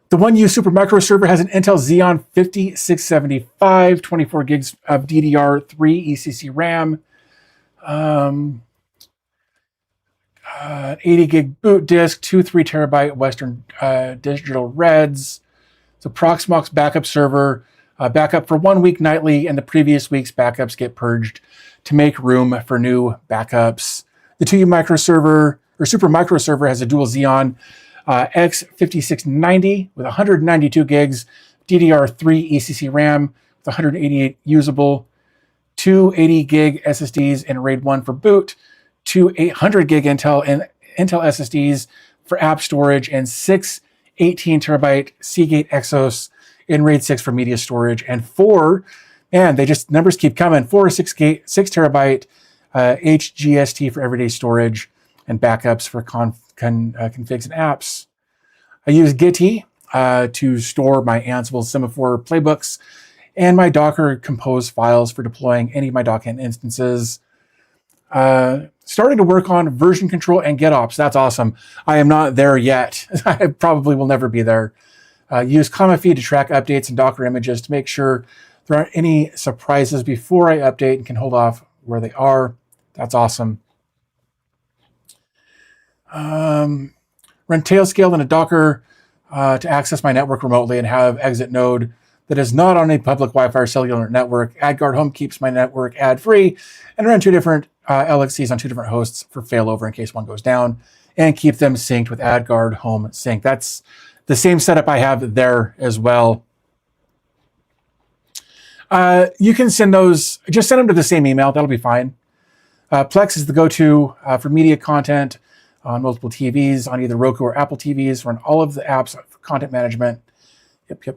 The 1U Supermicro server has an Intel Xeon 5675, 24 gigs of DDR3 ECC RAM, 80 gig boot disk, 2 3 terabyte Western Digital Reds. It's a Proxmox backup server, backup for 1 week nightly, and the previous week's backups get purged to make room for new backups. The 2U Super Micro server has a dual Xeon X5690 with 192 gigs, DDR3 ECC RAM with 188 usable, 2 80 gig SSDs in RAID 1 for boot, 2 800 gig Intel SSDs for app storage, and 6 18 terabyte Seagate Exos in RAID 6 for media storage, and 4, man, numbers keep coming, 4 6 terabyte HGST for everyday storage and backups for configs and apps. I use GitT to store my Ansible Semaphore playbooks and my Docker Compose files for deploying any of my Dockan instances. Starting to work on version control and GitOps. That's awesome. I am not there yet. I probably will never be there. Use CommaFeed to track updates and Docker images to make sure there aren't any surprises before I update and can hold off where they are. That's awesome. Run Tailscale in a Docker to access my network remotely and have exit node that is not on a public Wi-Fi or cellular network. AdGuard Home keeps my network ad-free, and run 2 different LXCs on 2 different hosts for failover in case one goes down, and keep them synced with AdGuard Home Sync. That's the same setup I have there as well. You can send those, just send them to the same email. That'll be fine. Plex is the go-to for media content on multiple TVs, on either Roku or Apple TVs, run all of the apps for content management.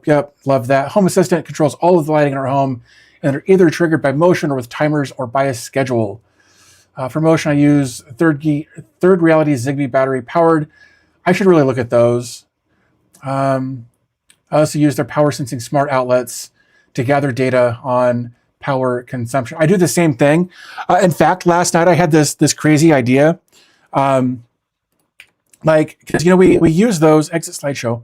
Yep. Love that. Home Assistant controls all of the lighting in our home, and they're either triggered by motion or with timers or by a schedule. For motion, I use Third Reality Zigbee battery powered. I should really look at those. I also use their power sensing smart outlets to gather data on power consumption. I do the same thing. In fact, last night I had this crazy idea. Because we use those exit slideshow.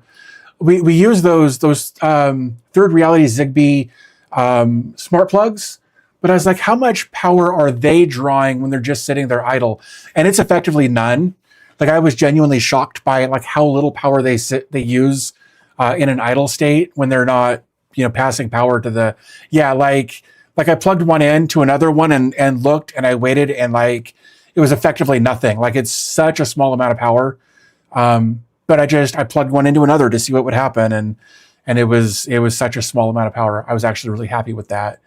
We use those Third Reality Zigbee smart plugs, but I was like, how much power are they drawing when they're just sitting there idle? And it's effectively none. Like, I was genuinely shocked by like how little power they use in an idle state when they're not passing power to the like I plugged one in to another one and looked, and I waited, and like it was effectively nothing. Like, it's such a small amount of power. But I plugged one into another to see what would happen, and it was such a small amount of power. I was actually really happy with that.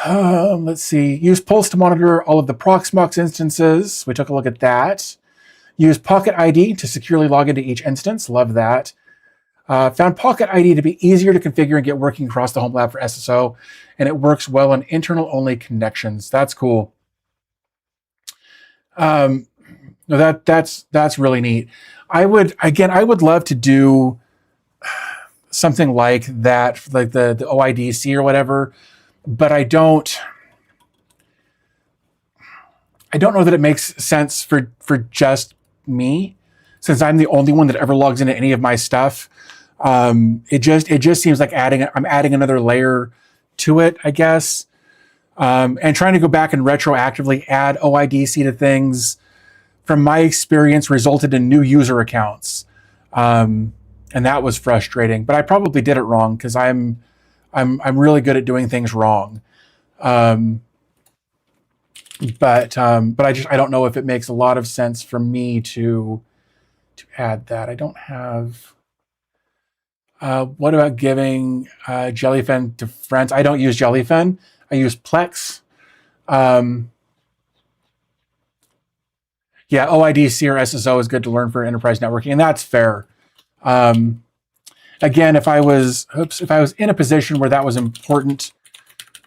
Let's see. Use Pulse to monitor all of the Proxmox instances. We took a look at that. Use Pocket ID to securely log into each instance. Love that. Found Pocket ID to be easier to configure and get working across the Homelab for SSO, and it works well on internal-only connections. That's cool. No, that's really neat. I would love to do something like that, like the OIDC or whatever, but I don't know that it makes sense for just me, since I'm the only one that ever logs into any of my stuff. It just seems like I'm adding another layer to it, I guess. And trying to go back and retroactively add OIDC to things, from my experience, resulted in new user accounts, and that was frustrating. But I probably did it wrong because I'm really good at doing things wrong. But I don't know if it makes a lot of sense for me to add that. I don't have. What about giving Jellyfin to friends? I don't use Jellyfin. I use Plex. Yeah, OIDC or SSO is good to learn for enterprise networking, and that's fair. Again, if I was in a position where that was important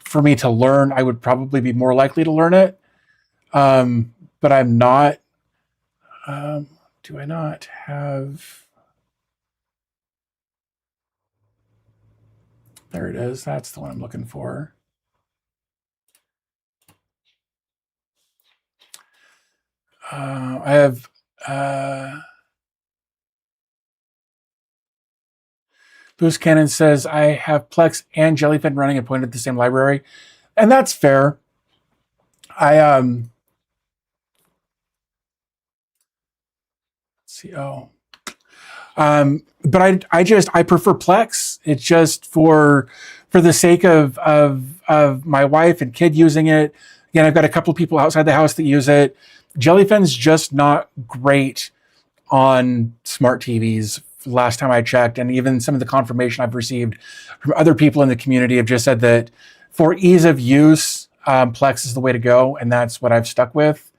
for me to learn, I would probably be more likely to learn it. But I'm not. Do I not have? There it is. That's the one I'm looking for. I have. Boost Cannon says I have Plex and Jellyfin running and pointed at the same library, and that's fair. Let's see. But I prefer Plex. It's just for the sake of my wife and kid using it. Again, I've got a couple of people outside the house that use it. Jellyfin's just not great on smart TVs. Last time I checked, and even some of the confirmation I've received from other people in the community have just said that for ease of use, Plex is the way to go, and that's what I've stuck with.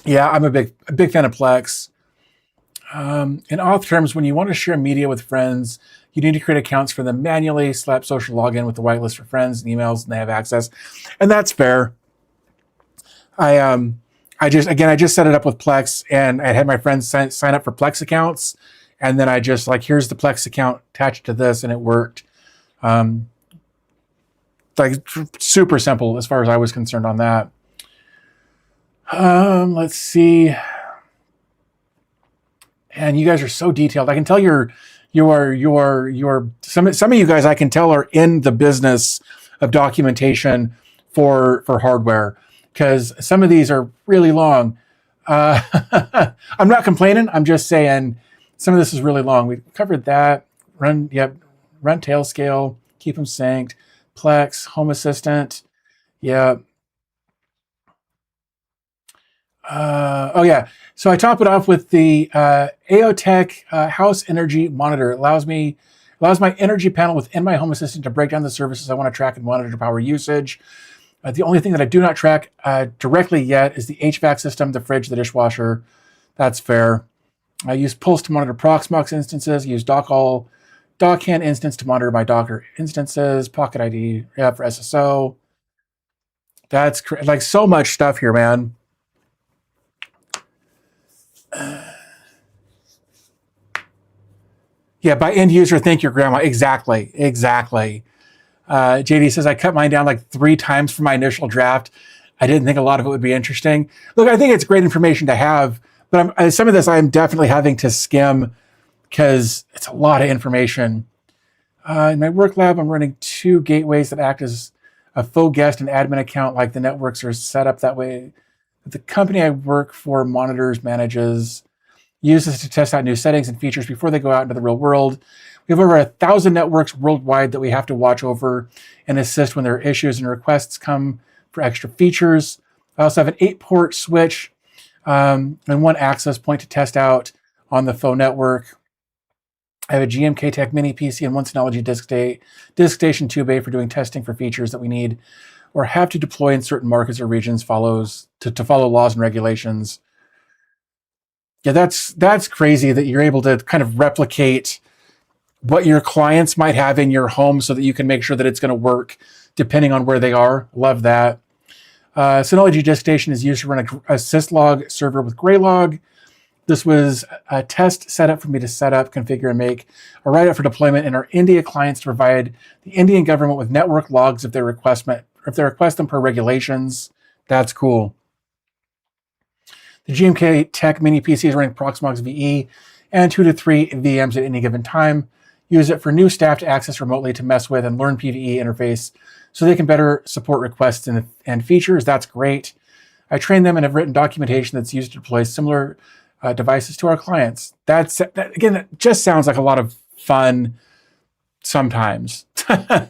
Yeah, I'm a big fan of Plex. In auth terms, when you want to share media with friends, you need to create accounts for them manually, slap social login with the whitelist for friends and emails, and they have access. And that's fair. I just set it up with Plex, and I had my friends sign up for Plex accounts, and then I just here's the Plex account attached to this, and it worked. Super simple as far as I was concerned on that. Let's see. And you guys are so detailed. I can tell some of you guys I can tell are in the business of documentation for hardware, because some of these are really long. I'm not complaining. I'm just saying some of this is really long. We covered that. Run tail scale, keep them synced, Plex, Home Assistant. Yeah. So I top it off with the AOTech House Energy Monitor. It allows my energy panel within my Home Assistant to break down the services I want to track and monitor power usage. The only thing that I do not track directly yet is the HVAC system, the fridge, the dishwasher. That's fair. I use Pulse to monitor Proxmox instances. I use Dockhand instance to monitor my Docker instances. Pocket ID for SSO. That's so much stuff here, man. Yeah, by end user, thank your grandma. Exactly. JD says, I cut mine down 3 times from my initial draft. I didn't think a lot of it would be interesting. Look, I think it's great information to have, but some of this I'm definitely having to skim because it's a lot of information. In my work lab, I'm running 2 gateways that act as a faux guest and admin account. The networks are set up that way. The company I work for monitors, manages, uses to test out new settings and features before they go out into the real world. We have over 1,000 networks worldwide that we have to watch over and assist when there are issues and requests come for extra features. I also have an 8-port switch and 1 access point to test out on the faux network. I have a GMK Tech Mini PC and 1 Synology disk station 2 bay for doing testing for features that we need or have to deploy in certain markets or regions to follow laws and regulations. Yeah, that's crazy that you're able to kind of replicate what your clients might have in your home so that you can make sure that it's going to work depending on where they are. Love that. Synology disk station is used to run a syslog server with Graylog. This was a test setup for me to set up, configure, and make a write-up for deployment in our India clients to provide the Indian government with network logs if they request them per regulations. That's cool. The GMK Tech Mini PC is running Proxmox VE and 2 to 3 VMs at any given time. Use it for new staff to access remotely to mess with and learn PVE interface so they can better support requests and features. That's great. I trained them and have written documentation that's used to deploy similar devices to our clients. Again, that just sounds like a lot of fun sometimes. The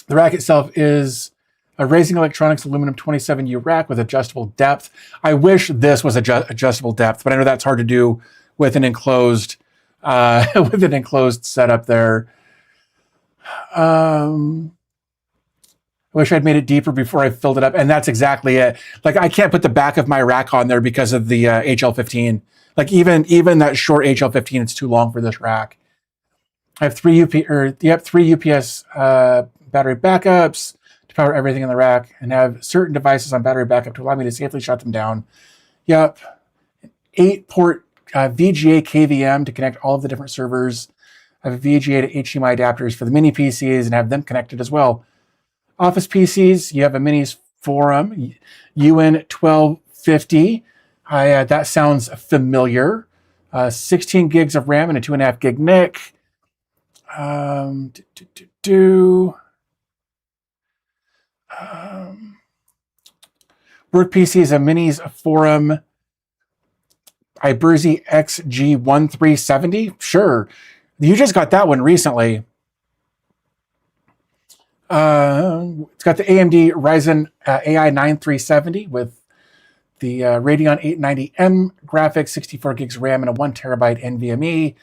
rack itself is a Raising Electronics aluminum 27U rack with adjustable depth. I wish this was adjustable depth, but I know that's hard to do with an enclosed setup there. I wish I'd made it deeper before I filled it up, and that's exactly it. Like, I can't put the back of my rack on there because of the HL15. Like, even that short HL15, it's too long for this rack. I have three UPS battery backups to power everything in the rack, and have certain devices on battery backup to allow me to safely shut them down. Yep, 8-port VGA KVM to connect all of the different servers. I have VGA to HDMI adapters for the mini PCs and have them connected as well. Office PCs, you have a Minis Forum, UN1250. That sounds familiar. 16 gigs of RAM and a 2.5 gig NIC. Work PC is a Minis Forum Iberzi XG1370. Sure. You just got that one recently. It's got the AMD Ryzen AI 9370 with the Radeon 890M graphics, 64 gigs RAM, and a 1 terabyte NVMe.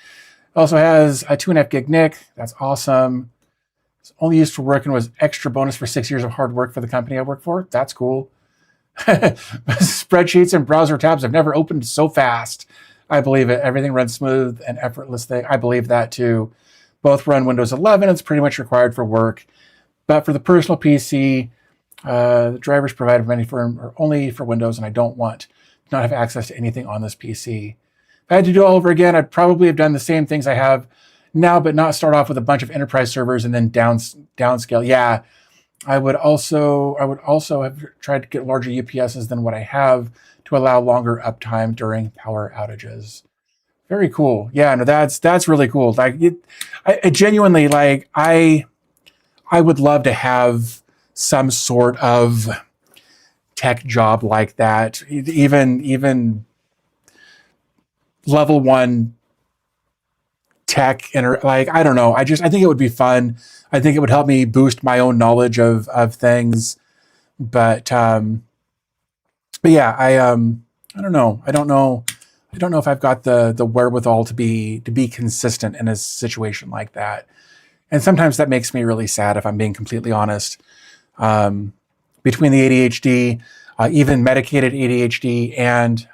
Also has a 2.5 gig NIC. That's awesome. It's only used for work and was extra bonus for 6 years of hard work for the company I work for. That's cool. Spreadsheets and browser tabs have never opened so fast. I believe it. Everything runs smooth and effortless. I believe that too. Both run Windows 11. It's pretty much required for work. But for the personal PC, the drivers provided from any firm are only for Windows, and I don't not have access to anything on this PC. If I had to do it all over again, I'd probably have done the same things I have now, but not start off with a bunch of enterprise servers and then downscale. Yeah, I would also have tried to get larger UPSs than what I have to allow longer uptime during power outages. Very cool. Yeah, no, that's really cool. Like, I genuinely, like, I would love to have some sort of tech job like that, even level 1 tech, like, I don't know. I think it would be fun. I think it would help me boost my own knowledge of things. But yeah, I don't know. I don't know if I've got the wherewithal to be consistent in a situation like that. And sometimes that makes me really sad, if I'm being completely honest. Between the ADHD, even medicated ADHD, and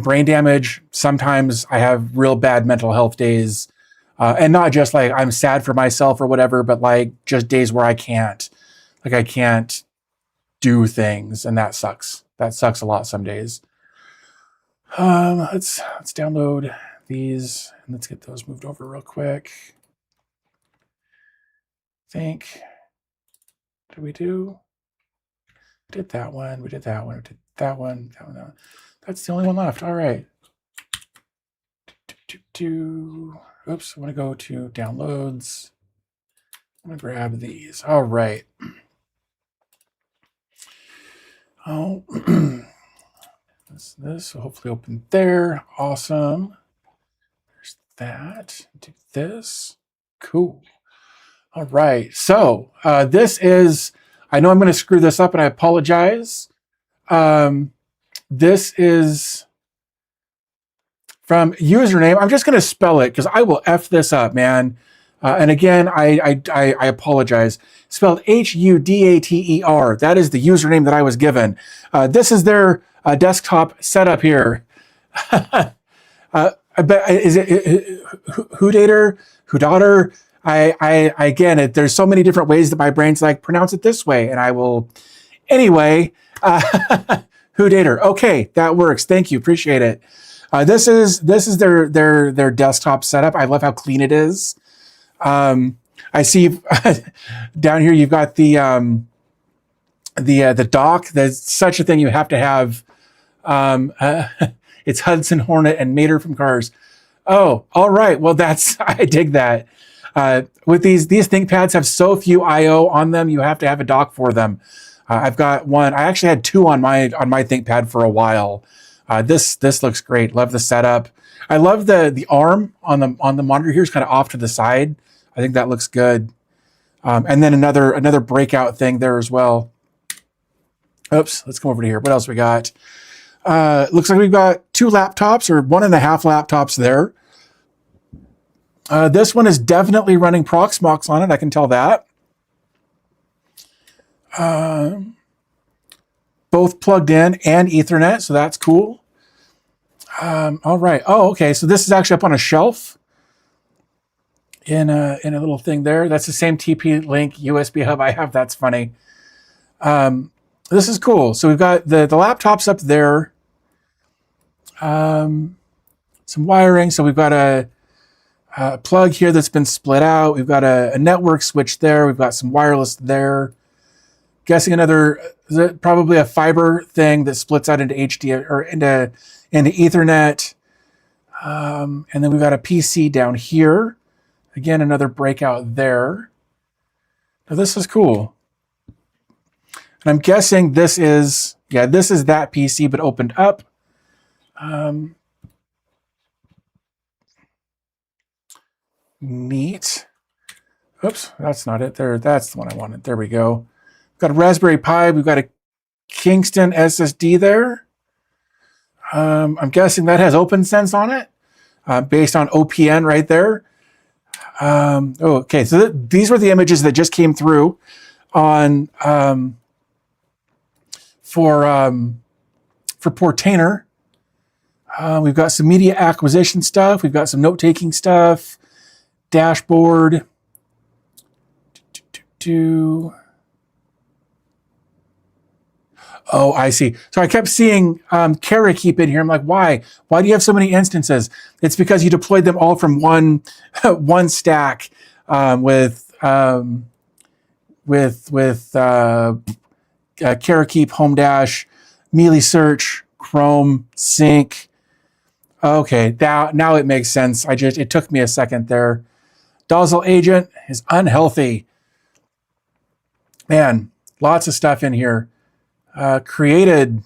brain damage, sometimes I have real bad mental health days. And not just like I'm sad for myself or whatever, but like just days where I can't do things, and that sucks. That sucks a lot some days. Let's download these and let's get those moved over real quick. Did we did that one. We did that one. We did that one. That one. That's the only one left. All right. Oops. I want to go to downloads. I'm going to grab these. All right. Oh, this will hopefully open there. Awesome. There's that. Do this. Cool. All right. So this is, I know I'm going to screw this up and I apologize. This is from username. I'm just going to spell it because I will F this up, man. And again, I apologize. Spelled Hudater. That is the username that I was given. This is their desktop setup here. I bet, is it Hudater? Again, there's so many different ways that my brain's like, pronounce it this way, and I will Anyway, who date her? Okay, that works. Thank you. Appreciate it. This is their desktop setup. I love how clean it is. I see down here you've got the dock. There's such a thing you have to have. It's Hudson Hornet and Mater from Cars. Oh, all right. Well, I dig that. With these ThinkPads have so few I/O on them, you have to have a dock for them. I've got one. I actually had two on my ThinkPad for a while. This looks great. Love the setup. I love the arm on the monitor here is kind of off to the side. I think that looks good. And then another breakout thing there as well. Oops, let's come over to here. What else we got? Looks like we've got 2 laptops or 1.5 laptops there. This one is definitely running Proxmox on it. I can tell that. Both plugged in and Ethernet, so that's cool. All right. Oh, okay. So this is actually up on a shelf in a little thing there. That's the same TP-Link USB hub I have. That's funny. This is cool. So we've got the laptops up there. Some wiring. So we've got a plug here that's been split out. We've got a network switch there. We've got some wireless there. Guessing probably a fiber thing that splits out into HD or into Ethernet. And then we've got a PC down here. Again, another breakout there. Now this is cool. And I'm guessing this is that PC, but opened up. Neat. Oops, that's not it. That's the one I wanted. There we go. We've got a Raspberry Pi. We've got a Kingston SSD there. I'm guessing that has OpenSense on it, based on OPN right there. Okay, so these were the images that just came through on for Portainer. We've got some media acquisition stuff. We've got some note-taking stuff. Dashboard. Oh, I see. So I kept seeing Karakeep in here. I'm like, why? Why do you have so many instances? It's because you deployed them all from one stack with Karakeep, Home Dash, Mealy Search, Chrome, Sync. Okay, now it makes sense. It took me a second there. Dozzle Agent is unhealthy. Man, lots of stuff in here. Created.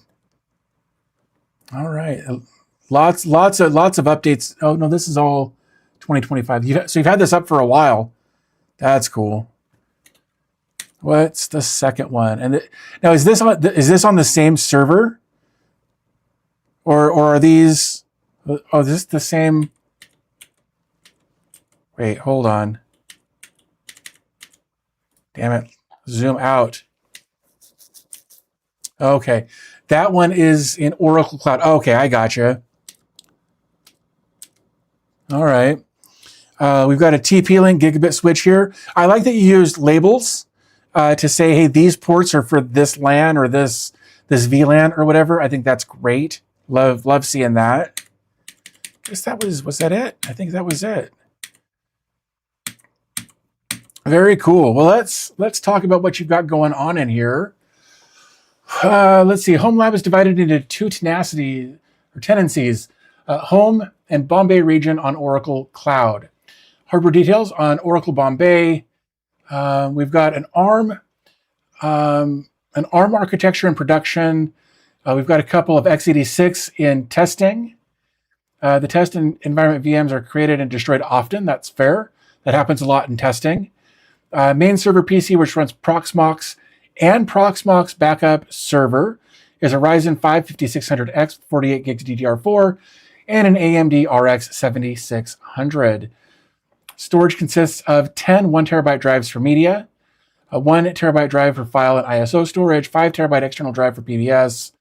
All right, lots of updates. Oh no, this is all 2025. So you've had this up for a while. That's cool. What's the second one? And now is this on the same server, or are these? Oh, this is the same. Wait, hold on. Damn it! Zoom out. Okay, that one is in Oracle Cloud. Okay, I gotcha. All right. We've got a TP-Link gigabit switch here. I like that you used labels to say, hey, these ports are for this LAN or this VLAN or whatever. I think that's great. Love seeing that. I guess was that it? I think that was it. Very cool. Well, let's talk about what you've got going on in here. Let's see. Homelab is divided into 2 tenancies, Home and Bombay region on Oracle Cloud. Hardware details on Oracle Bombay. We've got an ARM architecture in production. We've got a couple of x86 in testing. The test environment VMs are created and destroyed often. That's fair. That happens a lot in testing. Main server PC, which runs Proxmox and Proxmox backup server, is a Ryzen 5 5600X 48 gigs DDR4 and an AMD RX 7600. Storage consists of 10 1 terabyte drives for media, a 1 terabyte drive for file and ISO storage, 5 terabyte external drive for PBS,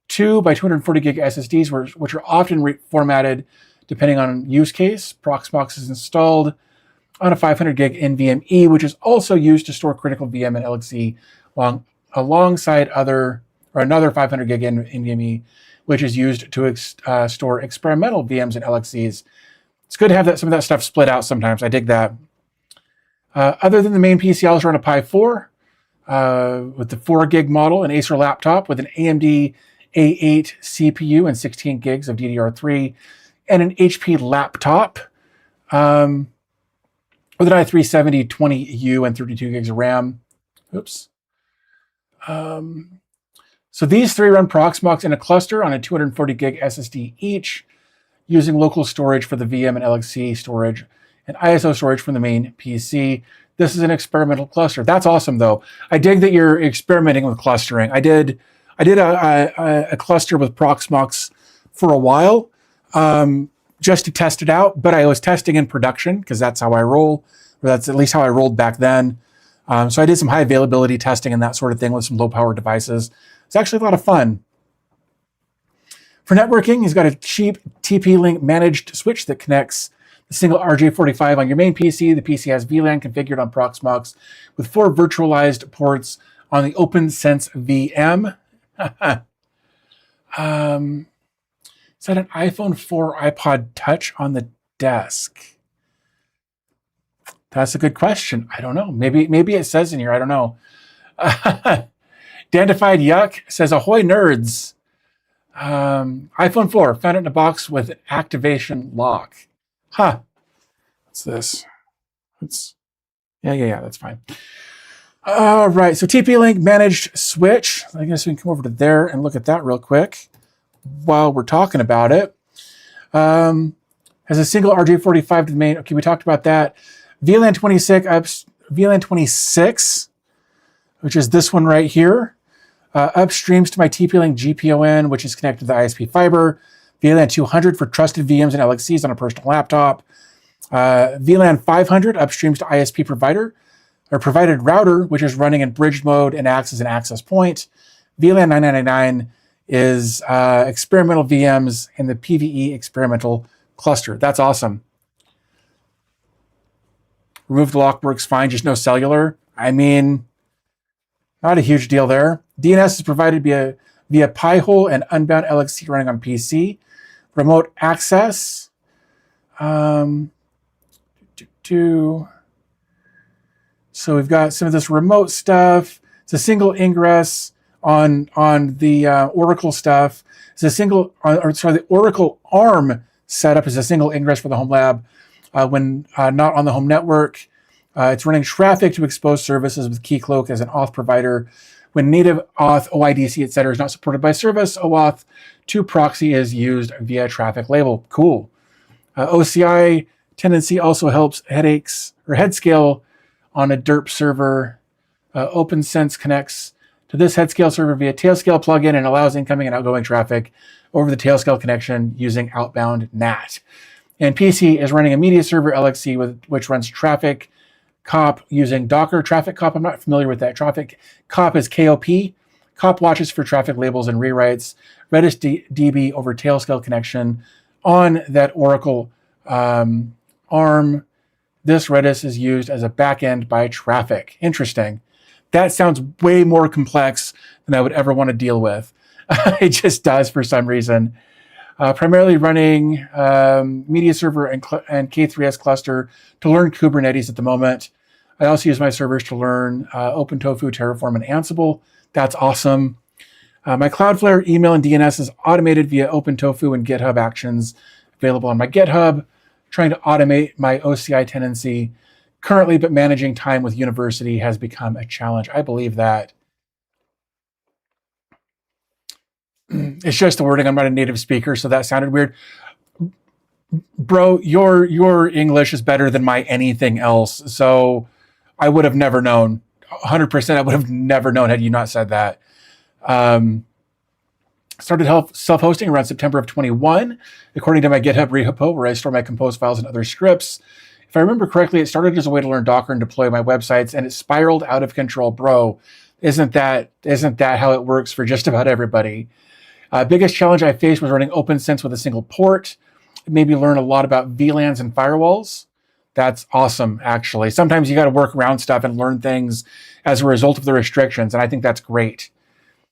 2 by 240 gig SSDs, which are often reformatted depending on use case. Proxmox is installed on a 500 gig NVMe, which is also used to store critical VM and LXC alongside another 500 gig NVMe, which is used to store experimental VMs and LXCs. It's good to have some of that stuff split out sometimes. I dig that. Other than the main PC, I also run a Pi 4 with the 4 gig model, an Acer laptop with an AMD A8 CPU and 16 gigs of DDR3, and an HP laptop with an i3 7020U and 32 gigs of RAM. Oops. So these three run Proxmox in a cluster on a 240 gig SSD each, using local storage for the VM and LXC storage and ISO storage from the main PC. This is an experimental cluster. That's awesome, though. I dig that you're experimenting with clustering. I did a cluster with Proxmox for a while, just to test it out, but I was testing in production because that's how I roll, or that's at least how I rolled back then. So I did some high availability testing and that sort of thing with some low power devices. It's actually a lot of fun. For networking, he's got a cheap TP-Link managed switch that connects the single RJ45 on your main PC. The PC has VLAN configured on Proxmox with 4 virtualized ports on the OpenSense VM. Is that an iPhone 4 iPod Touch on the desk? That's a good question. I don't know. Maybe it says in here. I don't know. Dandified Yuck says, ahoy nerds. iPhone 4, found it in a box with an activation lock. Huh. What's this? Yeah, that's fine. All right, so TP-Link managed switch. I guess we can come over to there and look at that real quick while we're talking about it. Has a single RJ45 to the main. Okay, we talked about that. VLAN 26, which is this one right here, upstreams to my TP-Link GPON, which is connected to the ISP fiber. VLAN 200 for trusted VMs and LXCs on a personal laptop. VLAN 500 upstreams to ISP provider, or provided router, which is running in bridge mode and acts as an access point. VLAN 999 is experimental VMs in the PVE experimental cluster. That's awesome. Remove the lock works fine, just no cellular. I mean, not a huge deal there. DNS is provided via Pi-hole and unbound LXC running on PC. Remote access. So we've got some of this remote stuff. It's a single ingress on the Oracle stuff. It's a single, the Oracle ARM setup is a single ingress for the Homelab when not on the home network. It's running traffic to expose services with Keycloak as an auth provider. When native auth, OIDC, etc. is not supported by service, OAuth 2 proxy is used via traffic label. Cool. OCI tenancy also helps head scale on a DERP server. OpenSense connects to this head scale server via Tailscale plugin and allows incoming and outgoing traffic over the Tailscale connection using outbound NAT. And PC is running a media server LXC which runs traffic cop using Docker. Traffic cop, I'm not familiar with that. Traffic cop is KOP. Cop watches for traffic labels and rewrites. Redis DB over Tailscale connection on that Oracle ARM. This Redis is used as a backend by traffic. Interesting. That sounds way more complex than I would ever want to deal with. It just does for some reason. Primarily running media server and K3S cluster to learn Kubernetes at the moment. I also use my servers to learn OpenTofu, Terraform, and Ansible. That's awesome. My Cloudflare email and DNS is automated via OpenTofu and GitHub Actions available on my GitHub. Trying to automate my OCI tenancy currently, but managing time with university has become a challenge. I believe that. It's just the wording. I'm not a native speaker, so that sounded weird. Bro, your English is better than my anything else, so I would have never known. 100%, I would have never known had you not said that. Started self-hosting around September of 21, according to my GitHub repo, where I store my compose files and other scripts. If I remember correctly, it started as a way to learn Docker and deploy my websites, and it spiraled out of control. Bro, isn't that how it works for just about everybody? Biggest challenge I faced was running OpenSense with a single port. It made me learn a lot about VLANs and firewalls. That's awesome, actually. Sometimes you got to work around stuff and learn things as a result of the restrictions, and I think that's great.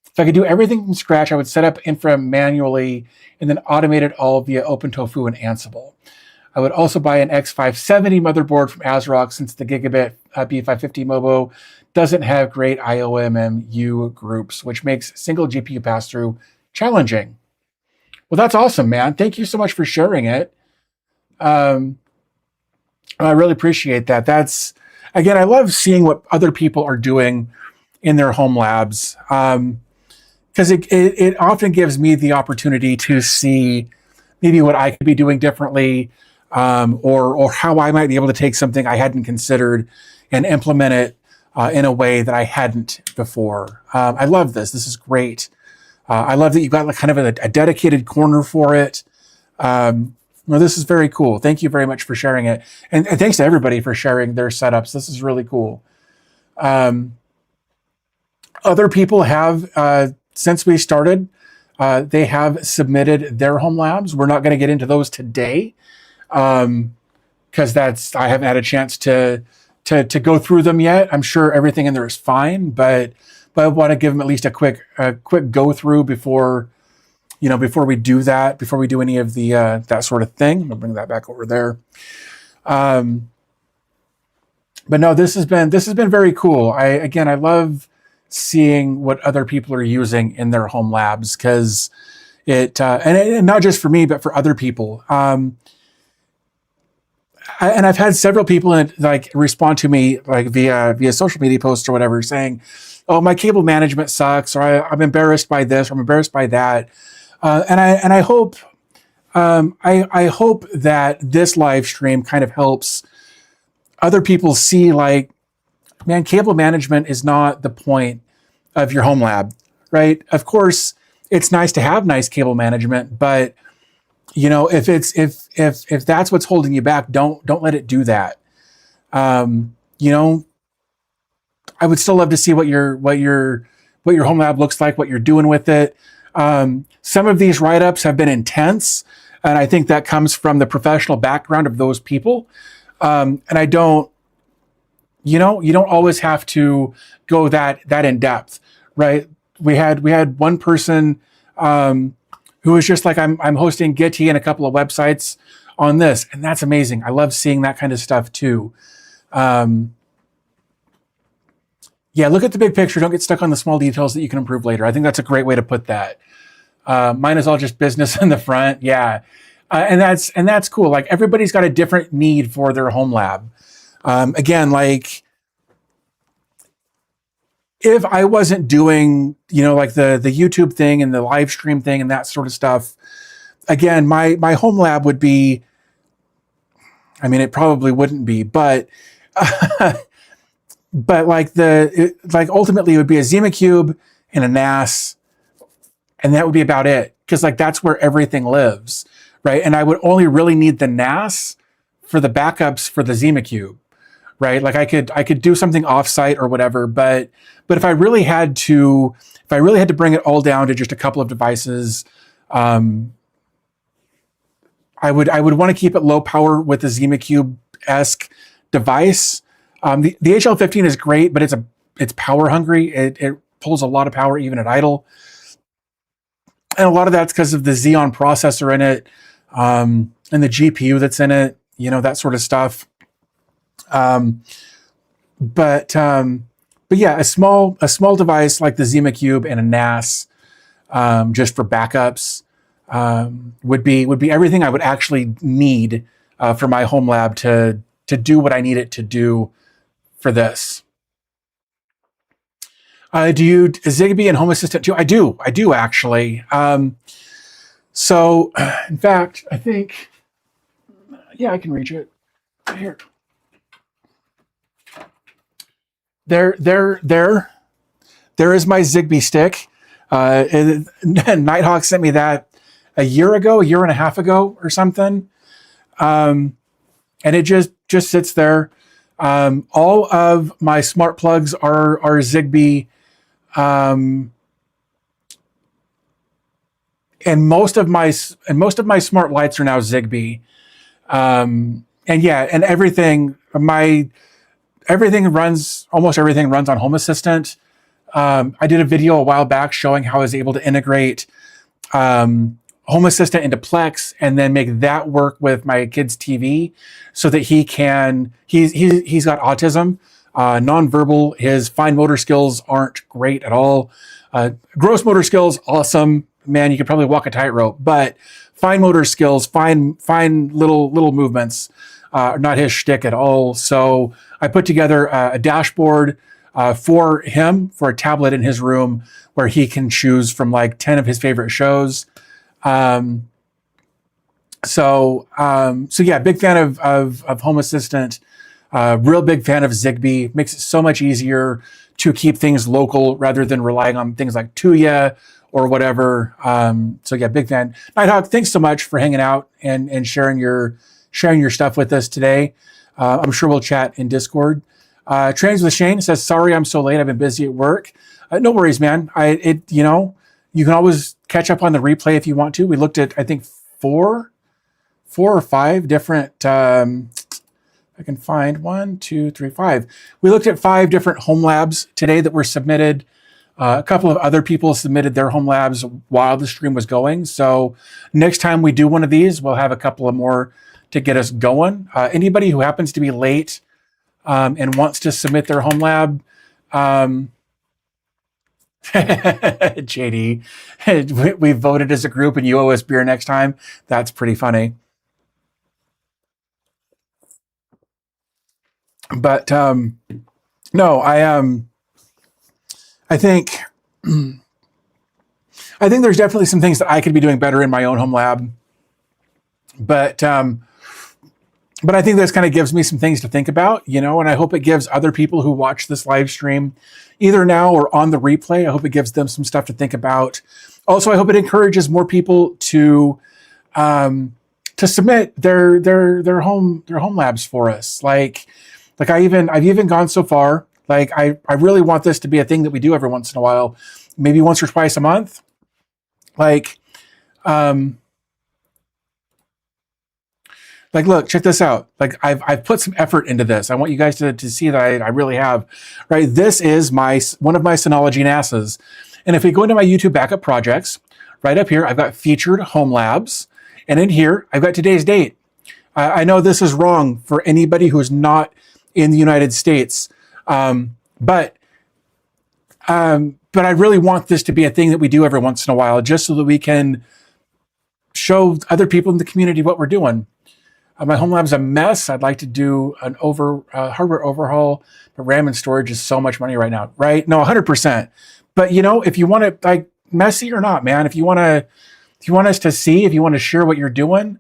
If I could do everything from scratch, I would set up infra manually and then automate it all via OpenTofu and Ansible. I would also buy an X570 motherboard from ASRock since the Gigabit B550 Mobo doesn't have great IOMMU groups, which makes single GPU pass-through challenging. Well, that's awesome, man. Thank you so much for sharing it. I really appreciate that. That's, again, I love seeing what other people are doing in their home labs, because it often gives me the opportunity to see maybe what I could be doing differently, or how I might be able to take something I hadn't considered and implement it in a way that I hadn't before. I love this. This is great. I love that you've got like kind of a dedicated corner for it. Well, this is very cool. Thank you very much for sharing it. And thanks to everybody for sharing their setups. This is really cool. Other people have, since we started, they have submitted their home labs. We're not going to get into those today, because I haven't had a chance to go through them yet. I'm sure everything in there is fine, but I want to give them at least a quick go through before we do that, before we do any of the that sort of thing. I'm gonna bring that back over there. But no, this has been very cool. I love seeing what other people are using in their home labs, because and not just for me, but for other people. And I've had several people like respond to me like via social media posts or whatever, saying, "Oh, my cable management sucks," or "I'm embarrassed by this," or "I'm embarrassed by that." And I hope I hope that this live stream kind of helps other people see, like, man, cable management is not the point of your home lab, right? Of course, it's nice to have nice cable management, but if that's what's holding you back, don't let it do that. I would still love to see what your home lab looks like, what you're doing with it. Some of these write-ups have been intense, and I think that comes from the professional background of those people. And I don't, you don't always have to go that in depth, right? We had one person who was just like, I'm hosting Getty and a couple of websites on this, and that's amazing. I love seeing that kind of stuff too. Yeah, look at the big picture. Don't get stuck on the small details that you can improve later. I think that's a great way to put that. Mine is all just business in the front. Yeah. And that's cool. Like, everybody's got a different need for their home lab. Again, like, if I wasn't doing, like the YouTube thing and the live stream thing and that sort of stuff, again, my home lab would be, I mean, it probably wouldn't be, but, but like ultimately it would be a Zima Cube and a NAS, and that would be about it. Cause like, that's where everything lives. Right. And I would only really need the NAS for the backups for the Zima Cube. Right. Like, I could do something offsite or whatever, but if I really had to bring it all down to just a couple of devices, I would want to keep it low power with the Zima Cube-esque device. The HL15 is great, but it's power hungry. It pulls a lot of power even at idle. And a lot of that's because of the Xeon processor in it, and the GPU that's in it, that sort of stuff. But yeah, a small device like the Zima Cube and a NAS, just for backups, would be everything I would actually need for my home lab to do what I need it to do for this. Do you Zigbee and Home Assistant too? I do actually. So, in fact, I think, yeah, I can reach it. Here. There is my Zigbee stick. Nighthawk sent me that a year and a half ago or something. And it just sits there. All of my smart plugs are Zigbee. And most of my smart lights are now Zigbee. and yeah, and almost everything runs on Home Assistant. I did a video a while back showing how I was able to integrate Home Assistant into Plex and then make that work with my kid's TV so that he's got autism, nonverbal. His fine motor skills aren't great at all. Gross motor skills, awesome. Man, you could probably walk a tightrope, but fine motor skills, fine little movements, are not his shtick at all. So I put together a dashboard for him, for a tablet in his room where he can choose from like 10 of his favorite shows. So yeah, big fan of Home Assistant, real big fan of Zigbee. Makes it so much easier to keep things local rather than relying on things like Tuya or whatever. So yeah, big fan. Nighthawk, thanks so much for hanging out and sharing your stuff with us today. I'm sure we'll chat in Discord. Trains with Shane says, sorry, I'm so late. I've been busy at work. No worries, man. You can always catch up on the replay if you want to. We looked at, I think, four or five different, I can find 1, 2, 3, 5. We looked at 5 different Homelabs today that were submitted. A couple of other people submitted their Homelabs while the stream was going. So next time we do one of these, we'll have a couple of more to get us going. Anybody who happens to be late and wants to submit their Homelab, JD, we voted as a group and you owe us beer next time. That's pretty funny. But no, I think there's definitely some things that I could be doing better in my own Homelab. But I think this kind of gives me some things to think about, and I hope it gives other people who watch this live stream, either now or on the replay, I hope it gives them some stuff to think about. Also, I hope it encourages more people to submit their home labs for us. Like I've even gone so far. Like I really want this to be a thing that we do every once in a while, maybe once or twice a month. Like, look, check this out. Like I've put some effort into this. I want you guys to see that I really have, right? This is one of my Synology NASAs. And if we go into my YouTube backup projects, right up here, I've got featured home labs. And in here, I've got today's date. I know this is wrong for anybody who's not in the United States. But I really want this to be a thing that we do every once in a while, just so that we can show other people in the community what we're doing. My Homelab's a mess. I'd like to do an hardware overhaul, but RAM and storage is so much money right now, right? No, 100%. But if you want to, like, messy or not, man, if you want us to see, if you want to share what you're doing,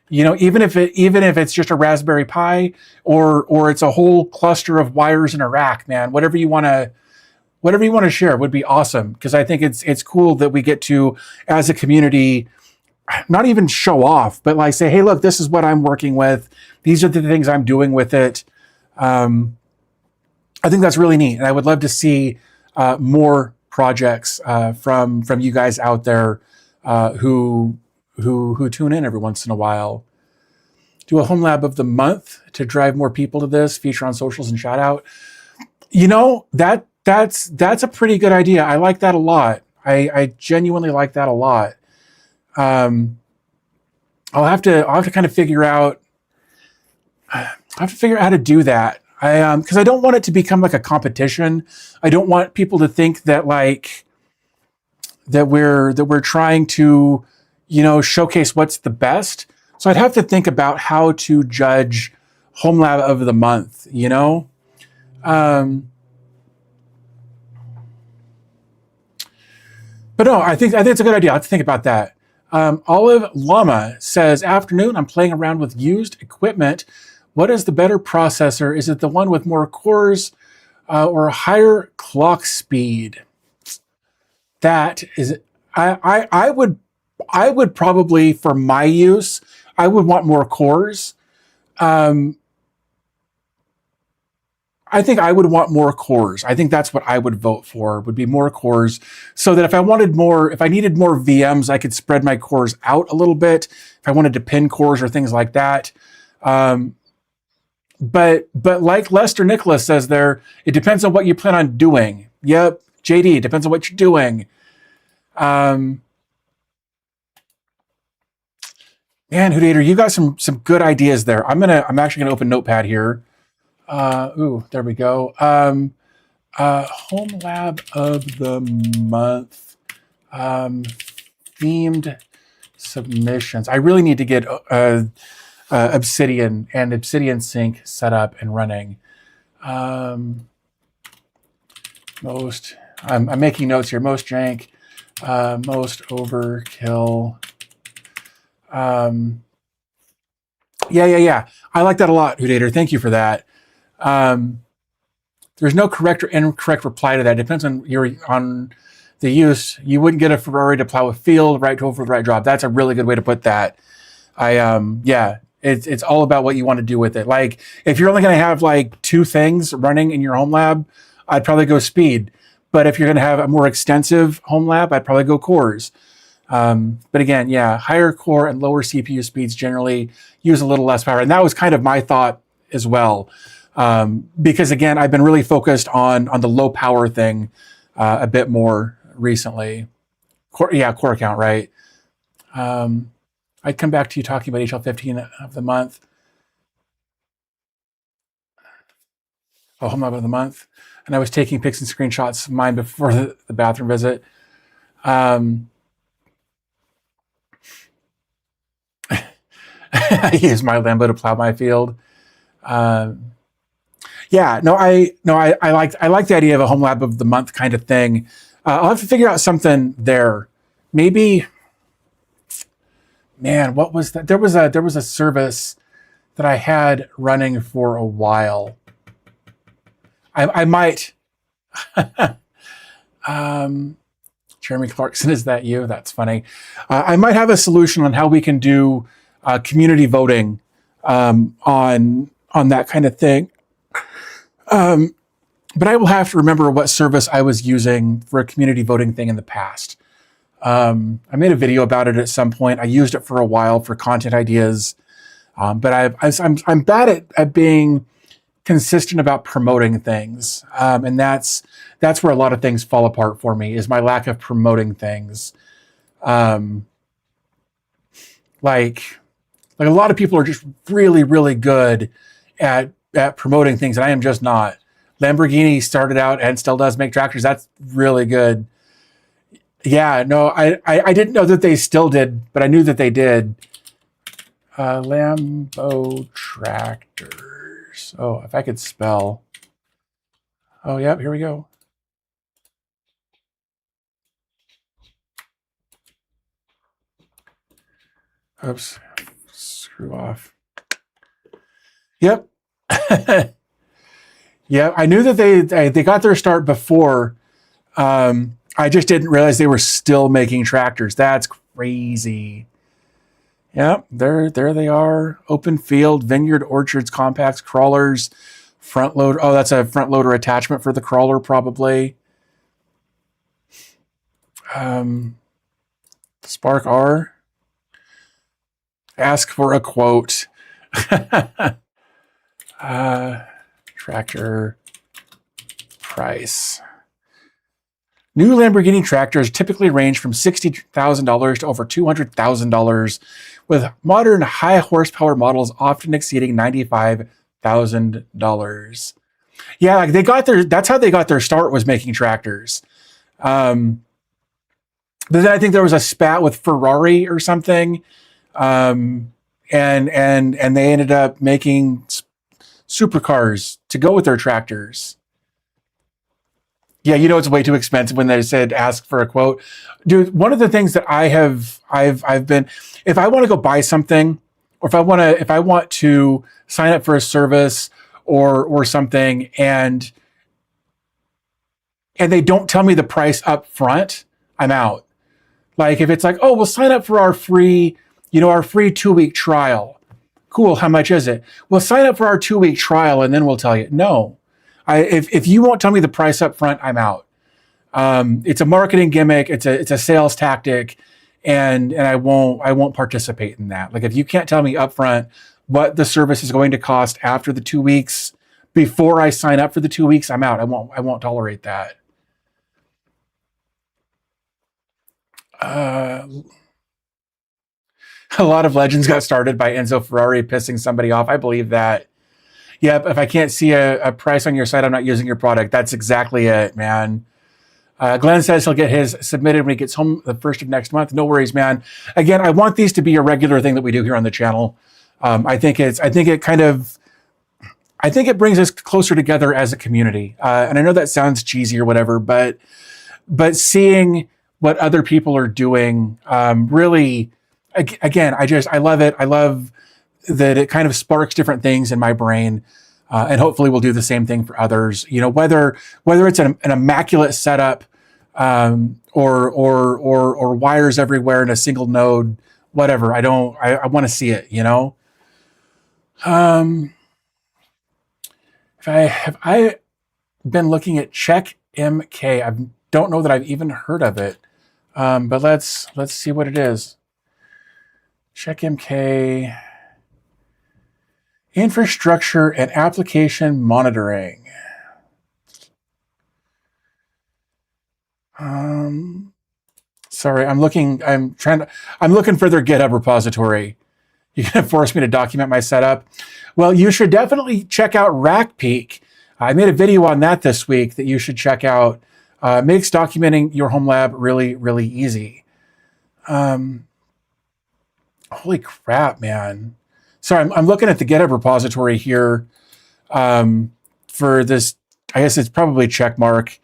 even if it's just a Raspberry Pi or it's a whole cluster of wires in a rack, man, whatever you want to share would be awesome. Because I think it's cool that we get to, as a community, not even show off, but like say, hey, look, this is what I'm working with. These are the things I'm doing with it. I think that's really neat, and I would love to see more projects from you guys out there who tune in every once in a while. Do a home lab of the month to drive more people to this, feature on socials and shout out. That's a pretty good idea. I like that a lot. I genuinely like that a lot. I'll have to kind of figure out. I have to figure out how to do that. Because I don't want it to become like a competition. I don't want people to think that we're trying to, showcase what's the best. So I'd have to think about how to judge home lab of the month. But no, I think it's a good idea. I have to think about that. Olive Llama says, afternoon, I'm playing around with used equipment. What is the better processor? Is it the one with more cores or higher clock speed? That is, I would probably, for my use, I would want more cores. I think I would want more cores. I think that's what I would vote for, would be more cores, so that if I needed more VMs, I could spread my cores out a little bit. If I wanted to pin cores or things like that. but like Lester Nicholas says there, it depends on what you plan on doing. Yep, JD, it depends on what you're doing. Man, Hoodator, you got some good ideas there. I'm actually gonna open Notepad here. There we go. Homelab of the month, themed submissions. I really need to get Obsidian and Obsidian Sync set up and running. Most, I'm making notes here. Most jank, most overkill. Yeah. I like that a lot, Hoodator. Thank you for that. There's no correct or incorrect reply to that. It depends on the use. You wouldn't get a Ferrari to plow a field, right tool for the right job. That's a really good way to put that. It's all about what you want to do with it. Like if you're only going to have like 2 things running in your home lab, I'd probably go speed. But if you're going to have a more extensive home lab, I'd probably go cores. But again, higher core and lower CPU speeds generally use a little less power. And that was kind of my thought as well. Because again, I've been really focused on the low power thing a bit more recently. Core count, right? I'd come back to you talking about HL15 of the month. Home lab of the month. And I was taking pics and screenshots of mine before the bathroom visit. I use my Lambo to plow my field. I like the idea of a home lab of the month kind of thing. I'll have to figure out something there. Maybe, man, what was that? There was a service that I had running for a while. I might. Jeremy Clarkson, is that you? That's funny. I might have a solution on how we can do community voting on that kind of thing. But I will have to remember what service I was using for a community voting thing in the past. I made a video about it at some point. I used it for a while for content ideas, but I'm bad at being consistent about promoting things, and that's where a lot of things fall apart for me, is my lack of promoting things. Like a lot of people are just really, really good at promoting things, and I am just not. Lamborghini started out and still does make tractors. That's really good. Yeah, no, I didn't know that they still did, but I knew that they did. Lambo tractors. Oh, if I could spell. Oh, yep, here we go. Oops, screw off. Yep. Yeah, I knew that they got their start before. I just didn't realize they were still making tractors. That's crazy. Yep, there they are. Open field, vineyard, orchards, compacts, crawlers, front loader. Oh, that's a front loader attachment for the crawler, probably. Spark R. Ask for a quote. Tractor price. New Lamborghini tractors typically range from $60,000 to over $200,000, with modern high horsepower models often exceeding $95,000. Yeah, like that's how they got their start, was making tractors. But then I think there was a spat with Ferrari or something. And they ended up making supercars to go with their tractors. Yeah, it's way too expensive when they said ask for a quote. Dude, one of the things that I've been, if I want to go buy something, or if I want to sign up for a service or something, and they don't tell me the price up front, I'm out. Like if it's like, oh, we'll sign up for our free 2-week trial. Cool, how much is it? We'll sign up for our 2-week trial and then we'll tell you. No. If you won't tell me the price up front, I'm out. It's a marketing gimmick. It's a sales tactic, and I won't participate in that. Like if you can't tell me up front what the service is going to cost after the 2 weeks before I sign up for the 2 weeks, I'm out. I won't tolerate that. A lot of legends got started by Enzo Ferrari pissing somebody off. I believe that. Yep, if I can't see a price on your site, I'm not using your product. That's exactly it, man. Glenn says he'll get his submitted when he gets home the first of next month. No worries, man. Again, I want these to be a regular thing that we do here on the channel. I think it brings us closer together as a community. And I know that sounds cheesy or whatever, but seeing what other people are doing, really, again, I love it. I love that it kind of sparks different things in my brain. And hopefully we'll do the same thing for others. You know, whether it's an immaculate setup, or wires everywhere in a single node, whatever. I want to see it, you know? Have I been looking at Check MK? I don't know that I've even heard of it. But let's see what it is. Check MK. Infrastructure and application monitoring. Sorry, I'm looking for their GitHub repository. You're going to force me to document my setup. Well, you should definitely check out RackPeak. I made a video on that this week that you should check out. Makes documenting your home lab really, really easy. Holy crap, man. Sorry, I'm looking at the GitHub repository here for this. I guess it's probably checkmark.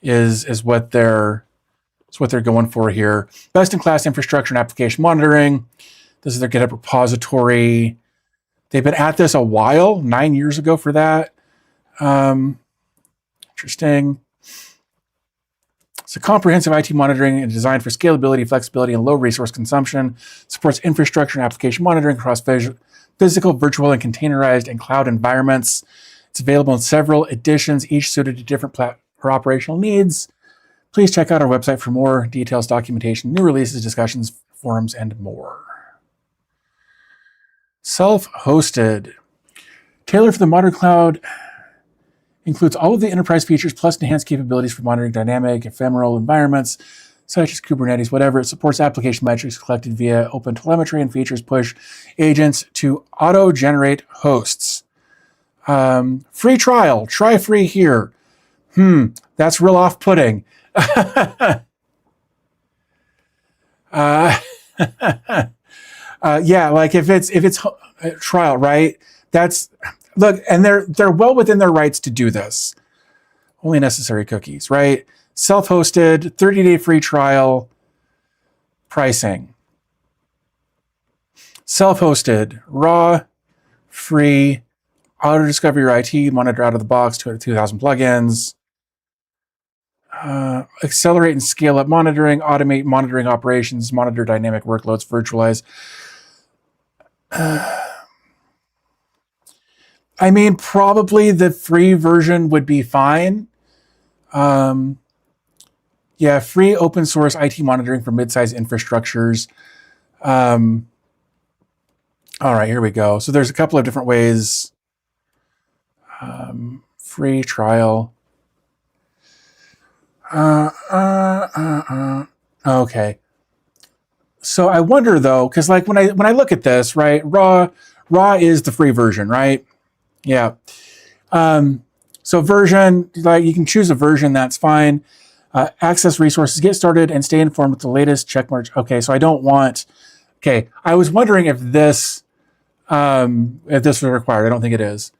Is what they're going for here. Best in class infrastructure and application monitoring. This is their GitHub repository. They've been at this a while, 9 years ago for that. Interesting. It's a comprehensive IT monitoring and designed for scalability, flexibility, and low resource consumption. Supports infrastructure and application monitoring across physical, virtual, and containerized and cloud environments. It's available in several editions, each suited to different or operational needs. Please check out our website for more details, documentation, new releases, discussions, forums, and more. Self-hosted. Tailored for the modern cloud. Includes all of the enterprise features plus enhanced capabilities for monitoring dynamic, ephemeral environments, such as Kubernetes, whatever. It supports application metrics collected via open telemetry and features push agents to auto-generate hosts. Free trial. Try free here. That's real off-putting. Yeah, like if it's trial, right? Look, and they're well within their rights to do this. Only necessary cookies, right? Self-hosted, 30-day free trial, pricing. Self-hosted, raw, free, auto-discover your IT, monitor out of the box, 2,000 plugins. Accelerate and scale up monitoring, automate monitoring operations, monitor dynamic workloads, virtualize. I mean, probably the free version would be fine. Yeah, free open source IT monitoring for mid-sized infrastructures. All right, here we go. So there's a couple of different ways. Free trial. Okay. So I wonder though, because like when I look at this, right, raw is the free version, right? Yeah. So version, like you can choose a version, that's fine. Access resources, get started and stay informed with the latest checkmarks. Okay, so I don't want. Okay, I was wondering if this was required. I don't think it is.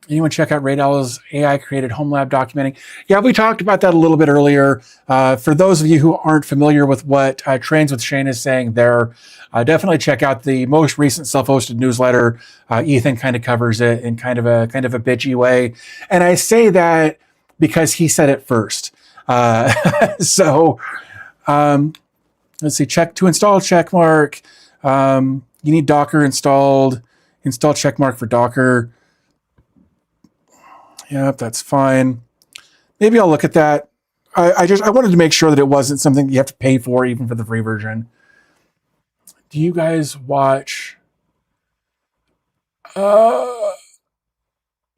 Anyone check out Raydell's AI-created Homelab documenting? Yeah, we talked about that a little bit earlier. For those of you who aren't familiar with what Trains with Shane is saying there, definitely check out the most recent self-hosted newsletter. Ethan kind of covers it in kind of a bitchy way. And I say that because he said it first. So let's see, to install checkmark. You need Docker installed. Install checkmark for Docker. Yep, that's fine. Maybe I'll look at that. I wanted to make sure that it wasn't something you have to pay for even for the free version. Do you guys watch? Uh,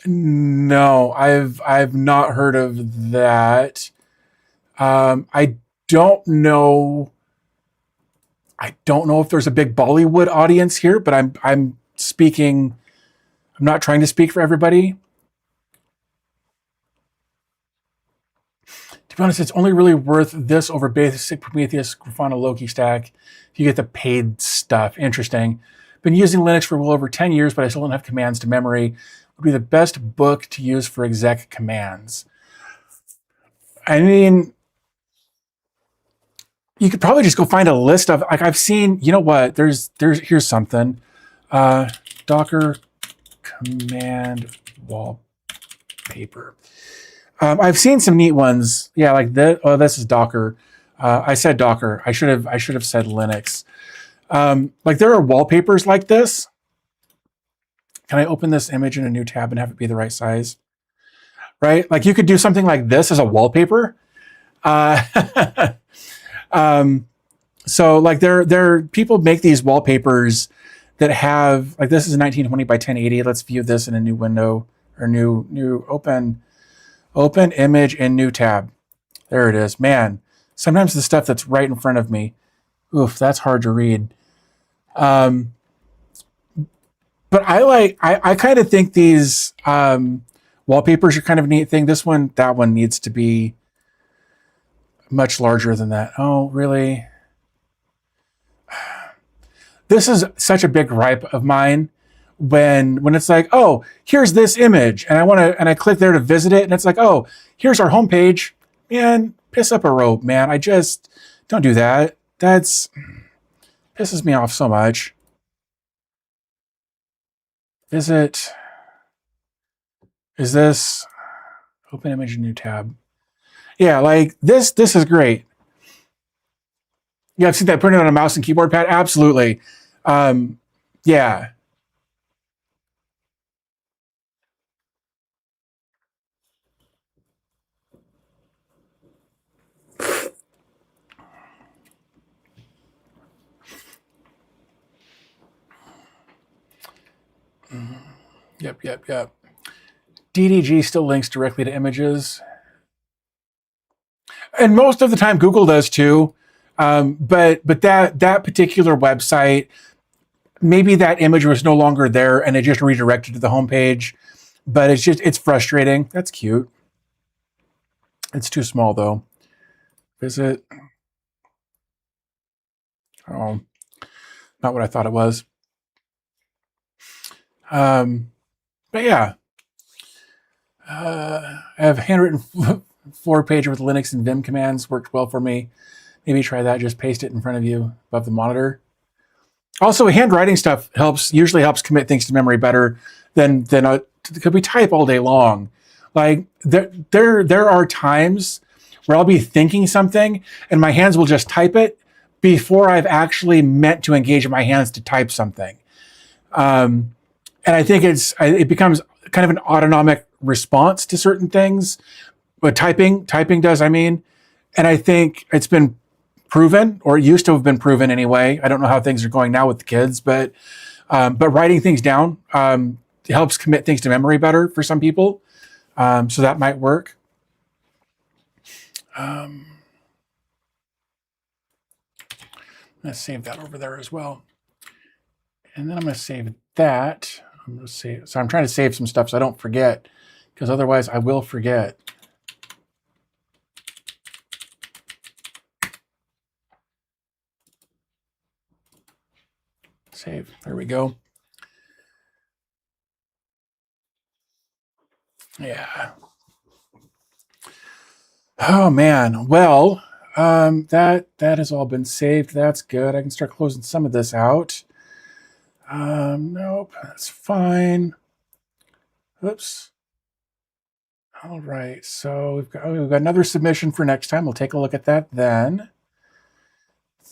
no, I've not heard of that. I don't know. I don't know if there's a big Bollywood audience here, but I'm speaking. I'm not trying to speak for everybody. To be honest, it's only really worth this over basic Prometheus, Grafana, Loki stack. If you get the paid stuff. Interesting. Been using Linux for well over 10 years, but I still don't have commands to memory. Would be the best book to use for exec commands. I mean, you could probably just go find a list of, like, I've seen, you know what, here's something. Docker command wallpaper. I've seen some neat ones. Yeah, like this. Oh, this is Docker. I said Docker. I should have said Linux. Like there are wallpapers like this. Can I open this image in a new tab and have it be the right size? Right? Like you could do something like this as a wallpaper. So like there people make these wallpapers that have, like, this is 1920 by 1080. Let's view this in a new window, or new open image in new tab. There it is. Man, sometimes the stuff that's right in front of me, oof, that's hard to read. But I kind of think these wallpapers are kind of a neat thing. That one needs to be much larger than that. Oh, really? This is such a big gripe of mine when it's like, oh, here's this image, and I click there to visit it, and it's like, oh, here's our homepage. Man, piss up a rope, man. I just don't do that. That's pisses me off so much. Is this open image new tab? Yeah, like this is great. Yeah, I've seen that printed on a mouse and keyboard pad. Absolutely. Yeah. Yep. DDG still links directly to images. And most of the time Google does too. But that particular website, maybe that image was no longer there and it just redirected to the homepage. But it's frustrating. That's cute. It's too small though. Visit. Oh, not what I thought it was. But yeah. I have handwritten floor page with Linux and Vim commands. Worked well for me. Maybe try that. Just paste it in front of you above the monitor. Also, handwriting stuff usually helps commit things to memory better than could we type all day long. Like there are times where I'll be thinking something and my hands will just type it before I've actually meant to engage in my hands to type something. And I think it becomes kind of an autonomic response to certain things. But typing does, I mean. And I think it's been proven, or it used to have been proven anyway. I don't know how things are going now with the kids, but writing things down helps commit things to memory better for some people. So that might work. Let's save that over there as well. And then I'm going to save that. So I'm trying to save some stuff so I don't forget, because otherwise I will forget. Save. There we go. Yeah. Oh man. Well, that has all been saved. That's good. I can start closing some of this out. Nope, that's fine. Oops. All right. So we've got another submission for next time. We'll take a look at that then.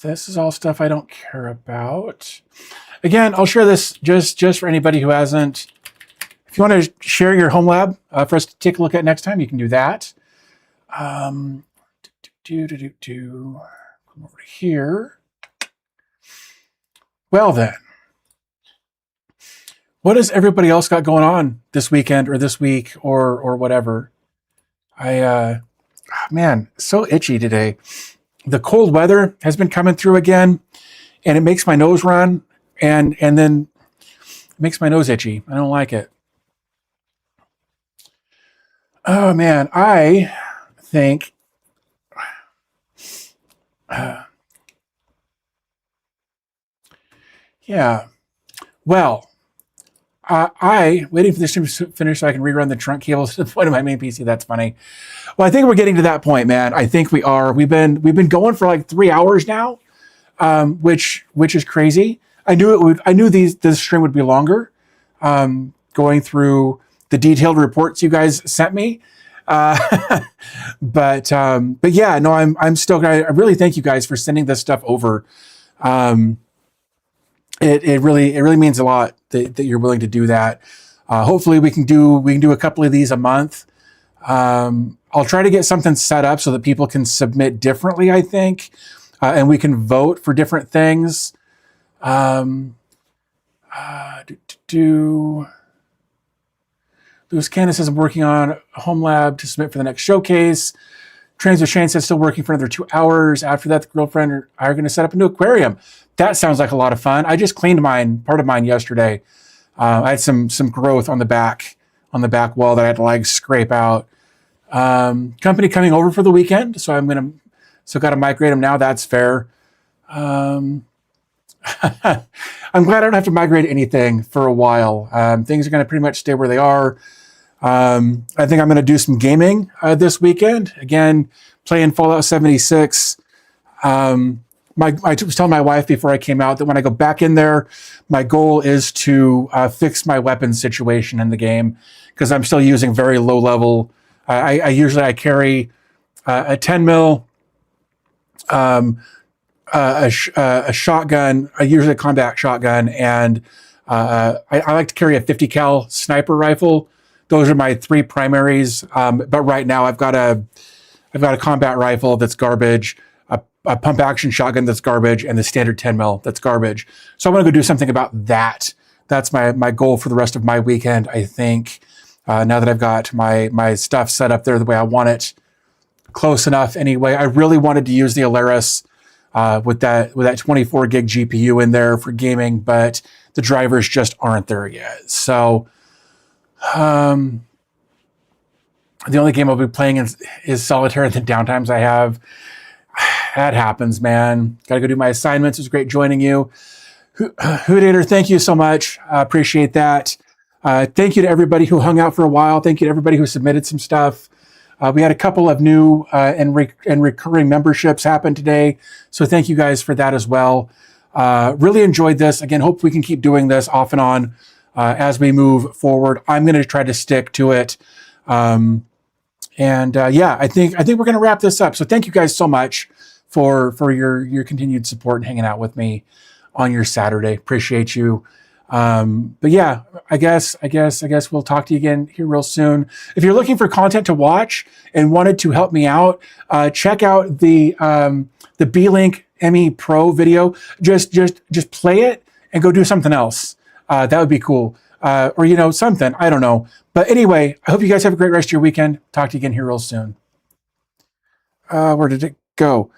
This is all stuff I don't care about. Again, I'll share this just for anybody who hasn't. If you want to share your Homelab for us to take a look at next time, you can do that. Come over to here. Well then, what has everybody else got going on this weekend or this week or whatever? Man, so itchy today. The cold weather has been coming through again, and it makes my nose run, and then it makes my nose itchy. I don't like it. Oh man, I think yeah. Well, I waiting for this to finish so I can rerun the trunk cables to the point of my main PC. That's funny. Well, I think we're getting to that point, man. I think we are. We've been going for like 3 hours now, which is crazy. I knew it would. I knew this stream would be longer. Going through the detailed reports you guys sent me, but yeah, no, I'm stoked. I really thank you guys for sending this stuff over. Um, it really means a lot that you're willing to do that. Hopefully we can do a couple of these a month. I'll try to get something set up so that people can submit differently, I think, and we can vote for different things. Lewis Candace says I'm working on Homelab to submit for the next showcase. Trains with Shane says still working for another 2 hours. After that, the girlfriend are going to set up a new aquarium. That sounds like a lot of fun. I just cleaned part of mine yesterday. I had some growth on the back wall that I had to like scrape out. Company coming over for the weekend, so got to migrate them now. That's fair. I'm glad I don't have to migrate anything for a while. Things are going to pretty much stay where they are. I think I'm going to do some gaming this weekend. Again, playing Fallout 76. I was telling my wife before I came out that when I go back in there, my goal is to fix my weapons situation in the game because I'm still using very low level. I usually carry a 10 mil, a shotgun, usually a combat shotgun, and I like to carry a 50 cal sniper rifle. Those are my three primaries. But right now I've got a combat rifle that's garbage, a pump action shotgun that's garbage, and the standard 10 mil that's garbage. So I want to go do something about that. That's my goal for the rest of my weekend, I think. Now that I've got my stuff set up there the way I want it, close enough anyway. I really wanted to use the Alaris with that 24 gig GPU in there for gaming, but the drivers just aren't there yet. So the only game I'll be playing is solitaire. The downtimes I have, that happens, man. Got to go do my assignments. It was great joining you. Hoodator, thank you so much. Appreciate that. Thank you to everybody who hung out for a while. Thank you to everybody who submitted some stuff. We had a couple of new and recurring memberships happen today. So thank you guys for that as well. Really enjoyed this. Again, hope we can keep doing this off and on as we move forward. I'm going to try to stick to it. Yeah, I think we're going to wrap this up. So thank you guys so much for your continued support and hanging out with me on your Saturday. Appreciate you. But yeah, I guess we'll talk to you again here real soon. If you're looking for content to watch and wanted to help me out, check out the B-Link ME Pro video. Just play it and go do something else. That would be cool. Or something. I don't know. But anyway, I hope you guys have a great rest of your weekend. Talk to you again here real soon. Where did it go?